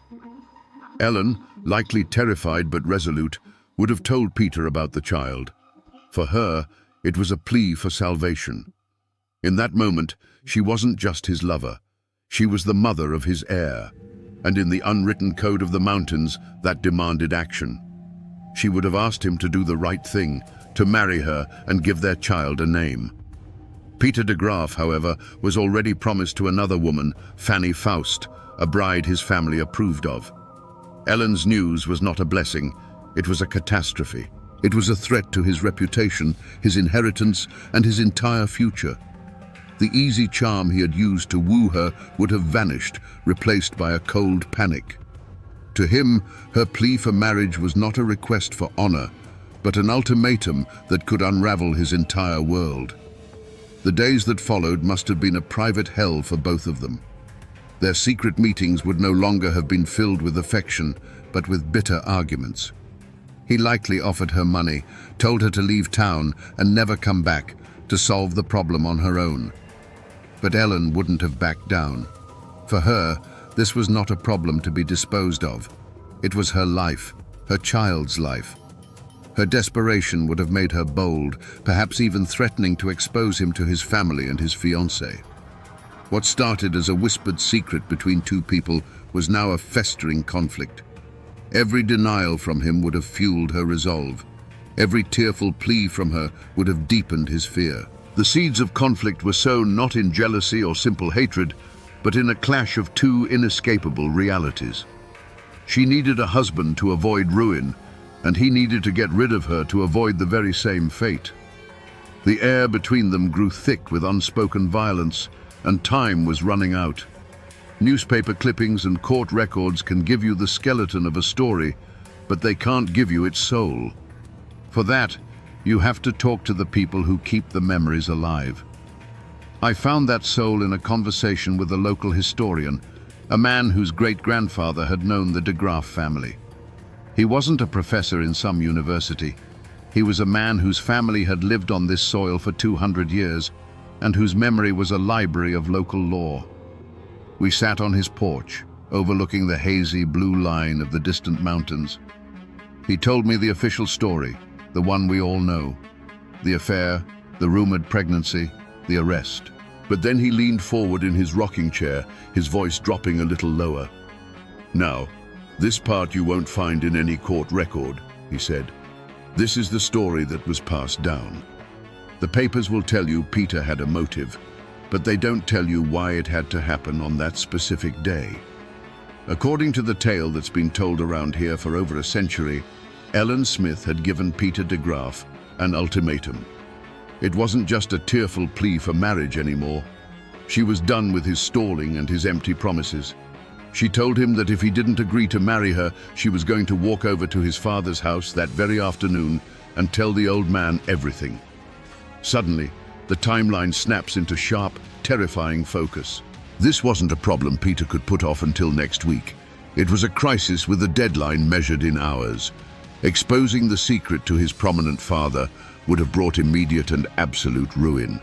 Ellen, likely terrified but resolute, would have told Peter about the child. For her, it was a plea for salvation. In that moment, she wasn't just his lover. She was the mother of his heir. And in the unwritten code of the mountains, that demanded action. She would have asked him to do the right thing, to marry her and give their child a name. Peter de Graaf, however, was already promised to another woman, Fanny Faust, a bride his family approved of. Ellen's news was not a blessing, it was a catastrophe. It was a threat to his reputation, his inheritance, and his entire future. The easy charm he had used to woo her would have vanished, replaced by a cold panic. To him, her plea for marriage was not a request for honor, but an ultimatum that could unravel his entire world. The days that followed must have been a private hell for both of them. Their secret meetings would no longer have been filled with affection, but with bitter arguments. He likely offered her money, told her to leave town and never come back, to solve the problem on her own. But Ellen wouldn't have backed down. For her, this was not a problem to be disposed of. It was her life, her child's life. Her desperation would have made her bold, perhaps even threatening to expose him to his family and his fiancée. What started as a whispered secret between two people was now a festering conflict. Every denial from him would have fueled her resolve. Every tearful plea from her would have deepened his fear. The seeds of conflict were sown not in jealousy or simple hatred, but in a clash of two inescapable realities. She needed a husband to avoid ruin, and he needed to get rid of her to avoid the very same fate. The air between them grew thick with unspoken violence, and time was running out. Newspaper clippings and court records can give you the skeleton of a story, but they can't give you its soul. For that, you have to talk to the people who keep the memories alive. I found that soul in a conversation with a local historian, a man whose great-grandfather had known the de Graaf family. He wasn't a professor in some university. He was a man whose family had lived on this soil for 200 years, and whose memory was a library of local lore. We sat on his porch, overlooking the hazy blue line of the distant mountains. He told me the official story, the one we all know. The affair, the rumored pregnancy, the arrest. But then he leaned forward in his rocking chair, his voice dropping a little lower. Now, "This part you won't find in any court record," he said. "This is the story that was passed down. The papers will tell you Peter had a motive, but they don't tell you why it had to happen on that specific day. According to the tale that's been told around here for over a century, Ellen Smith had given Peter de Graaf an ultimatum. It wasn't just a tearful plea for marriage anymore. She was done with his stalling and his empty promises. She told him that if he didn't agree to marry her, she was going to walk over to his father's house that very afternoon and tell the old man everything. Suddenly, the timeline snaps into sharp, terrifying focus. This wasn't a problem Peter could put off until next week. It was a crisis with a deadline measured in hours. Exposing the secret to his prominent father would have brought immediate and absolute ruin.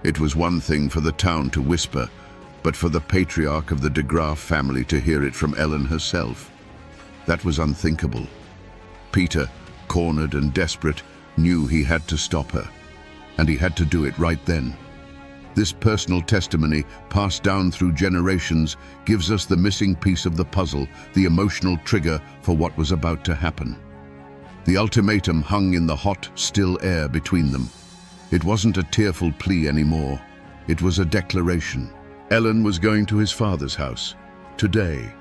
It was one thing for the town to whisper, but for the patriarch of the de Graaf family to hear it from Ellen herself. That was unthinkable. Peter, cornered and desperate, knew he had to stop her, and he had to do it right then. This personal testimony, passed down through generations, gives us the missing piece of the puzzle, the emotional trigger for what was about to happen. The ultimatum hung in the hot, still air between them. It wasn't a tearful plea anymore. It was a declaration. Ellen was going to his father's house, today.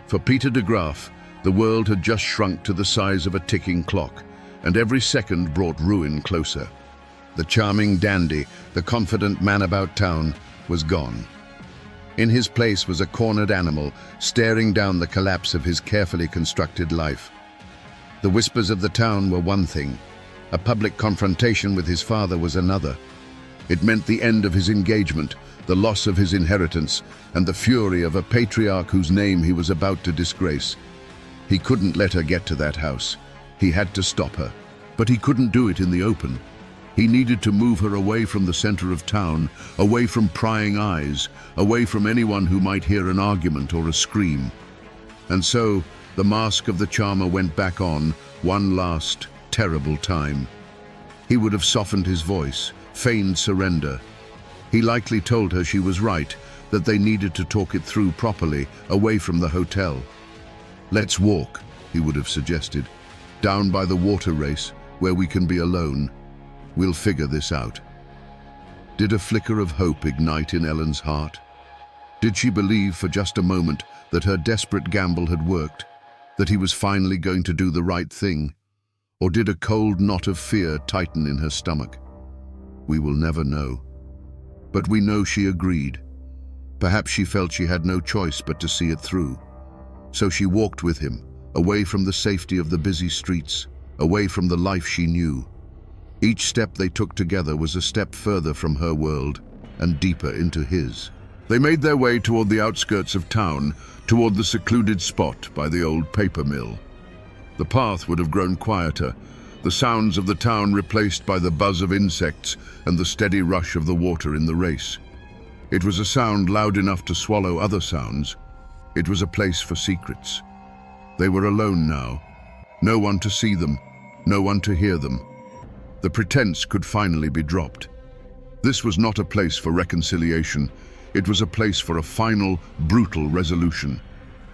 For Peter de Graaf, the world had just shrunk to the size of a ticking clock, and every second brought ruin closer. The charming dandy, the confident man about town, was gone. In his place was a cornered animal, staring down the collapse of his carefully constructed life. The whispers of the town were one thing. A public confrontation with his father was another. It meant the end of his engagement, the loss of his inheritance, and the fury of a patriarch whose name he was about to disgrace. He couldn't let her get to that house. He had to stop her. But he couldn't do it in the open. He needed to move her away from the center of town, away from prying eyes, away from anyone who might hear an argument or a scream. And so, the mask of the charmer went back on, one last, terrible time. He would have softened his voice, feigned surrender. He likely told her she was right, that they needed to talk it through properly, away from the hotel. "Let's walk," he would have suggested, "down by the water race, where we can be alone. We'll figure this out." Did a flicker of hope ignite in Ellen's heart? Did she believe for just a moment that her desperate gamble had worked, that he was finally going to do the right thing? Or did a cold knot of fear tighten in her stomach? We will never know. But we know she agreed. Perhaps she felt she had no choice but to see it through. So she walked with him, away from the safety of the busy streets, away from the life she knew. Each step they took together was a step further from her world and deeper into his. They made their way toward the outskirts of town, toward the secluded spot by the old paper mill. The path would have grown quieter, the sounds of the town replaced by the buzz of insects and the steady rush of the water in the race. It was a sound loud enough to swallow other sounds. It was a place for secrets. They were alone now. No one to see them, no one to hear them. The pretense could finally be dropped. This was not a place for reconciliation. It was a place for a final, brutal resolution.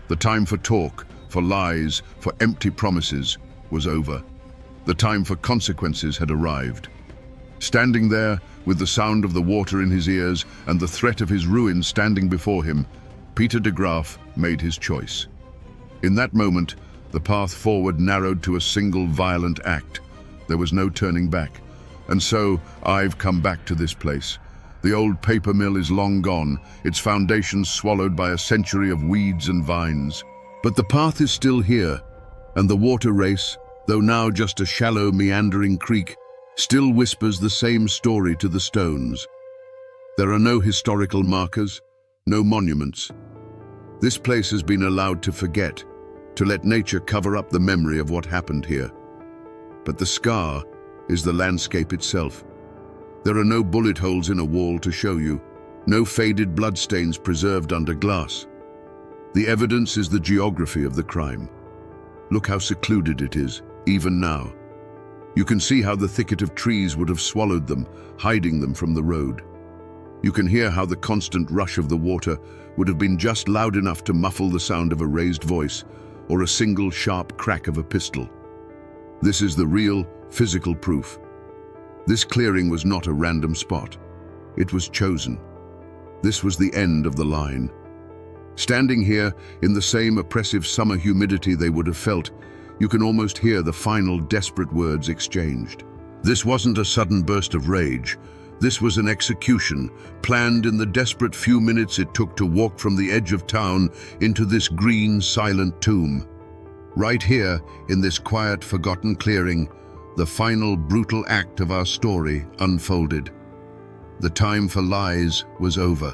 The time for talk, for lies, for empty promises was over. The time for consequences had arrived. Standing there, with the sound of the water in his ears and the threat of his ruin standing before him, Peter de Graaf made his choice. In that moment, the path forward narrowed to a single violent act. There was no turning back. And so, I've come back to this place. The old paper mill is long gone, its foundations swallowed by a century of weeds and vines. But the path is still here, and the water race, though now just a shallow, meandering creek, still whispers the same story to the stones. There are no historical markers, no monuments. This place has been allowed to forget, to let nature cover up the memory of what happened here. But the scar is the landscape itself. There are no bullet holes in a wall to show you, no faded bloodstains preserved under glass. The evidence is the geography of the crime. Look how secluded it is, even now. You can see how the thicket of trees would have swallowed them, hiding them from the road. You can hear how the constant rush of the water would have been just loud enough to muffle the sound of a raised voice, or a single sharp crack of a pistol. This is the real, physical proof. This clearing was not a random spot. It was chosen. This was the end of the line. Standing here, in the same oppressive summer humidity they would have felt, you can almost hear the final desperate words exchanged. This wasn't a sudden burst of rage. This was an execution, planned in the desperate few minutes it took to walk from the edge of town into this green, silent tomb. Right here, in this quiet, forgotten clearing, the final brutal act of our story unfolded. The time for lies was over.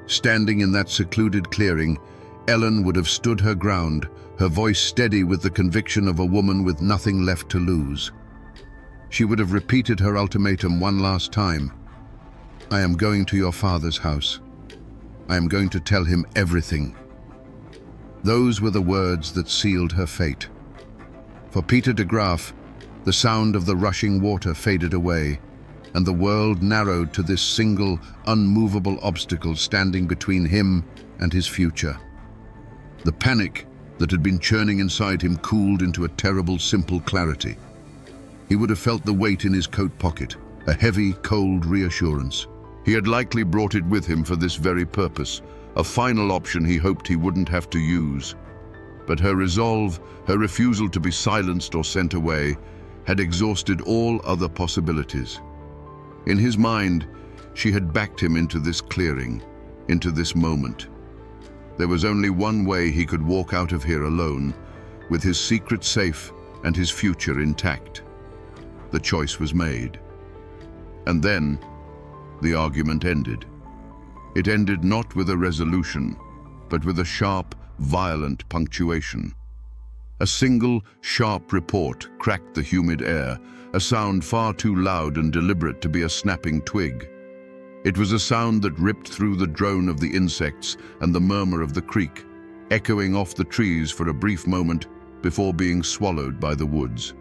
Standing in that secluded clearing, Ellen would have stood her ground, her voice steady with the conviction of a woman with nothing left to lose. She would have repeated her ultimatum one last time. I am going to your father's house. I am going to tell him everything. Those were the words that sealed her fate. For Peter de Graaf, the sound of the rushing water faded away, and the world narrowed to this single, unmovable obstacle standing between him and his future. The panic that had been churning inside him cooled into a terrible, simple clarity. He would have felt the weight in his coat pocket, a heavy, cold reassurance. He had likely brought it with him for this very purpose, a final option he hoped he wouldn't have to use. But her resolve, her refusal to be silenced or sent away, had exhausted all other possibilities. In his mind, she had backed him into this clearing, into this moment. There was only one way he could walk out of here alone, with his secret safe and his future intact. The choice was made. And then, the argument ended. It ended not with a resolution, but with a sharp, violent punctuation. A single, sharp report cracked the humid air, a sound far too loud and deliberate to be a snapping twig. It was a sound that ripped through the drone of the insects and the murmur of the creek, echoing off the trees for a brief moment before being swallowed by the woods.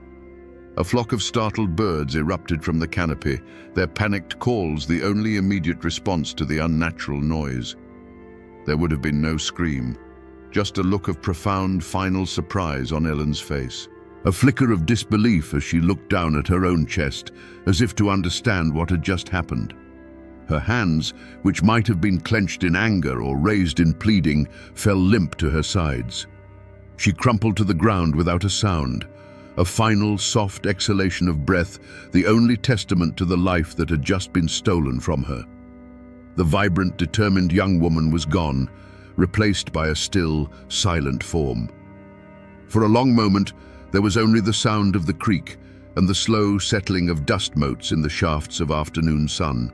A flock of startled birds erupted from the canopy, their panicked calls the only immediate response to the unnatural noise. There would have been no scream, just a look of profound, final surprise on Ellen's face. A flicker of disbelief as she looked down at her own chest, as if to understand what had just happened. Her hands, which might have been clenched in anger or raised in pleading, fell limp to her sides. She crumpled to the ground without a sound, a final, soft exhalation of breath, the only testament to the life that had just been stolen from her. The vibrant, determined young woman was gone, replaced by a still, silent form. For a long moment, there was only the sound of the creek and the slow settling of dust motes in the shafts of afternoon sun.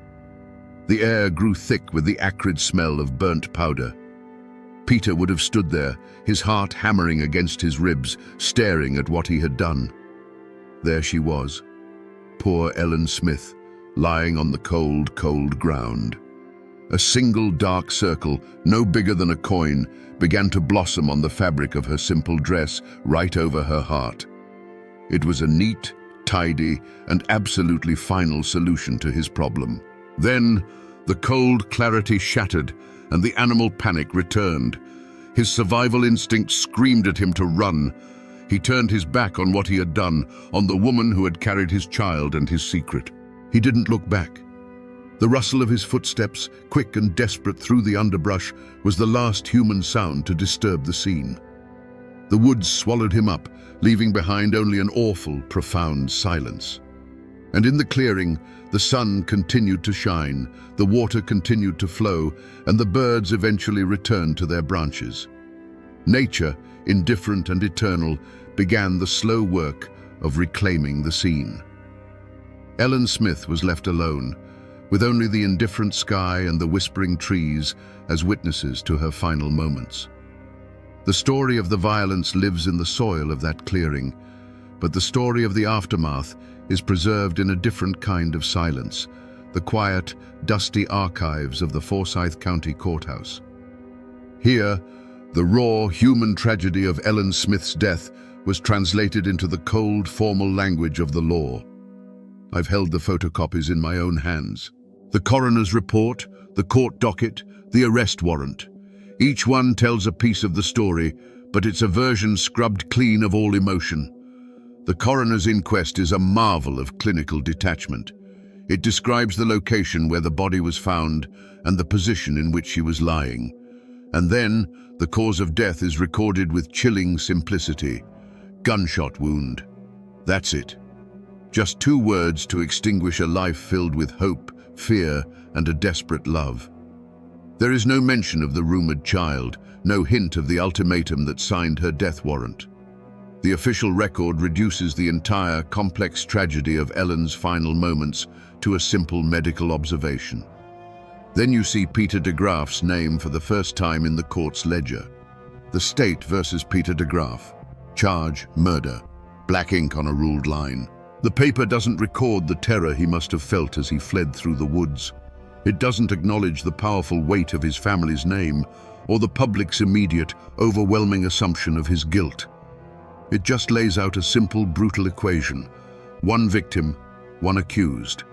The air grew thick with the acrid smell of burnt powder. Peter would have stood there, his heart hammering against his ribs, staring at what he had done. There she was, poor Ellen Smith, lying on the cold, cold ground. A single dark circle, no bigger than a coin, began to blossom on the fabric of her simple dress right over her heart. It was a neat, tidy, and absolutely final solution to his problem. Then, the cold clarity shattered, and the animal panic returned. His survival instinct screamed at him to run. He turned his back on what he had done, on the woman who had carried his child and his secret. He didn't look back. The rustle of his footsteps, quick and desperate through the underbrush, was the last human sound to disturb the scene. The woods swallowed him up, leaving behind only an awful, profound silence. And in the clearing, the sun continued to shine, the water continued to flow, and the birds eventually returned to their branches. Nature, indifferent and eternal, began the slow work of reclaiming the scene. Ellen Smith was left alone, with only the indifferent sky and the whispering trees as witnesses to her final moments. The story of the violence lives in the soil of that clearing, but the story of the aftermath is preserved in a different kind of silence, the quiet, dusty archives of the Forsyth County Courthouse. Here, the raw, human tragedy of Ellen Smith's death was translated into the cold, formal language of the law. I've held the photocopies in my own hands. The coroner's report, the court docket, the arrest warrant. Each one tells a piece of the story, but it's a version scrubbed clean of all emotion. The coroner's inquest is a marvel of clinical detachment. It describes the location where the body was found and the position in which she was lying. And then, the cause of death is recorded with chilling simplicity. Gunshot wound. That's it. Just 2 words to extinguish a life filled with hope, fear, and a desperate love. There is no mention of the rumored child, no hint of the ultimatum that signed her death warrant. The official record reduces the entire complex tragedy of Ellen's final moments to a simple medical observation. Then you see Peter de Graaf's name for the first time in the court's ledger. The State versus Peter de Graaf. Charge, murder. Black ink on a ruled line. The paper doesn't record the terror he must have felt as he fled through the woods. It doesn't acknowledge the powerful weight of his family's name or the public's immediate, overwhelming assumption of his guilt. It just lays out a simple, brutal equation. 1 victim, 1 accused.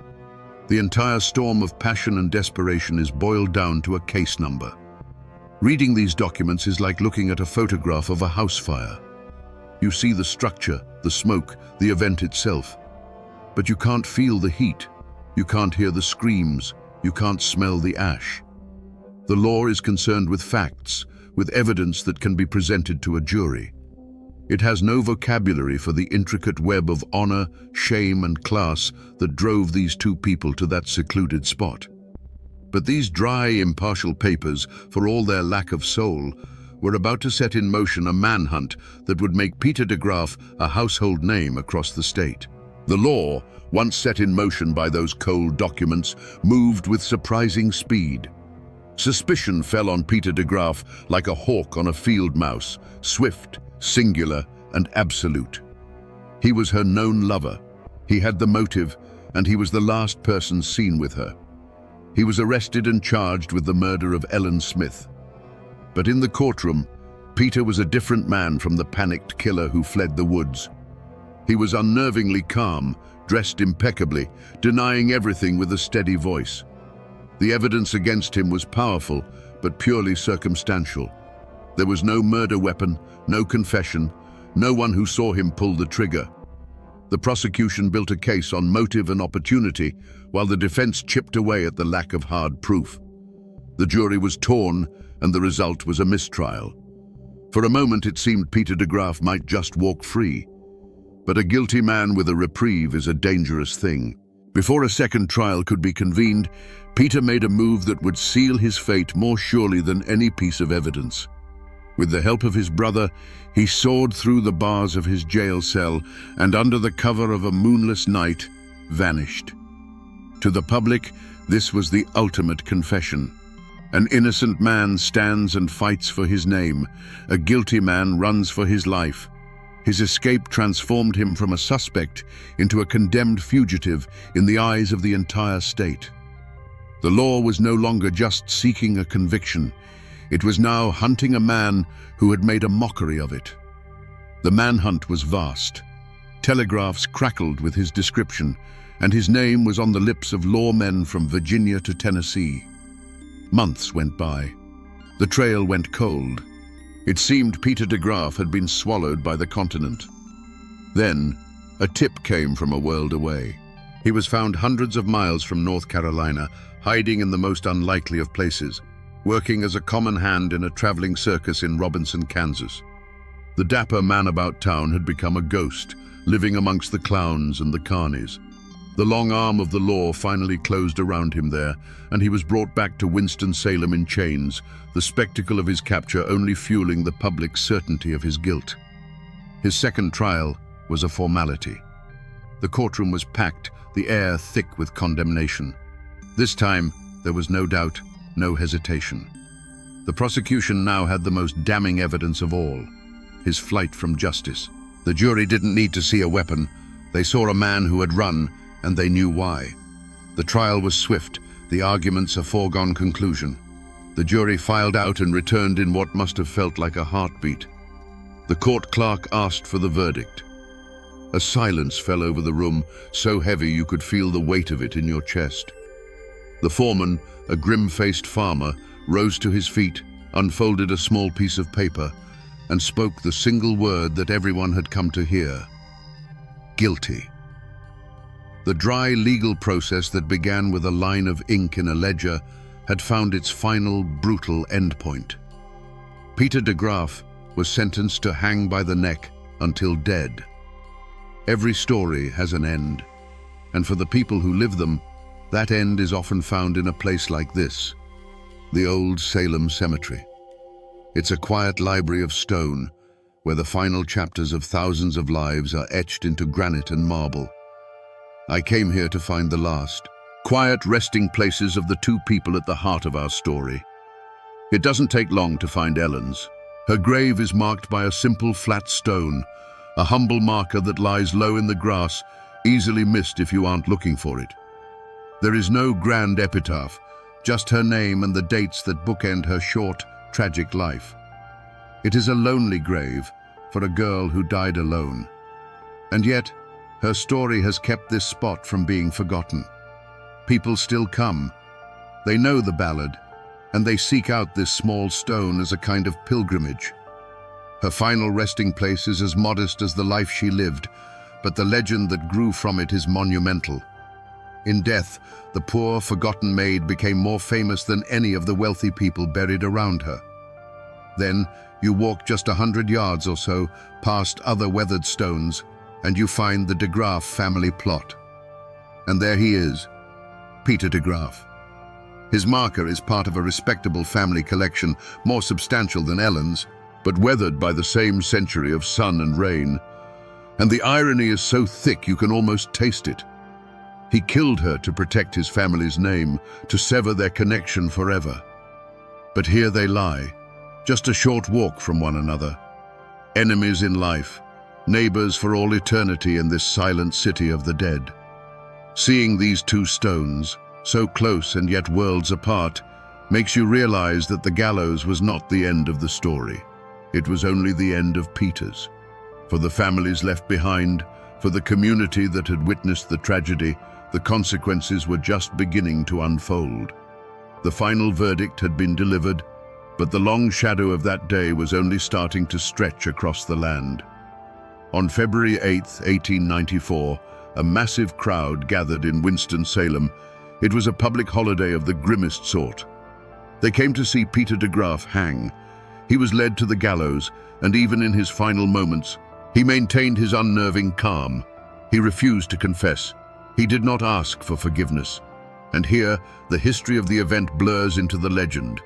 The entire storm of passion and desperation is boiled down to a case number. Reading these documents is like looking at a photograph of a house fire. You see the structure, the smoke, the event itself. But you can't feel the heat. You can't hear the screams. You can't smell the ash. The law is concerned with facts, with evidence that can be presented to a jury. It has no vocabulary for the intricate web of honor, shame, and class that drove these 2 people to that secluded spot. But these dry, impartial papers, for all their lack of soul, were about to set in motion a manhunt that would make Peter de Graaf a household name across the state. The law, once set in motion by those cold documents, moved with surprising speed. Suspicion fell on Peter de Graaf like a hawk on a field mouse, swift, singular, and absolute. He was her known lover. He had the motive, and he was the last person seen with her. He was arrested and charged with the murder of Ellen Smith. But in the courtroom, Peter was a different man from the panicked killer who fled the woods. He was unnervingly calm, dressed impeccably, denying everything with a steady voice. The evidence against him was powerful, but purely circumstantial. There was no murder weapon, no confession, no one who saw him pull the trigger. The prosecution built a case on motive and opportunity, while the defense chipped away at the lack of hard proof. The jury was torn, and the result was a mistrial. For a moment it seemed Peter de Graaf might just walk free. But a guilty man with a reprieve is a dangerous thing. Before a second trial could be convened, Peter made a move that would seal his fate more surely than any piece of evidence. With the help of his brother, he soared through the bars of his jail cell and, under the cover of a moonless night, vanished. To the public, this was the ultimate confession. An innocent man stands and fights for his name. A guilty man runs for his life. His escape transformed him from a suspect into a condemned fugitive in the eyes of the entire state. The law was no longer just seeking a conviction. It was now hunting a man who had made a mockery of it. The manhunt was vast. Telegraphs crackled with his description, and his name was on the lips of lawmen from Virginia to Tennessee. Months went by. The trail went cold. It seemed Peter de Graaf had been swallowed by the continent. Then, a tip came from a world away. He was found hundreds of miles from North Carolina, hiding in the most unlikely of places, working as a common hand in a traveling circus in Robinson, Kansas. The dapper man about town had become a ghost, living amongst the clowns and the carnies. The long arm of the law finally closed around him there, and he was brought back to Winston-Salem in chains, the spectacle of his capture only fueling the public's certainty of his guilt. His second trial was a formality. The courtroom was packed, the air thick with condemnation. This time, there was no doubt, no hesitation. The prosecution now had the most damning evidence of all: his flight from justice. The jury didn't need to see a weapon. They saw a man who had run, and they knew why. The trial was swift, the arguments a foregone conclusion. The jury filed out and returned in what must have felt like a heartbeat. The court clerk asked for the verdict. A silence fell over the room, so heavy you could feel the weight of it in your chest. The foreman, a grim-faced farmer, rose to his feet, unfolded a small piece of paper, and spoke the single word that everyone had come to hear: guilty. The dry legal process that began with a line of ink in a ledger had found its final, brutal endpoint. Peter de Graaf was sentenced to hang by the neck until dead. Every story has an end, and for the people who live them, that end is often found in a place like this, the old Salem Cemetery. It's a quiet library of stone, where the final chapters of thousands of lives are etched into granite and marble. I came here to find the last, quiet resting places of the two people at the heart of our story. It doesn't take long to find Ellen's. Her grave is marked by a simple flat stone, a humble marker that lies low in the grass, easily missed if you aren't looking for it. There is no grand epitaph, just her name and the dates that bookend her short, tragic life. It is a lonely grave for a girl who died alone. And yet, her story has kept this spot from being forgotten. People still come. They know the ballad, and they seek out this small stone as a kind of pilgrimage. Her final resting place is as modest as the life she lived, but the legend that grew from it is monumental. In death, the poor, forgotten maid became more famous than any of the wealthy people buried around her. Then, you walk just 100 yards or so past other weathered stones, and you find the de Graaf family plot. And there he is, Peter de Graaf. His marker is part of a respectable family collection, more substantial than Ellen's, but weathered by the same century of sun and rain. And the irony is so thick you can almost taste it. He killed her to protect his family's name, to sever their connection forever. But here they lie, just a short walk from one another. Enemies in life, neighbors for all eternity in this silent city of the dead. Seeing these two stones, so close and yet worlds apart, makes you realize that the gallows was not the end of the story. It was only the end of Peter's. For the families left behind, for the community that had witnessed the tragedy, the consequences were just beginning to unfold. The final verdict had been delivered, but the long shadow of that day was only starting to stretch across the land. On February 8, 1894, a massive crowd gathered in Winston-Salem. It was a public holiday of the grimmest sort. They came to see Peter de Graaf hang. He was led to the gallows, and even in his final moments, he maintained his unnerving calm. He refused to confess. He did not ask for forgiveness. And here, the history of the event blurs into the legend.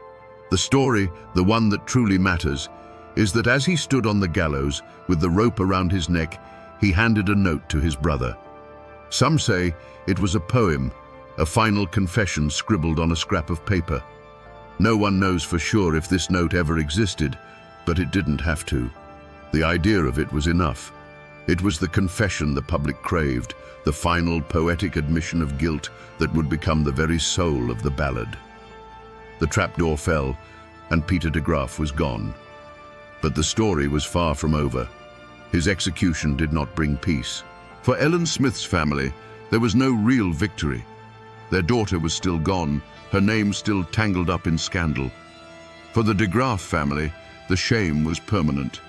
The story, the one that truly matters, is that as he stood on the gallows, with the rope around his neck, he handed a note to his brother. Some say it was a poem, a final confession scribbled on a scrap of paper. No one knows for sure if this note ever existed, but it didn't have to. The idea of it was enough. It was the confession the public craved, the final poetic admission of guilt that would become the very soul of the ballad. The trapdoor fell, and Peter de Graaf was gone. But the story was far from over. His execution did not bring peace. For Ellen Smith's family, there was no real victory. Their daughter was still gone, her name still tangled up in scandal. For the de Graaf family, the shame was permanent.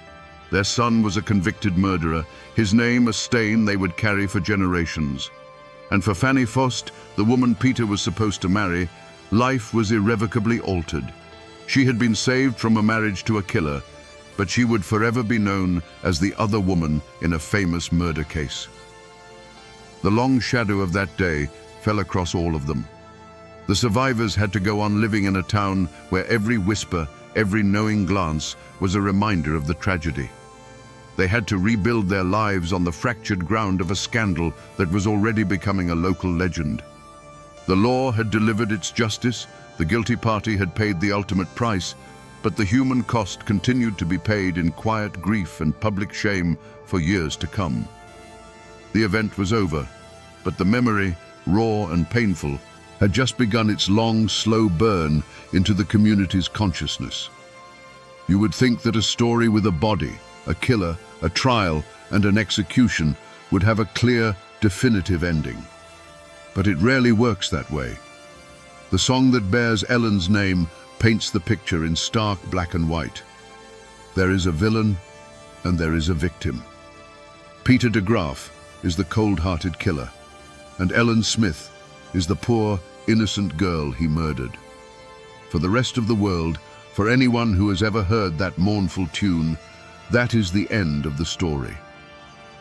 Their son was a convicted murderer, his name a stain they would carry for generations. And for Fanny Fost, the woman Peter was supposed to marry, life was irrevocably altered. She had been saved from a marriage to a killer, but she would forever be known as the other woman in a famous murder case. The long shadow of that day fell across all of them. The survivors had to go on living in a town where every whisper, every knowing glance was a reminder of the tragedy. They had to rebuild their lives on the fractured ground of a scandal that was already becoming a local legend. The law had delivered its justice, the guilty party had paid the ultimate price, but the human cost continued to be paid in quiet grief and public shame for years to come. The event was over, but the memory, raw and painful, had just begun its long, slow burn into the community's consciousness. You would think that a story with a body, a killer, a trial, and an execution would have a clear, definitive ending. But it rarely works that way. The song that bears Ellen's name paints the picture in stark black and white. There is a villain and there is a victim. Peter de Graaf is the cold-hearted killer, and Ellen Smith is the poor, innocent girl he murdered. For the rest of the world, for anyone who has ever heard that mournful tune, that is the end of the story.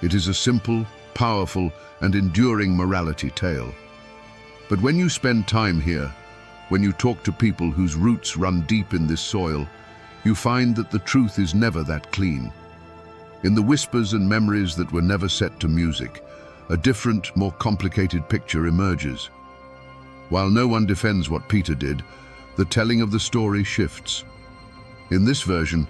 It is a simple, powerful, and enduring morality tale. But when you spend time here, when you talk to people whose roots run deep in this soil, you find that the truth is never that clean. In the whispers and memories that were never set to music, a different, more complicated picture emerges. While no one defends what Peter did, the telling of the story shifts. In this version,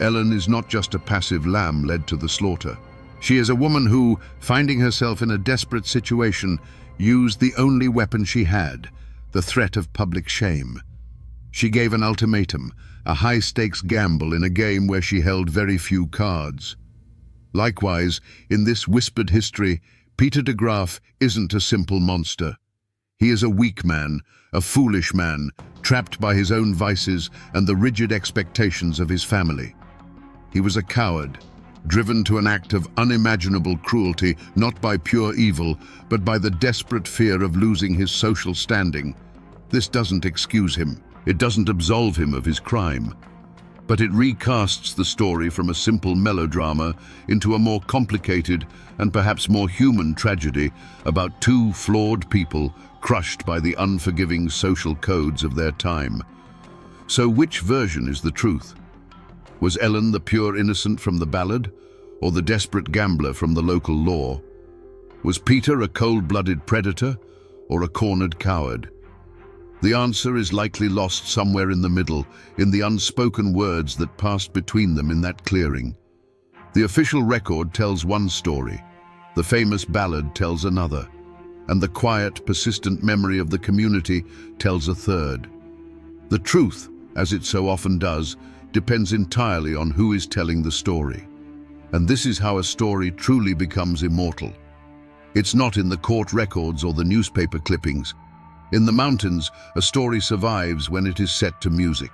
Ellen is not just a passive lamb led to the slaughter. She is a woman who, finding herself in a desperate situation, used the only weapon she had, the threat of public shame. She gave an ultimatum, a high-stakes gamble in a game where she held very few cards. Likewise, in this whispered history, Peter de Graaf isn't a simple monster. He is a weak man, a foolish man, trapped by his own vices and the rigid expectations of his family. He was a coward, driven to an act of unimaginable cruelty, not by pure evil, but by the desperate fear of losing his social standing. This doesn't excuse him. It doesn't absolve him of his crime. But it recasts the story from a simple melodrama into a more complicated and perhaps more human tragedy about two flawed people crushed by the unforgiving social codes of their time. So which version is the truth? Was Ellen the pure innocent from the ballad, or the desperate gambler from the local law? Was Peter a cold-blooded predator, or a cornered coward? The answer is likely lost somewhere in the middle, in the unspoken words that passed between them in that clearing. The official record tells one story, the famous ballad tells another, and the quiet, persistent memory of the community tells a third. The truth, as it so often does, depends entirely on who is telling the story. And this is how a story truly becomes immortal. It's not in the court records or the newspaper clippings. In the mountains, a story survives when it is set to music.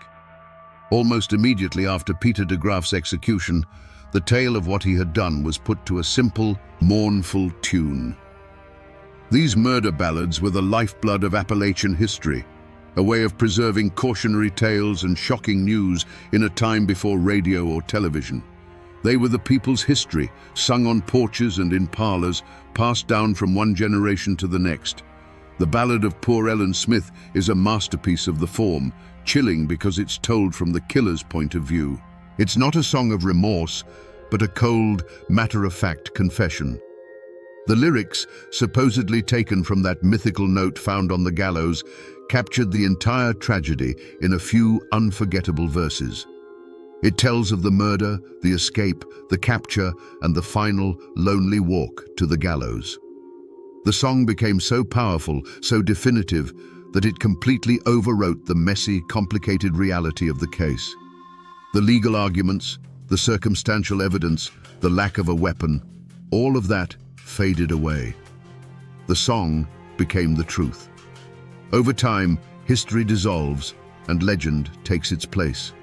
Almost immediately after Peter de Graaf's execution, the tale of what he had done was put to a simple, mournful tune. These murder ballads were the lifeblood of Appalachian history, a way of preserving cautionary tales and shocking news in a time before radio or television. They were the people's history, sung on porches and in parlors, passed down from one generation to the next. The Ballad of Poor Ellen Smith is a masterpiece of the form, chilling because it's told from the killer's point of view. It's not a song of remorse, but a cold, matter-of-fact confession. The lyrics, supposedly taken from that mythical note found on the gallows, captured the entire tragedy in a few unforgettable verses. It tells of the murder, the escape, the capture, and the final, lonely walk to the gallows. The song became so powerful, so definitive, that it completely overwrote the messy, complicated reality of the case. The legal arguments, the circumstantial evidence, the lack of a weapon, all of that faded away. The song became the truth. Over time, history dissolves and legend takes its place.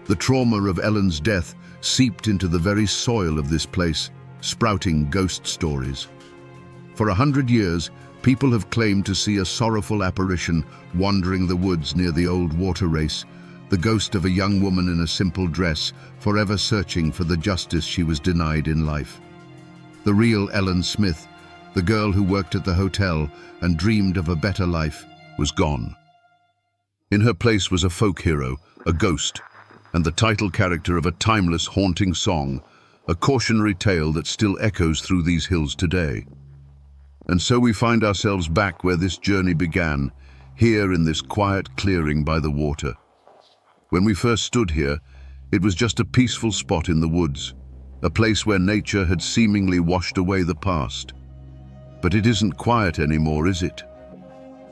The trauma of Ellen's death seeped into the very soil of this place, sprouting ghost stories. For 100 years, people have claimed to see a sorrowful apparition wandering the woods near the old water race, the ghost of a young woman in a simple dress, forever searching for the justice she was denied in life. The real Ellen Smith, the girl who worked at the hotel and dreamed of a better life, was gone. In her place was a folk hero, a ghost, and the title character of a timeless, haunting song, a cautionary tale that still echoes through these hills today. And so we find ourselves back where this journey began, here in this quiet clearing by the water. When we first stood here, it was just a peaceful spot in the woods, a place where nature had seemingly washed away the past. But it isn't quiet anymore, is it?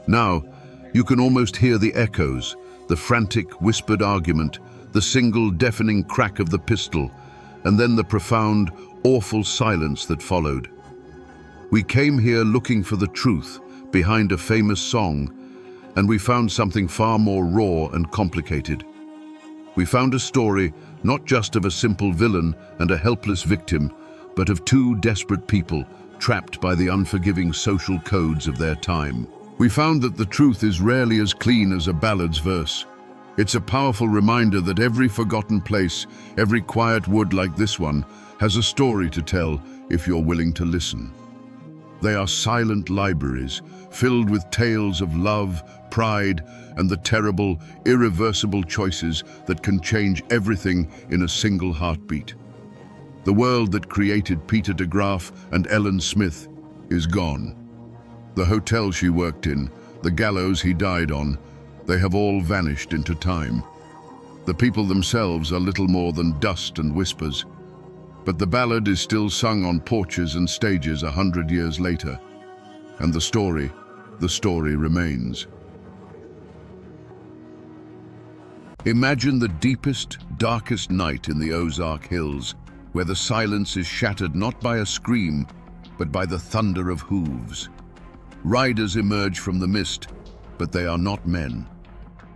Now, you can almost hear the echoes, the frantic, whispered argument, the single deafening crack of the pistol, and then the profound, awful silence that followed. We came here looking for the truth behind a famous song, and we found something far more raw and complicated. We found a story not just of a simple villain and a helpless victim, but of two desperate people trapped by the unforgiving social codes of their time. We found that the truth is rarely as clean as a ballad's verse. It's a powerful reminder that every forgotten place, every quiet wood like this one, has a story to tell if you're willing to listen. They are silent libraries, filled with tales of love, pride, and the terrible, irreversible choices that can change everything in a single heartbeat. The world that created Peter de Graaf and Ellen Smith is gone. The hotel she worked in, the gallows he died on, they have all vanished into time. The people themselves are little more than dust and whispers. But the ballad is still sung on porches and stages 100 years later. And the story remains. Imagine the deepest, darkest night in the Ozark Hills, where the silence is shattered not by a scream, but by the thunder of hooves. Riders emerge from the mist, but they are not men.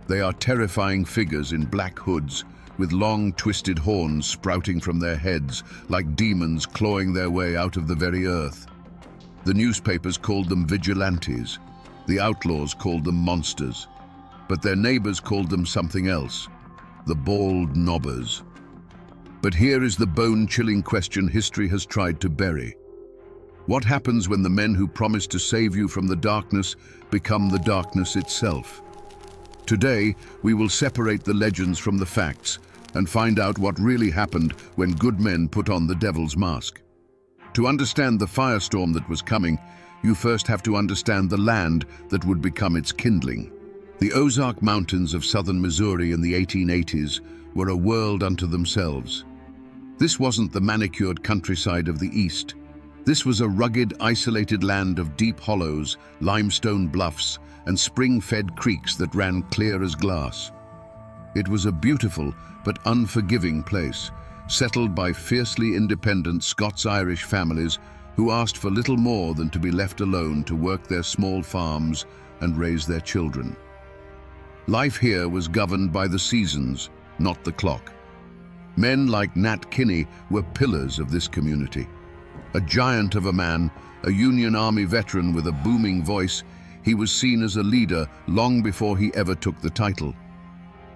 They are terrifying figures in black hoods, with long, twisted horns sprouting from their heads, like demons clawing their way out of the very earth. The newspapers called them vigilantes. The outlaws called them monsters. But their neighbors called them something else: the bald knobbers. But here is the bone-chilling question history has tried to bury. What happens when the men who promised to save you from the darkness become the darkness itself? Today, we will separate the legends from the facts and find out what really happened when good men put on the devil's mask. To understand the firestorm that was coming, you first have to understand the land that would become its kindling. The Ozark Mountains of southern Missouri in the 1880s were a world unto themselves. This wasn't the manicured countryside of the East. This was a rugged, isolated land of deep hollows, limestone bluffs, and spring-fed creeks that ran clear as glass. It was a beautiful but unforgiving place, settled by fiercely independent Scots-Irish families who asked for little more than to be left alone to work their small farms and raise their children. Life here was governed by the seasons, not the clock. Men like Nat Kinney were pillars of this community. A giant of a man, a Union Army veteran with a booming voice, he was seen as a leader long before he ever took the title.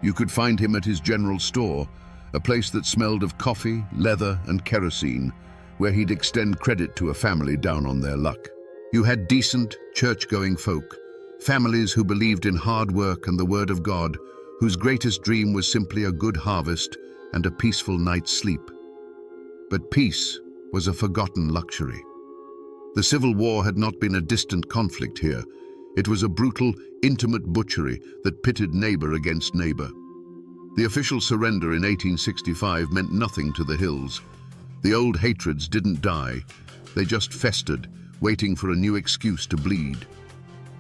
You could find him at his general store, a place that smelled of coffee, leather, and kerosene, where he'd extend credit to a family down on their luck. You had decent, church-going folk, families who believed in hard work and the word of God, whose greatest dream was simply a good harvest and a peaceful night's sleep. But peace was a forgotten luxury. The Civil War had not been a distant conflict here. It was a brutal, intimate butchery that pitted neighbor against neighbor. The official surrender in 1865 meant nothing to the hills. The old hatreds didn't die. They just festered, waiting for a new excuse to bleed.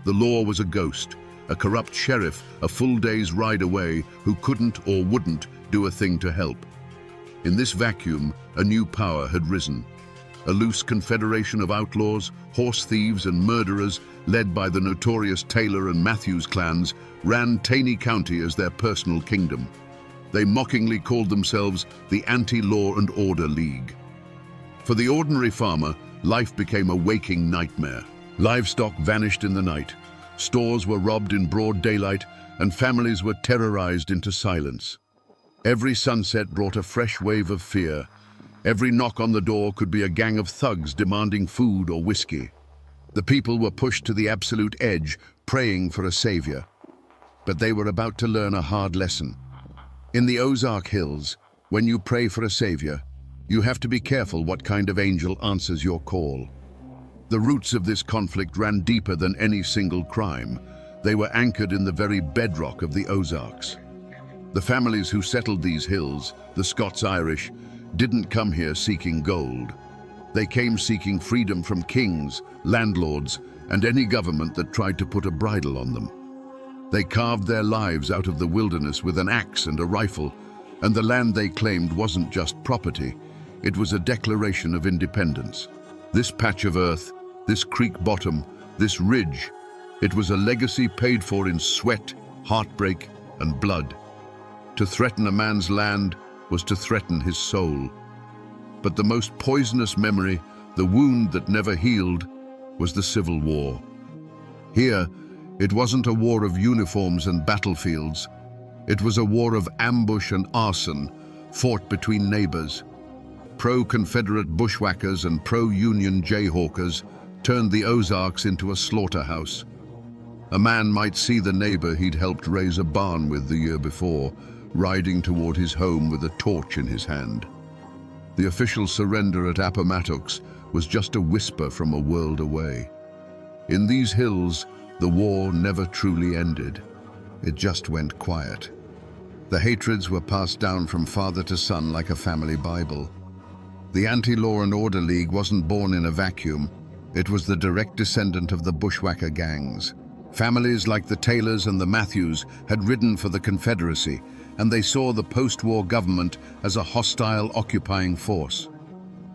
The law was a ghost, a corrupt sheriff a full day's ride away who couldn't or wouldn't do a thing to help. In this vacuum, a new power had risen. A loose confederation of outlaws, horse thieves, and murderers, led by the notorious Taylor and Matthews clans, ran Taney County as their personal kingdom. They mockingly called themselves the Anti-Law and Order League. For the ordinary farmer, life became a waking nightmare. Livestock vanished in the night, stores were robbed in broad daylight, and families were terrorized into silence. Every sunset brought a fresh wave of fear. Every knock on the door could be a gang of thugs demanding food or whiskey. The people were pushed to the absolute edge, praying for a savior. But they were about to learn a hard lesson. In the Ozark Hills, when you pray for a savior, you have to be careful what kind of angel answers your call. The roots of this conflict ran deeper than any single crime. They were anchored in the very bedrock of the Ozarks. The families who settled these hills, the Scots-Irish, didn't come here seeking gold. They came seeking freedom from kings, landlords, and any government that tried to put a bridle on them. They carved their lives out of the wilderness with an axe and a rifle, and the land they claimed wasn't just property, it was a declaration of independence. This patch of earth, this creek bottom, this ridge, it was a legacy paid for in sweat, heartbreak, and blood. To threaten a man's land was to threaten his soul. But the most poisonous memory, the wound that never healed, was the Civil War. Here, it wasn't a war of uniforms and battlefields. It was a war of ambush and arson, fought between neighbors. Pro-Confederate bushwhackers and pro-Union jayhawkers turned the Ozarks into a slaughterhouse. A man might see the neighbor he'd helped raise a barn with the year before, riding toward his home with a torch in his hand. The official surrender at Appomattox was just a whisper from a world away. In these hills, the war never truly ended. It just went quiet. The hatreds were passed down from father to son like a family Bible. The Anti-Law and Order League wasn't born in a vacuum. It was the direct descendant of the bushwhacker gangs. Families like the Taylors and the Matthews had ridden for the Confederacy, and they saw the post-war government as a hostile, occupying force.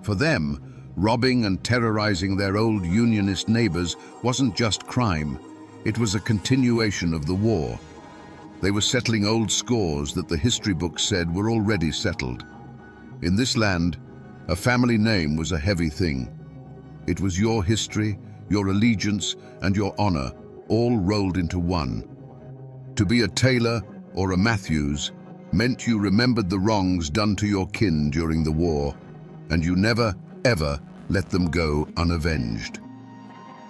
For them, robbing and terrorizing their old Unionist neighbors wasn't just crime. It was a continuation of the war. They were settling old scores that the history books said were already settled. In this land, a family name was a heavy thing. It was your history, your allegiance, and your honor, all rolled into one. To be a Taylor or a Matthews meant you remembered the wrongs done to your kin during the war, and you never, ever let them go unavenged.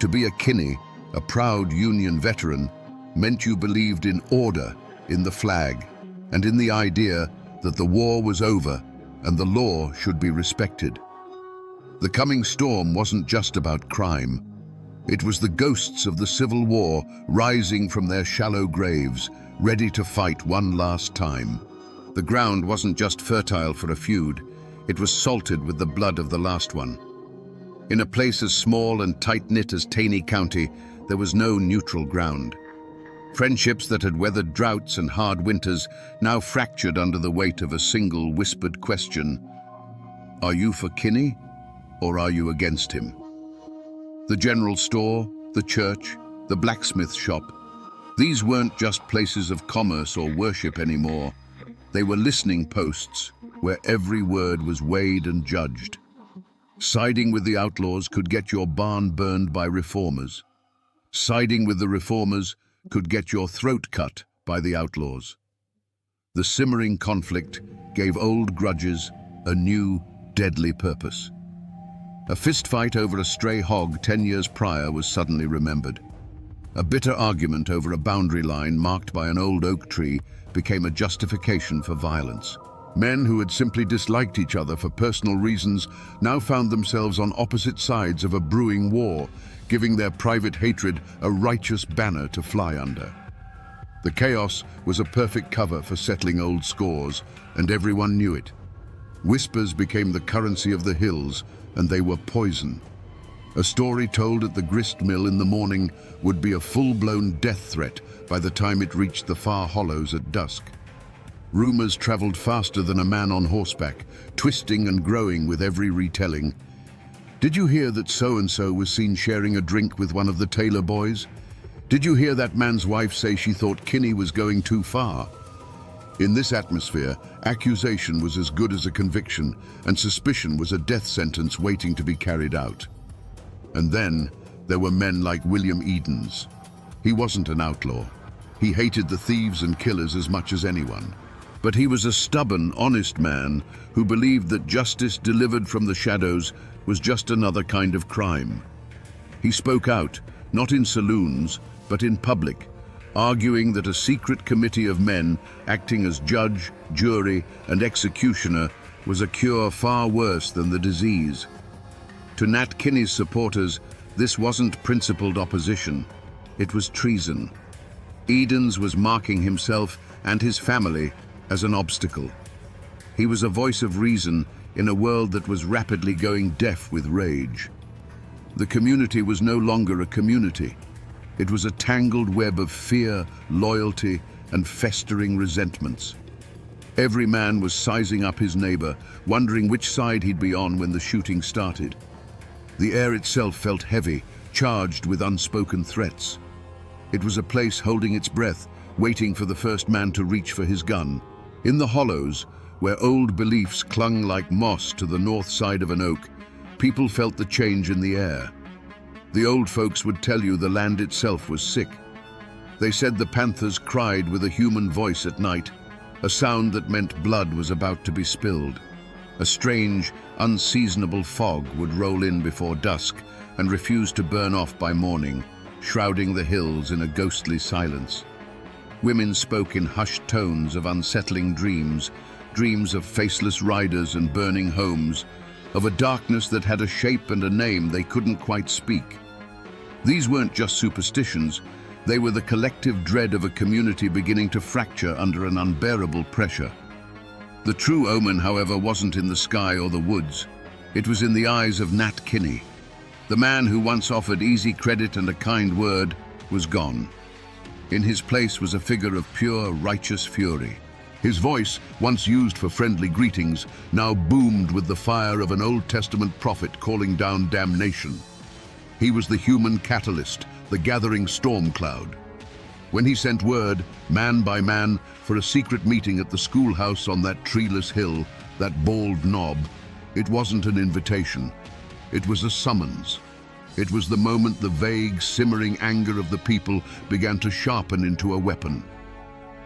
To be a Kinney, a proud Union veteran, meant you believed in order, in the flag, and in the idea that the war was over and the law should be respected. The coming storm wasn't just about crime. It was the ghosts of the Civil War rising from their shallow graves, ready to fight one last time. The ground wasn't just fertile for a feud, it was salted with the blood of the last one. In a place as small and tight-knit as Taney County, there was no neutral ground. Friendships that had weathered droughts and hard winters now fractured under the weight of a single whispered question: are you for Kinney, or are you against him? The general store, the church, the blacksmith shop, these weren't just places of commerce or worship anymore. They were listening posts where every word was weighed and judged. Siding with the outlaws could get your barn burned by reformers. Siding with the reformers could get your throat cut by the outlaws. The simmering conflict gave old grudges a new, deadly purpose. A fistfight over a stray hog 10 years prior was suddenly remembered. A bitter argument over a boundary line marked by an old oak tree became a justification for violence. Men who had simply disliked each other for personal reasons now found themselves on opposite sides of a brewing war, giving their private hatred a righteous banner to fly under. The chaos was a perfect cover for settling old scores, and everyone knew it. Whispers became the currency of the hills, and they were poison. A story told at the grist mill in the morning would be a full-blown death threat by the time it reached the far hollows at dusk. Rumors traveled faster than a man on horseback, twisting and growing with every retelling. Did you hear that so-and-so was seen sharing a drink with one of the Taylor boys? Did you hear that man's wife say she thought Kinney was going too far? In this atmosphere, accusation was as good as a conviction, and suspicion was a death sentence waiting to be carried out. And then there were men like William Edens. He wasn't an outlaw. He hated the thieves and killers as much as anyone. But he was a stubborn, honest man who believed that justice delivered from the shadows was just another kind of crime. He spoke out, not in saloons, but in public, arguing that a secret committee of men acting as judge, jury, and executioner was a cure far worse than the disease. To Nat Kinney's supporters, this wasn't principled opposition, it was treason. Edens was marking himself and his family as an obstacle. He was a voice of reason in a world that was rapidly going deaf with rage. The community was no longer a community. It was a tangled web of fear, loyalty, and festering resentments. Every man was sizing up his neighbor, wondering which side he'd be on when the shooting started. The air itself felt heavy, charged with unspoken threats. It was a place holding its breath, waiting for the first man to reach for his gun. In the hollows, where old beliefs clung like moss to the north side of an oak, people felt the change in the air. The old folks would tell you the land itself was sick. They said the panthers cried with a human voice at night, a sound that meant blood was about to be spilled. A strange, unseasonable fog would roll in before dusk and refuse to burn off by morning, shrouding the hills in a ghostly silence. Women spoke in hushed tones of unsettling dreams, dreams of faceless riders and burning homes, of a darkness that had a shape and a name they couldn't quite speak. These weren't just superstitions, they were the collective dread of a community beginning to fracture under an unbearable pressure. The true omen, however, wasn't in the sky or the woods. It was in the eyes of Nat Kinney. The man who once offered easy credit and a kind word was gone. In his place was a figure of pure, righteous fury. His voice, once used for friendly greetings, now boomed with the fire of an Old Testament prophet calling down damnation. He was the human catalyst, the gathering storm cloud. When he sent word, man by man, for a secret meeting at the schoolhouse on that treeless hill, that bald knob, it wasn't an invitation. It was a summons. It was the moment the vague, simmering anger of the people began to sharpen into a weapon.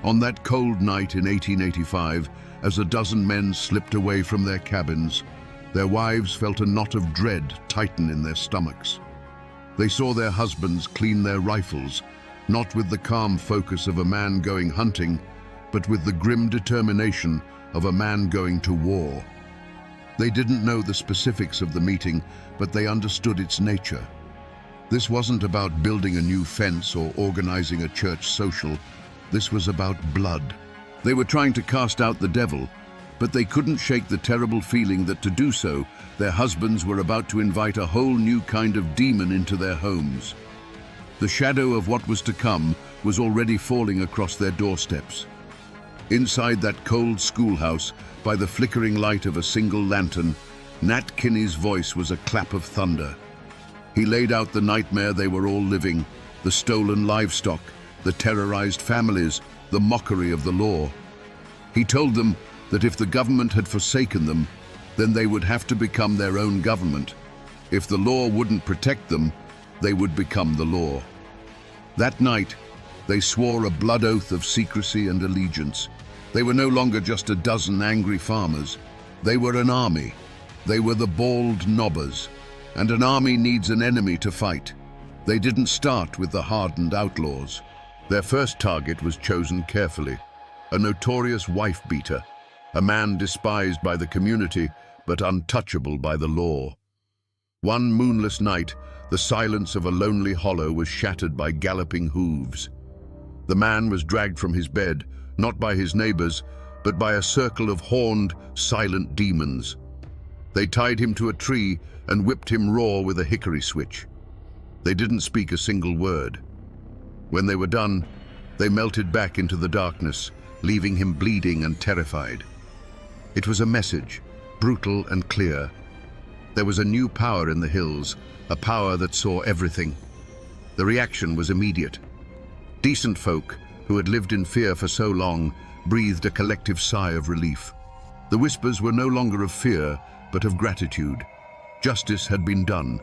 On that cold night in 1885, as a dozen men slipped away from their cabins, their wives felt a knot of dread tighten in their stomachs. They saw their husbands clean their rifles, not with the calm focus of a man going hunting, but with the grim determination of a man going to war. They didn't know the specifics of the meeting, but they understood its nature. This wasn't about building a new fence or organizing a church social. This was about blood. They were trying to cast out the devil, but they couldn't shake the terrible feeling that to do so, their husbands were about to invite a whole new kind of demon into their homes. The shadow of what was to come was already falling across their doorsteps. Inside that cold schoolhouse, by the flickering light of a single lantern, Nat Kinney's voice was a clap of thunder. He laid out the nightmare they were all living, the stolen livestock, the terrorized families, the mockery of the law. He told them that if the government had forsaken them, then they would have to become their own government. If the law wouldn't protect them, they would become the law. That night, they swore a blood oath of secrecy and allegiance. They were no longer just a dozen angry farmers. They were an army. They were the bald knobbers. And an army needs an enemy to fight. They didn't start with the hardened outlaws. Their first target was chosen carefully. A notorious wife-beater. A man despised by the community, but untouchable by the law. One moonless night, the silence of a lonely hollow was shattered by galloping hooves. The man was dragged from his bed, not by his neighbors, but by a circle of horned, silent demons. They tied him to a tree and whipped him raw with a hickory switch. They didn't speak a single word. When they were done, they melted back into the darkness, leaving him bleeding and terrified. It was a message, brutal and clear. There was a new power in the hills, a power that saw everything. The reaction was immediate. Decent folk, who had lived in fear for so long, breathed a collective sigh of relief. The whispers were no longer of fear, but of gratitude. Justice had been done.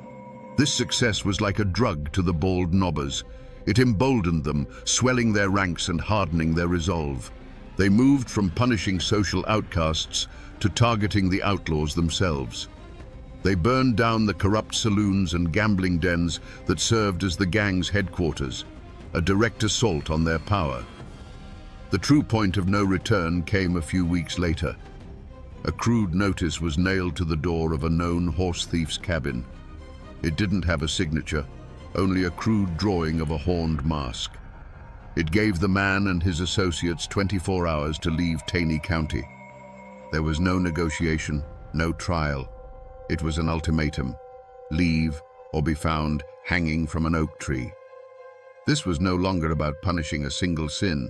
This success was like a drug to the bald knobbers. It emboldened them, swelling their ranks and hardening their resolve. They moved from punishing social outcasts to targeting the outlaws themselves. They burned down the corrupt saloons and gambling dens that served as the gang's headquarters, a direct assault on their power. The true point of no return came a few weeks later. A crude notice was nailed to the door of a known horse thief's cabin. It didn't have a signature, only a crude drawing of a horned mask. It gave the man and his associates 24 hours to leave Taney County. There was no negotiation, no trial. It was an ultimatum: leave or be found hanging from an oak tree. This was no longer about punishing a single sin.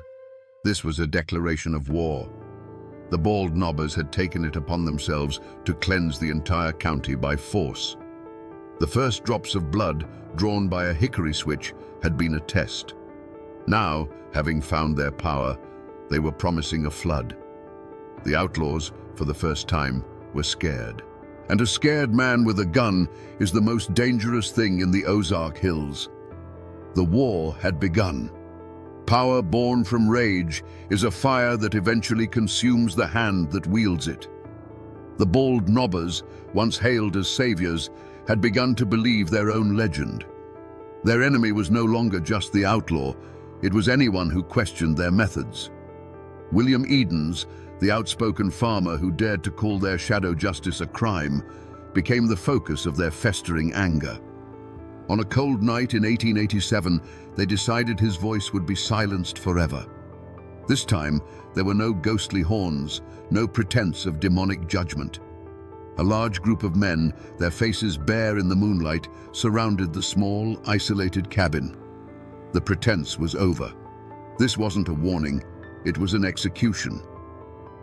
This was a declaration of war. The bald knobbers had taken it upon themselves to cleanse the entire county by force. The first drops of blood, drawn by a hickory switch, had been a test. Now, having found their power, they were promising a flood. The outlaws, for the first time, were scared. And a scared man with a gun is the most dangerous thing in the Ozark Hills. The war had begun. Power born from rage is a fire that eventually consumes the hand that wields it. The bald nobbers, once hailed as saviors, had begun to believe their own legend. Their enemy was no longer just the outlaw, it was anyone who questioned their methods. William Edens, the outspoken farmer who dared to call their shadow justice a crime, became the focus of their festering anger. On a cold night in 1887, they decided his voice would be silenced forever. This time, there were no ghostly horns, no pretense of demonic judgment. A large group of men, their faces bare in the moonlight, surrounded the small, isolated cabin. The pretense was over. This wasn't a warning, it was an execution.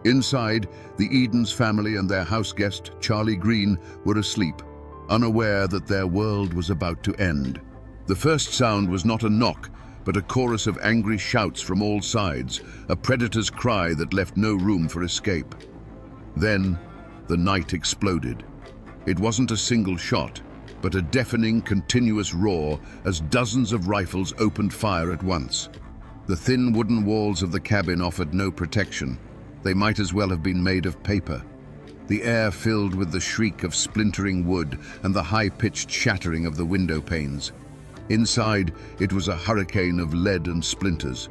Inside, the Edens family and their house guest, Charlie Green, were asleep, unaware that their world was about to end. The first sound was not a knock, but a chorus of angry shouts from all sides, a predator's cry that left no room for escape. Then, the night exploded. It wasn't a single shot, but a deafening, continuous roar as dozens of rifles opened fire at once. The thin wooden walls of the cabin offered no protection. They might as well have been made of paper. The air filled with the shriek of splintering wood and the high-pitched shattering of the window panes. Inside, it was a hurricane of lead and splinters.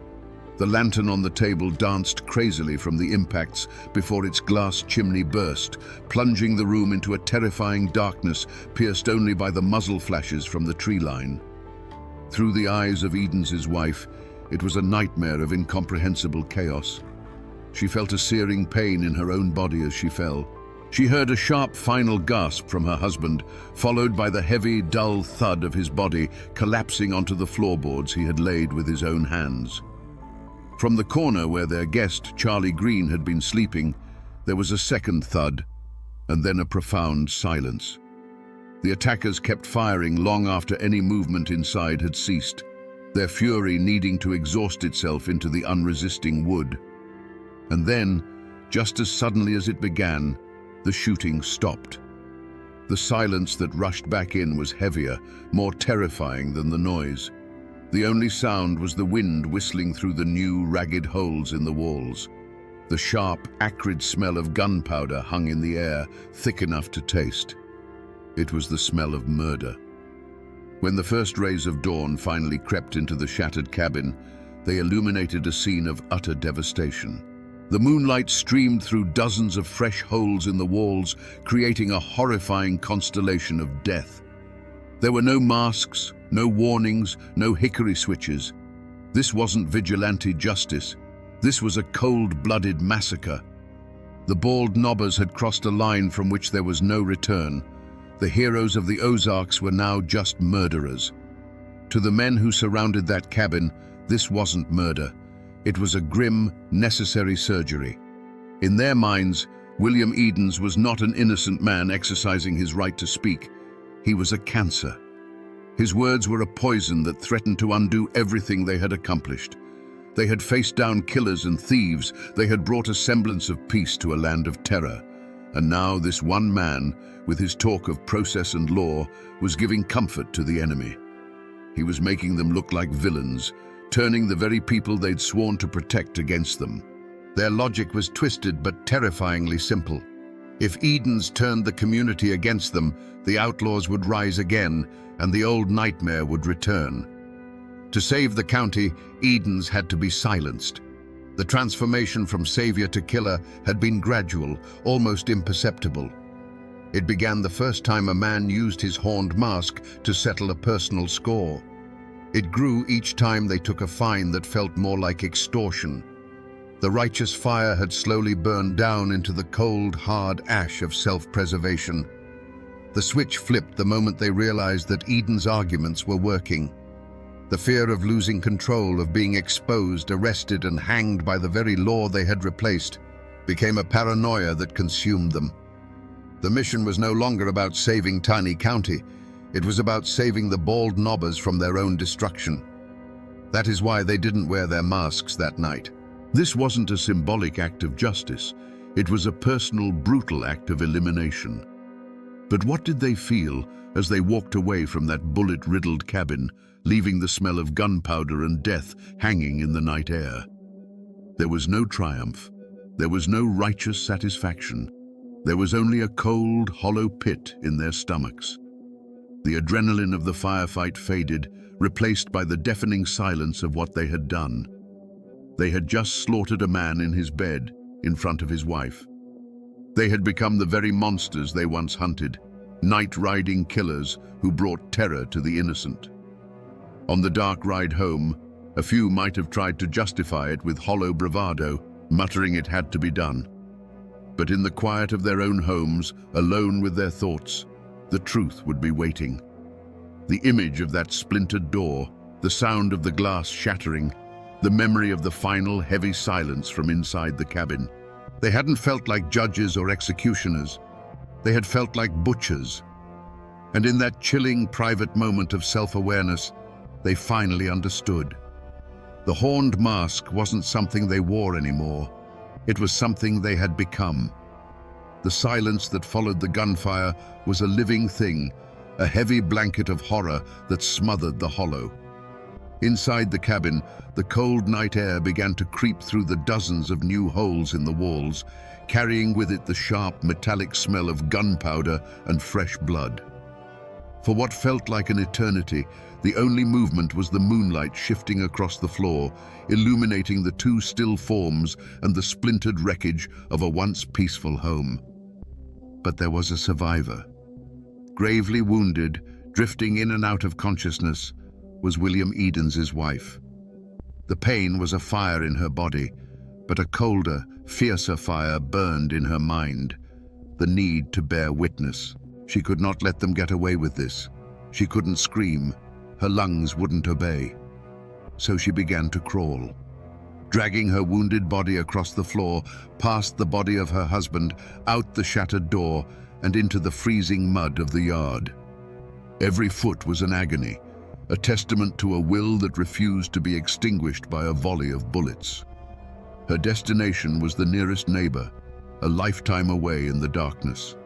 The lantern on the table danced crazily from the impacts before its glass chimney burst, plunging the room into a terrifying darkness pierced only by the muzzle flashes from the tree line. Through the eyes of Edens' wife, it was a nightmare of incomprehensible chaos. She felt a searing pain in her own body as she fell. She heard a sharp final gasp from her husband, followed by the heavy, dull thud of his body collapsing onto the floorboards he had laid with his own hands. From the corner where their guest, Charlie Green, had been sleeping, there was a second thud, and then a profound silence. The attackers kept firing long after any movement inside had ceased, their fury needing to exhaust itself into the unresisting wood. And then, just as suddenly as it began, the shooting stopped. The silence that rushed back in was heavier, more terrifying than the noise. The only sound was the wind whistling through the new, ragged holes in the walls. The sharp, acrid smell of gunpowder hung in the air, thick enough to taste. It was the smell of murder. When the first rays of dawn finally crept into the shattered cabin, they illuminated a scene of utter devastation. The moonlight streamed through dozens of fresh holes in the walls, creating a horrifying constellation of death. There were no masks, no warnings, no hickory switches. This wasn't vigilante justice. This was a cold-blooded massacre. The bald nobbers had crossed a line from which there was no return. The heroes of the Ozarks were now just murderers. To the men who surrounded that cabin, this wasn't murder. It was a grim, necessary surgery. In their minds, William Edens was not an innocent man exercising his right to speak. He was a cancer. His words were a poison that threatened to undo everything they had accomplished. They had faced down killers and thieves. They had brought a semblance of peace to a land of terror. And now this one man, with his talk of process and law, was giving comfort to the enemy. He was making them look like villains, turning the very people they'd sworn to protect against them. Their logic was twisted but terrifyingly simple. If Edens turned the community against them, the outlaws would rise again, and the old nightmare would return. To save the county, Edens had to be silenced. The transformation from savior to killer had been gradual, almost imperceptible. It began the first time a man used his horned mask to settle a personal score. It grew each time they took a fine that felt more like extortion. The righteous fire had slowly burned down into the cold, hard ash of self-preservation. The switch flipped the moment they realized that Edens' arguments were working. The fear of losing control, of being exposed, arrested, and hanged by the very law they had replaced, became a paranoia that consumed them. The mission was no longer about saving Tiny County. It was about saving the bald nobbers from their own destruction. That is why they didn't wear their masks that night. This wasn't a symbolic act of justice. It was a personal, brutal act of elimination. But what did they feel as they walked away from that bullet-riddled cabin, leaving the smell of gunpowder and death hanging in the night air? There was no triumph. There was no righteous satisfaction. There was only a cold, hollow pit in their stomachs. The adrenaline of the firefight faded, replaced by the deafening silence of what they had done. They had just slaughtered a man in his bed, in front of his wife. They had become the very monsters they once hunted, night-riding killers who brought terror to the innocent. On the dark ride home, a few might have tried to justify it with hollow bravado, muttering it had to be done. But in the quiet of their own homes, alone with their thoughts, the truth would be waiting. The image of that splintered door, the sound of the glass shattering, the memory of the final heavy silence from inside the cabin. They hadn't felt like judges or executioners. They had felt like butchers. And in that chilling, private moment of self-awareness, they finally understood. The horned mask wasn't something they wore anymore. It was something they had become. The silence that followed the gunfire was a living thing, a heavy blanket of horror that smothered the hollow. Inside the cabin, the cold night air began to creep through the dozens of new holes in the walls, carrying with it the sharp, metallic smell of gunpowder and fresh blood. For what felt like an eternity, the only movement was the moonlight shifting across the floor, illuminating the two still forms and the splintered wreckage of a once peaceful home. But there was a survivor. Gravely wounded, drifting in and out of consciousness, was William Edens's wife. The pain was a fire in her body, but a colder, fiercer fire burned in her mind. The need to bear witness. She could not let them get away with this. She couldn't scream. Her lungs wouldn't obey. So she began to crawl, dragging her wounded body across the floor, past the body of her husband, out the shattered door, and into the freezing mud of the yard. Every foot was an agony, a testament to a will that refused to be extinguished by a volley of bullets. Her destination was the nearest neighbor, a lifetime away in the darkness.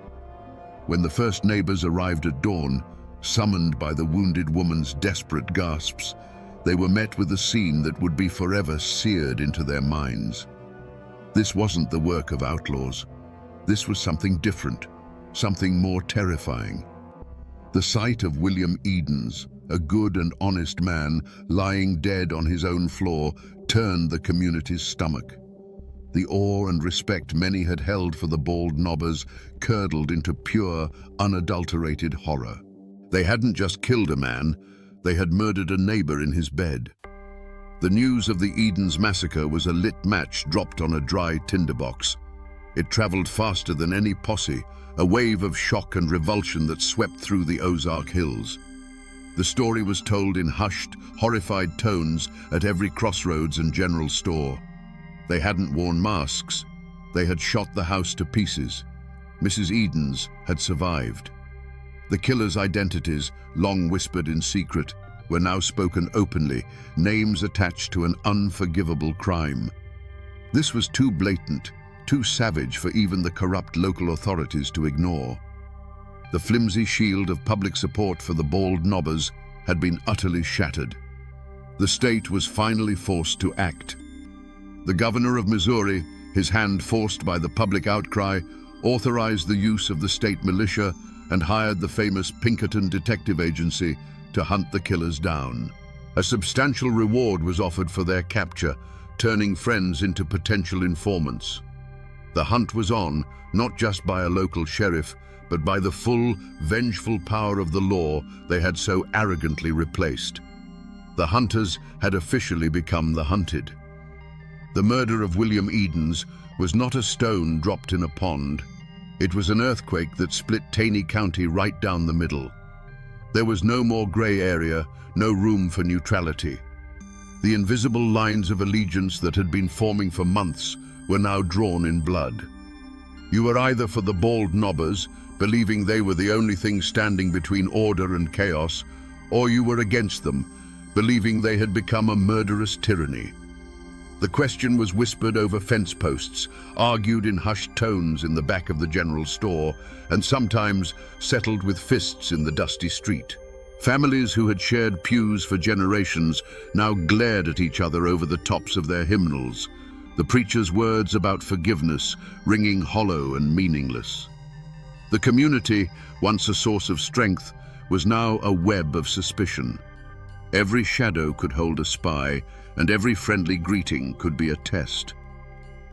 When the first neighbors arrived at dawn, summoned by the wounded woman's desperate gasps, they were met with a scene that would be forever seared into their minds. This wasn't the work of outlaws. This was something different, something more terrifying. The sight of William Edens, a good and honest man, lying dead on his own floor, turned the community's stomach. The awe and respect many had held for the bald nobbers curdled into pure, unadulterated horror. They hadn't just killed a man, they had murdered a neighbor in his bed. The news of the Edens massacre was a lit match dropped on a dry tinderbox. It traveled faster than any posse, a wave of shock and revulsion that swept through the Ozark Hills. The story was told in hushed, horrified tones at every crossroads and general store. They hadn't worn masks. They had shot the house to pieces. Mrs. Edens had survived. The killers' identities, long whispered in secret, were now spoken openly, names attached to an unforgivable crime. This was too blatant, too savage for even the corrupt local authorities to ignore. The flimsy shield of public support for the bald nobbers had been utterly shattered. The state was finally forced to act. The governor of Missouri, his hand forced by the public outcry, authorized the use of the state militia and hired the famous Pinkerton Detective Agency to hunt the killers down. A substantial reward was offered for their capture, turning friends into potential informants. The hunt was on, not just by a local sheriff, but by the full, vengeful power of the law they had so arrogantly replaced. The hunters had officially become the hunted. The murder of William Edens was not a stone dropped in a pond. It was an earthquake that split Taney County right down the middle. There was no more gray area, no room for neutrality. The invisible lines of allegiance that had been forming for months were now drawn in blood. You were either for the bald nobbers, believing they were the only thing standing between order and chaos, or you were against them, believing they had become a murderous tyranny. The question was whispered over fence posts, argued in hushed tones in the back of the general store, and sometimes settled with fists in the dusty street. Families who had shared pews for generations now glared at each other over the tops of their hymnals, the preacher's words about forgiveness ringing hollow and meaningless. The community, once a source of strength, was now a web of suspicion. Every shadow could hold a spy, and every friendly greeting could be a test.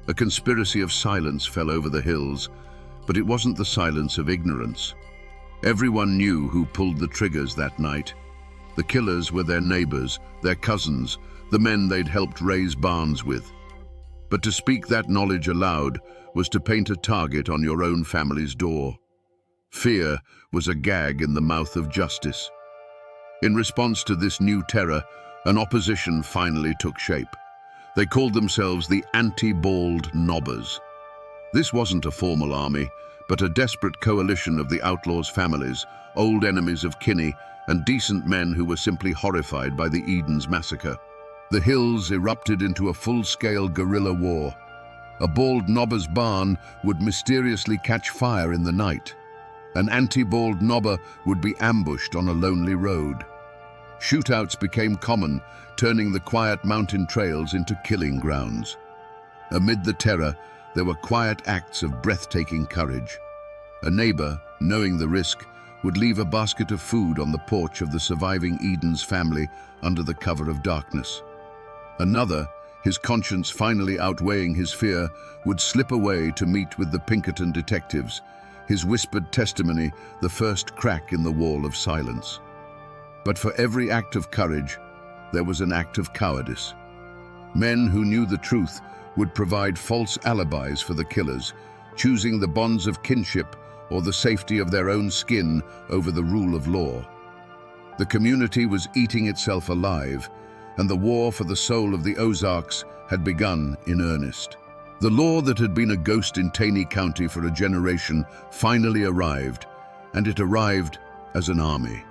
A conspiracy of silence fell over the hills, but it wasn't the silence of ignorance. Everyone knew who pulled the triggers that night. The killers were their neighbors, their cousins, the men they'd helped raise barns with. But to speak that knowledge aloud was to paint a target on your own family's door. Fear was a gag in the mouth of justice. In response to this new terror, an opposition finally took shape. They called themselves the Anti-Bald Nobbers. This wasn't a formal army, but a desperate coalition of the outlaws' families, old enemies of Kinney, and decent men who were simply horrified by the Edens massacre. The hills erupted into a full-scale guerrilla war. A bald nobber's barn would mysteriously catch fire in the night. An anti-bald nobber would be ambushed on a lonely road. Shootouts became common, turning the quiet mountain trails into killing grounds. Amid the terror, there were quiet acts of breathtaking courage. A neighbor, knowing the risk, would leave a basket of food on the porch of the surviving Edens family under the cover of darkness. Another, his conscience finally outweighing his fear, would slip away to meet with the Pinkerton detectives, his whispered testimony the first crack in the wall of silence. But for every act of courage, there was an act of cowardice. Men who knew the truth would provide false alibis for the killers, choosing the bonds of kinship or the safety of their own skin over the rule of law. The community was eating itself alive, and the war for the soul of the Ozarks had begun in earnest. The law that had been a ghost in Taney County for a generation finally arrived, and it arrived as an army.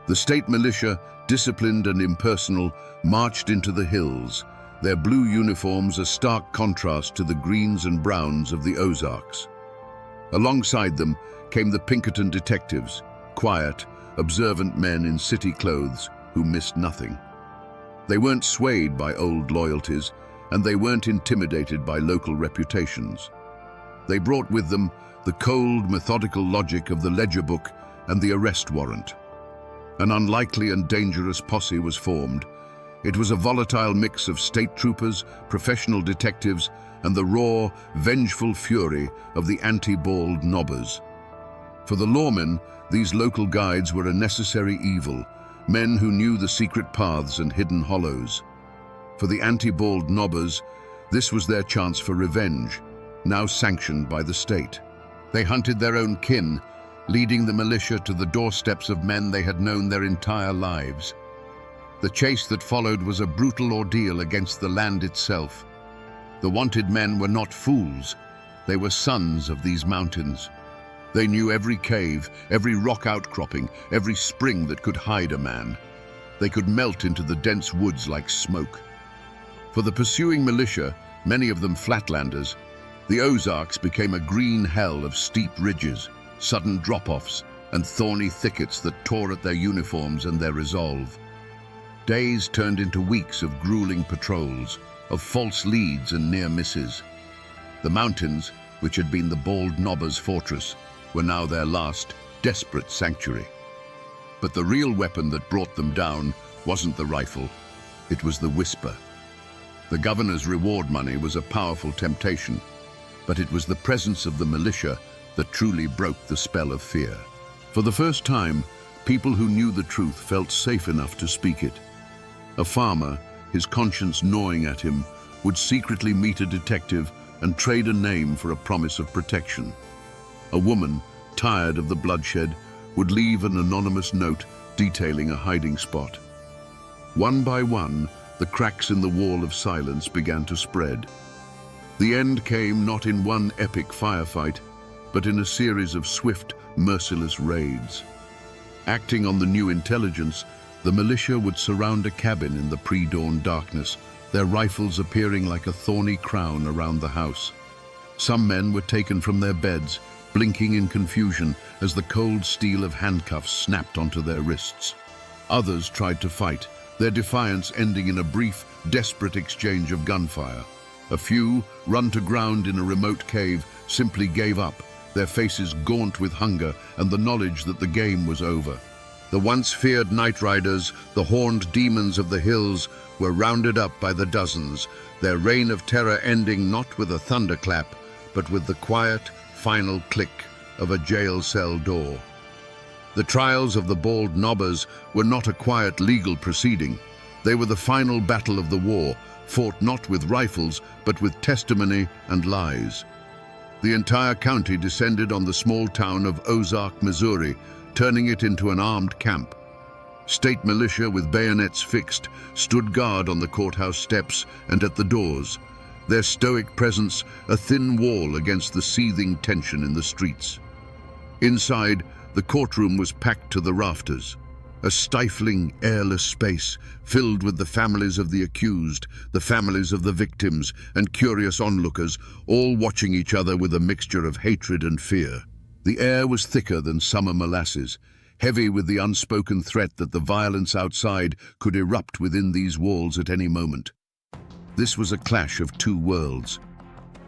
The state militia, disciplined and impersonal, marched into the hills, their blue uniforms a stark contrast to the greens and browns of the Ozarks. Alongside them came the Pinkerton detectives, quiet, observant men in city clothes who missed nothing. They weren't swayed by old loyalties, and they weren't intimidated by local reputations. They brought with them the cold, methodical logic of the ledger book and the arrest warrant. An unlikely and dangerous posse was formed. It was a volatile mix of state troopers, professional detectives, and the raw, vengeful fury of the anti-bald nobbers. For the lawmen, these local guides were a necessary evil, men who knew the secret paths and hidden hollows. For the anti-bald nobbers, this was their chance for revenge, now sanctioned by the state. They hunted their own kin, leading the militia to the doorsteps of men they had known their entire lives. The chase that followed was a brutal ordeal against the land itself. The wanted men were not fools. They were sons of these mountains. They knew every cave, every rock outcropping, every spring that could hide a man. They could melt into the dense woods like smoke. For the pursuing militia, many of them flatlanders, the Ozarks became a green hell of steep ridges, sudden drop-offs, and thorny thickets that tore at their uniforms and their resolve. Days turned into weeks of grueling patrols, of false leads and near misses. The mountains, which had been the bald nobbers' fortress, were now their last, desperate sanctuary. But the real weapon that brought them down wasn't the rifle, it was the whisper. The governor's reward money was a powerful temptation, but it was the presence of the militia that truly broke the spell of fear. For the first time, people who knew the truth felt safe enough to speak it. A farmer, his conscience gnawing at him, would secretly meet a detective and trade a name for a promise of protection. A woman, tired of the bloodshed, would leave an anonymous note detailing a hiding spot. One by one, the cracks in the wall of silence began to spread. The end came not in one epic firefight, but in a series of swift, merciless raids. Acting on the new intelligence, the militia would surround a cabin in the pre-dawn darkness, their rifles appearing like a thorny crown around the house. Some men were taken from their beds, blinking in confusion as the cold steel of handcuffs snapped onto their wrists. Others tried to fight, their defiance ending in a brief, desperate exchange of gunfire. A few, run to ground in a remote cave, simply gave up, their faces gaunt with hunger and the knowledge that the game was over. The once feared night riders, the horned demons of the hills, were rounded up by the dozens, their reign of terror ending not with a thunderclap, but with the quiet, final click of a jail cell door. The trials of the bald nobbers were not a quiet legal proceeding. They were the final battle of the war, fought not with rifles, but with testimony and lies. The entire county descended on the small town of Ozark, Missouri, turning it into an armed camp. State militia with bayonets fixed stood guard on the courthouse steps and at the doors, their stoic presence a thin wall against the seething tension in the streets. Inside, the courtroom was packed to the rafters, a stifling, airless space filled with the families of the accused, the families of the victims, and curious onlookers, all watching each other with a mixture of hatred and fear. The air was thicker than summer molasses, heavy with the unspoken threat that the violence outside could erupt within these walls at any moment. This was a clash of two worlds.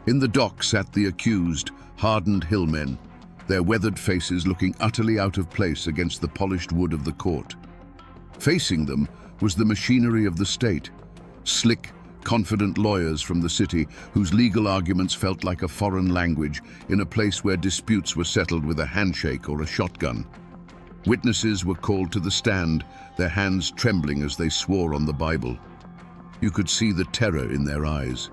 In the dock sat the accused, hardened hillmen, their weathered faces looking utterly out of place against the polished wood of the court. Facing them was the machinery of the state, slick, confident lawyers from the city whose legal arguments felt like a foreign language in a place where disputes were settled with a handshake or a shotgun. Witnesses were called to the stand, their hands trembling as they swore on the Bible. You could see the terror in their eyes.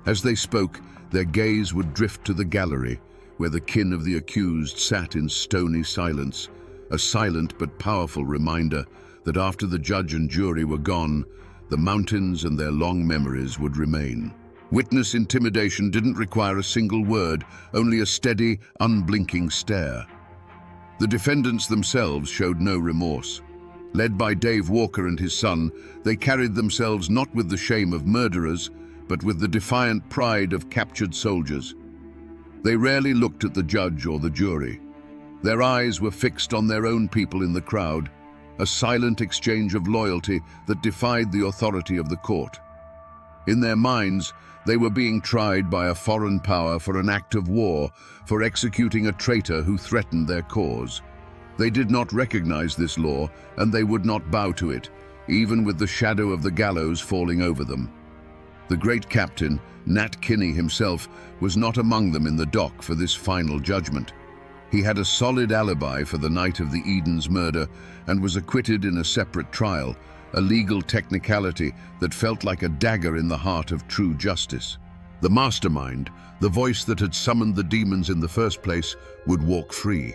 As they spoke, their gaze would drift to the gallery, where the kin of the accused sat in stony silence, a silent but powerful reminder that after the judge and jury were gone, the mountains and their long memories would remain. Witness intimidation didn't require a single word, only a steady, unblinking stare. The defendants themselves showed no remorse. Led by Dave Walker and his son, they carried themselves not with the shame of murderers, but with the defiant pride of captured soldiers. They rarely looked at the judge or the jury. Their eyes were fixed on their own people in the crowd, a silent exchange of loyalty that defied the authority of the court. In their minds, they were being tried by a foreign power for an act of war, for executing a traitor who threatened their cause. They did not recognize this law, and they would not bow to it, even with the shadow of the gallows falling over them. The great captain, Nat Kinney himself, was not among them in the dock for this final judgment. He had a solid alibi for the night of the Eden's murder and was acquitted in a separate trial, a legal technicality that felt like a dagger in the heart of true justice. The mastermind, the voice that had summoned the demons in the first place, would walk free.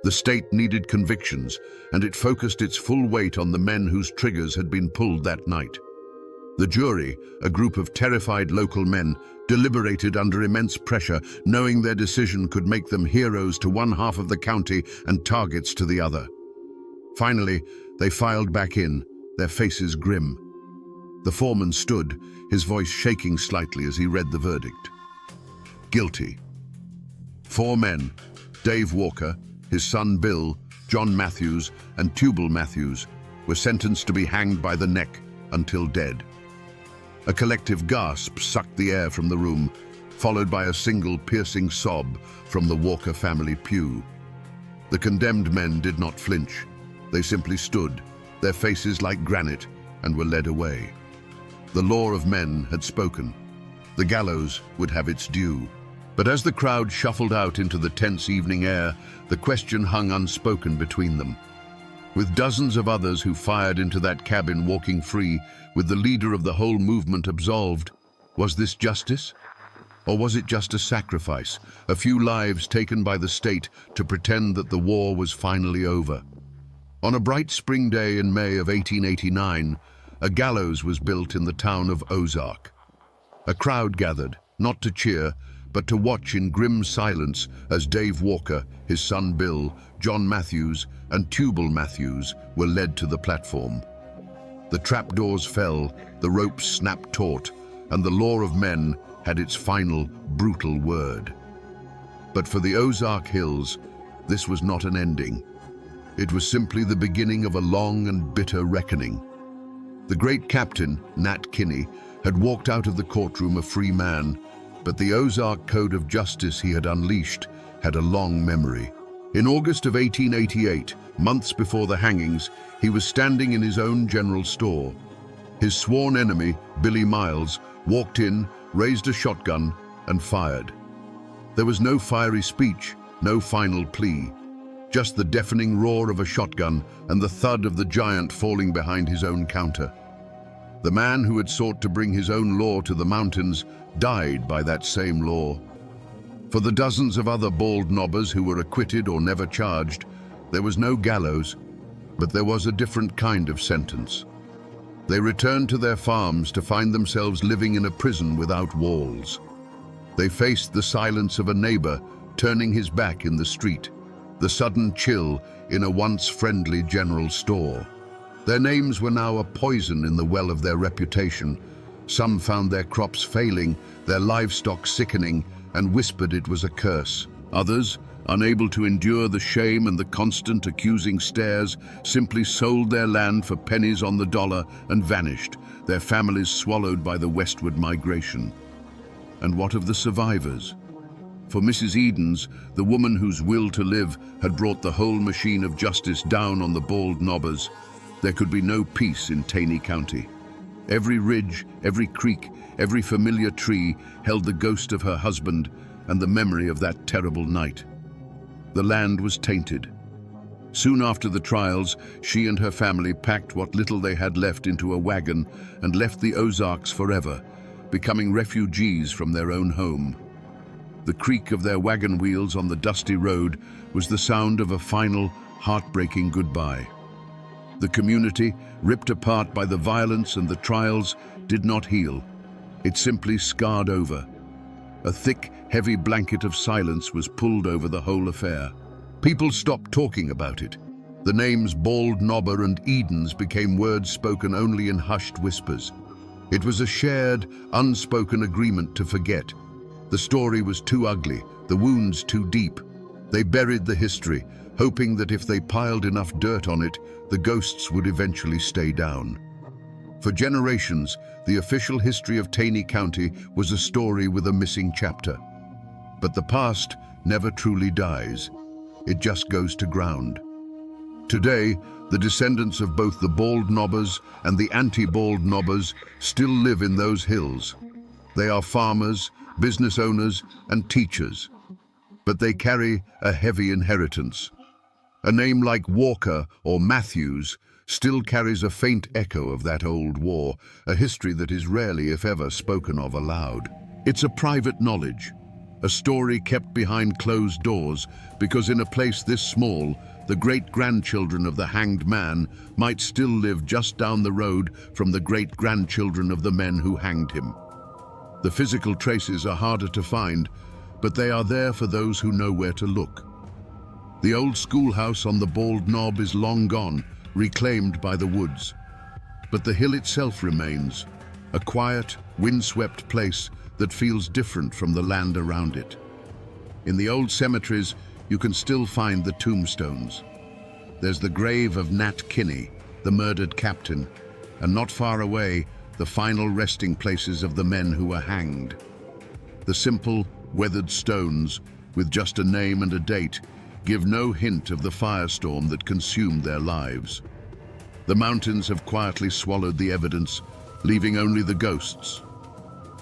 The state needed convictions, and it focused its full weight on the men whose triggers had been pulled that night. The jury, a group of terrified local men, deliberated under immense pressure, knowing their decision could make them heroes to one half of the county and targets to the other. Finally, they filed back in, their faces grim. The foreman stood, his voice shaking slightly as he read the verdict. Guilty. 4 men, Dave Walker, his son Bill, John Matthews, and Tubal Matthews, were sentenced to be hanged by the neck until dead. A collective gasp sucked the air from the room, followed by a single piercing sob from the Walker family pew. The condemned men did not flinch. They simply stood, their faces like granite, and were led away. The law of men had spoken. The gallows would have its due. But as the crowd shuffled out into the tense evening air, the question hung unspoken between them. With dozens of others who fired into that cabin walking free, with the leader of the whole movement absolved, was this justice? Or was it just a sacrifice, a few lives taken by the state to pretend that the war was finally over? On a bright spring day in May of 1889, a gallows was built in the town of Ozark. A crowd gathered, not to cheer, but to watch in grim silence as Dave Walker, his son Bill, John Matthews, and Tubal Matthews were led to the platform. The trapdoors fell, the ropes snapped taut, and the law of men had its final, brutal word. But for the Ozark Hills, this was not an ending. It was simply the beginning of a long and bitter reckoning. The great captain, Nat Kinney, had walked out of the courtroom a free man, but the Ozark Code of Justice he had unleashed had a long memory. In August of 1888, months before the hangings, he was standing in his own general store. His sworn enemy, Billy Miles, walked in, raised a shotgun, and fired. There was no fiery speech, no final plea, just the deafening roar of a shotgun and the thud of the giant falling behind his own counter. The man who had sought to bring his own law to the mountains died by that same law. For the dozens of other bald knobbers who were acquitted or never charged, there was no gallows, but there was a different kind of sentence. They returned to their farms to find themselves living in a prison without walls. They faced the silence of a neighbor turning his back in the street, the sudden chill in a once friendly general store. Their names were now a poison in the well of their reputation. Some found their crops failing, their livestock sickening, and whispered it was a curse. Others, unable to endure the shame and the constant accusing stares, simply sold their land for pennies on the dollar and vanished, their families swallowed by the westward migration. And what of the survivors? For Mrs. Edens, the woman whose will to live had brought the whole machine of justice down on the bald knobbers, there could be no peace in Taney County. Every ridge, every creek, every familiar tree held the ghost of her husband and the memory of that terrible night. The land was tainted. Soon after the trials, she and her family packed what little they had left into a wagon and left the Ozarks forever, becoming refugees from their own home. The creak of their wagon wheels on the dusty road was the sound of a final, heartbreaking goodbye. The community, ripped apart by the violence and the trials, did not heal. It simply scarred over. A thick, heavy blanket of silence was pulled over the whole affair. People stopped talking about it. The names Bald Knobber and Edens became words spoken only in hushed whispers. It was a shared, unspoken agreement to forget. The story was too ugly, the wounds too deep. They buried the history, hoping that if they piled enough dirt on it, the ghosts would eventually stay down. For generations, the official history of Taney County was a story with a missing chapter. But the past never truly dies. It just goes to ground. Today, the descendants of both the Bald Knobbers and the anti-Bald Knobbers still live in those hills. They are farmers, business owners, and teachers. But they carry a heavy inheritance. A name like Walker or Matthews still carries a faint echo of that old war, a history that is rarely, if ever, spoken of aloud. It's a private knowledge, a story kept behind closed doors, because in a place this small, the great-grandchildren of the hanged man might still live just down the road from the great-grandchildren of the men who hanged him. The physical traces are harder to find, but they are there for those who know where to look. The old schoolhouse on the Bald Knob is long gone, reclaimed by the woods. But the hill itself remains, a quiet, windswept place that feels different from the land around it. In the old cemeteries, you can still find the tombstones. There's the grave of Nat Kinney, the murdered captain, and not far away, the final resting places of the men who were hanged. The simple, weathered stones, with just a name and a date, give no hint of the firestorm that consumed their lives. The mountains have quietly swallowed the evidence, leaving only the ghosts.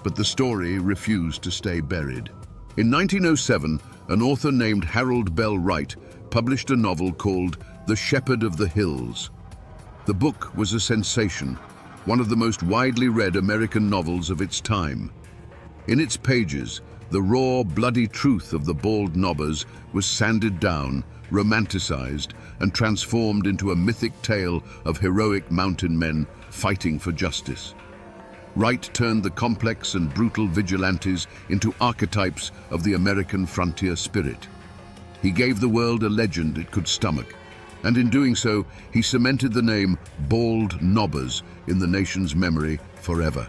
But the story refused to stay buried. In 1907, an author named Harold Bell Wright published a novel called The Shepherd of the Hills. The book was a sensation, one of the most widely read American novels of its time. In its pages, the raw, bloody truth of the Bald Knobbers was sanded down, romanticized, and transformed into a mythic tale of heroic mountain men fighting for justice. Wright turned the complex and brutal vigilantes into archetypes of the American frontier spirit. He gave the world a legend it could stomach, And in doing so, he cemented the name Bald Knobbers in the nation's memory forever.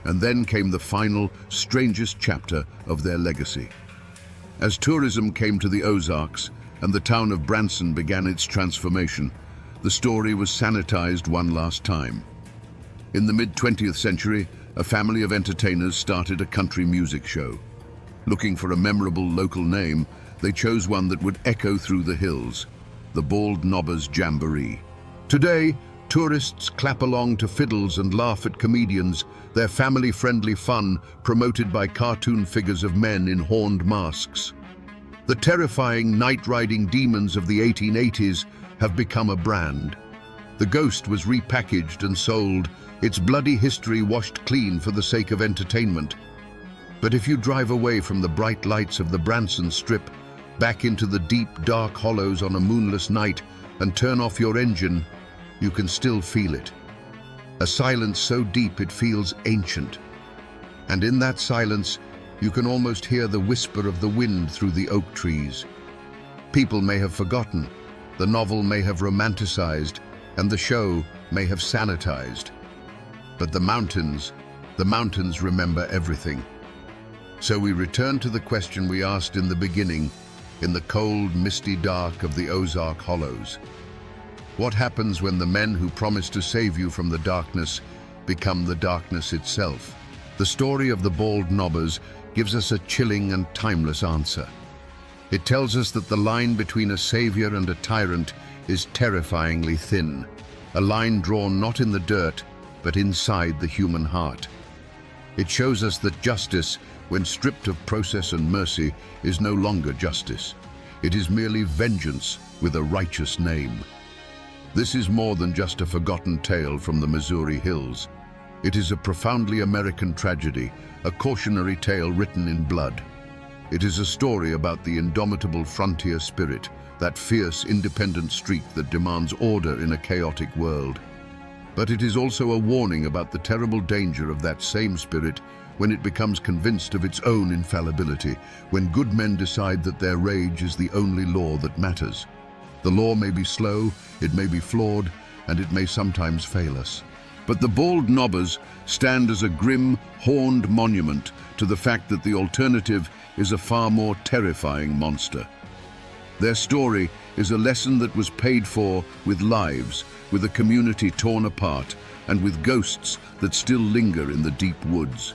And then came the final, strangest chapter of their legacy. As tourism came to the Ozarks and the town of Branson began its transformation, the story was sanitized one last time. In the mid-20th century, a family of entertainers started a country music show. Looking for a memorable local name, they chose one that would echo through the hills, the Bald Knobbers Jamboree. Today, tourists clap along to fiddles and laugh at comedians, their family-friendly fun promoted by cartoon figures of men in horned masks. The terrifying night-riding demons of the 1880s have become a brand. The ghost was repackaged and sold, its bloody history washed clean for the sake of entertainment. But if you drive away from the bright lights of the Branson Strip, back into the deep, dark hollows on a moonless night, and turn off your engine, you can still feel it. A silence so deep it feels ancient. And in that silence, you can almost hear the whisper of the wind through the oak trees. People may have forgotten, the novel may have romanticized, and the show may have sanitized. But the mountains remember everything. So we return to the question we asked in the beginning, in the cold, misty dark of the Ozark Hollows. What happens when the men who promise to save you from the darkness become the darkness itself? The story of the Bald Knobbers gives us a chilling and timeless answer. It tells us that the line between a savior and a tyrant is terrifyingly thin, a line drawn not in the dirt, but inside the human heart. It shows us that justice, when stripped of process and mercy, is no longer justice. It is merely vengeance with a righteous name. This is more than just a forgotten tale from the Missouri hills. It is a profoundly American tragedy, a cautionary tale written in blood. It is a story about the indomitable frontier spirit, that fierce, independent streak that demands order in a chaotic world. But it is also a warning about the terrible danger of that same spirit when it becomes convinced of its own infallibility, when good men decide that their rage is the only law that matters. The law may be slow, it may be flawed, and it may sometimes fail us. But the Bald Knobbers stand as a grim, horned monument to the fact that the alternative is a far more terrifying monster. Their story is a lesson that was paid for with lives, with a community torn apart, and with ghosts that still linger in the deep woods.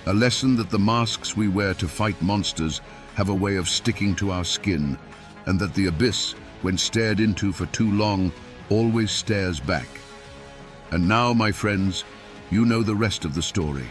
A lesson that the masks we wear to fight monsters have a way of sticking to our skin, and that the abyss, when stared into for too long, always stares back. And now, my friends, you know the rest of the story.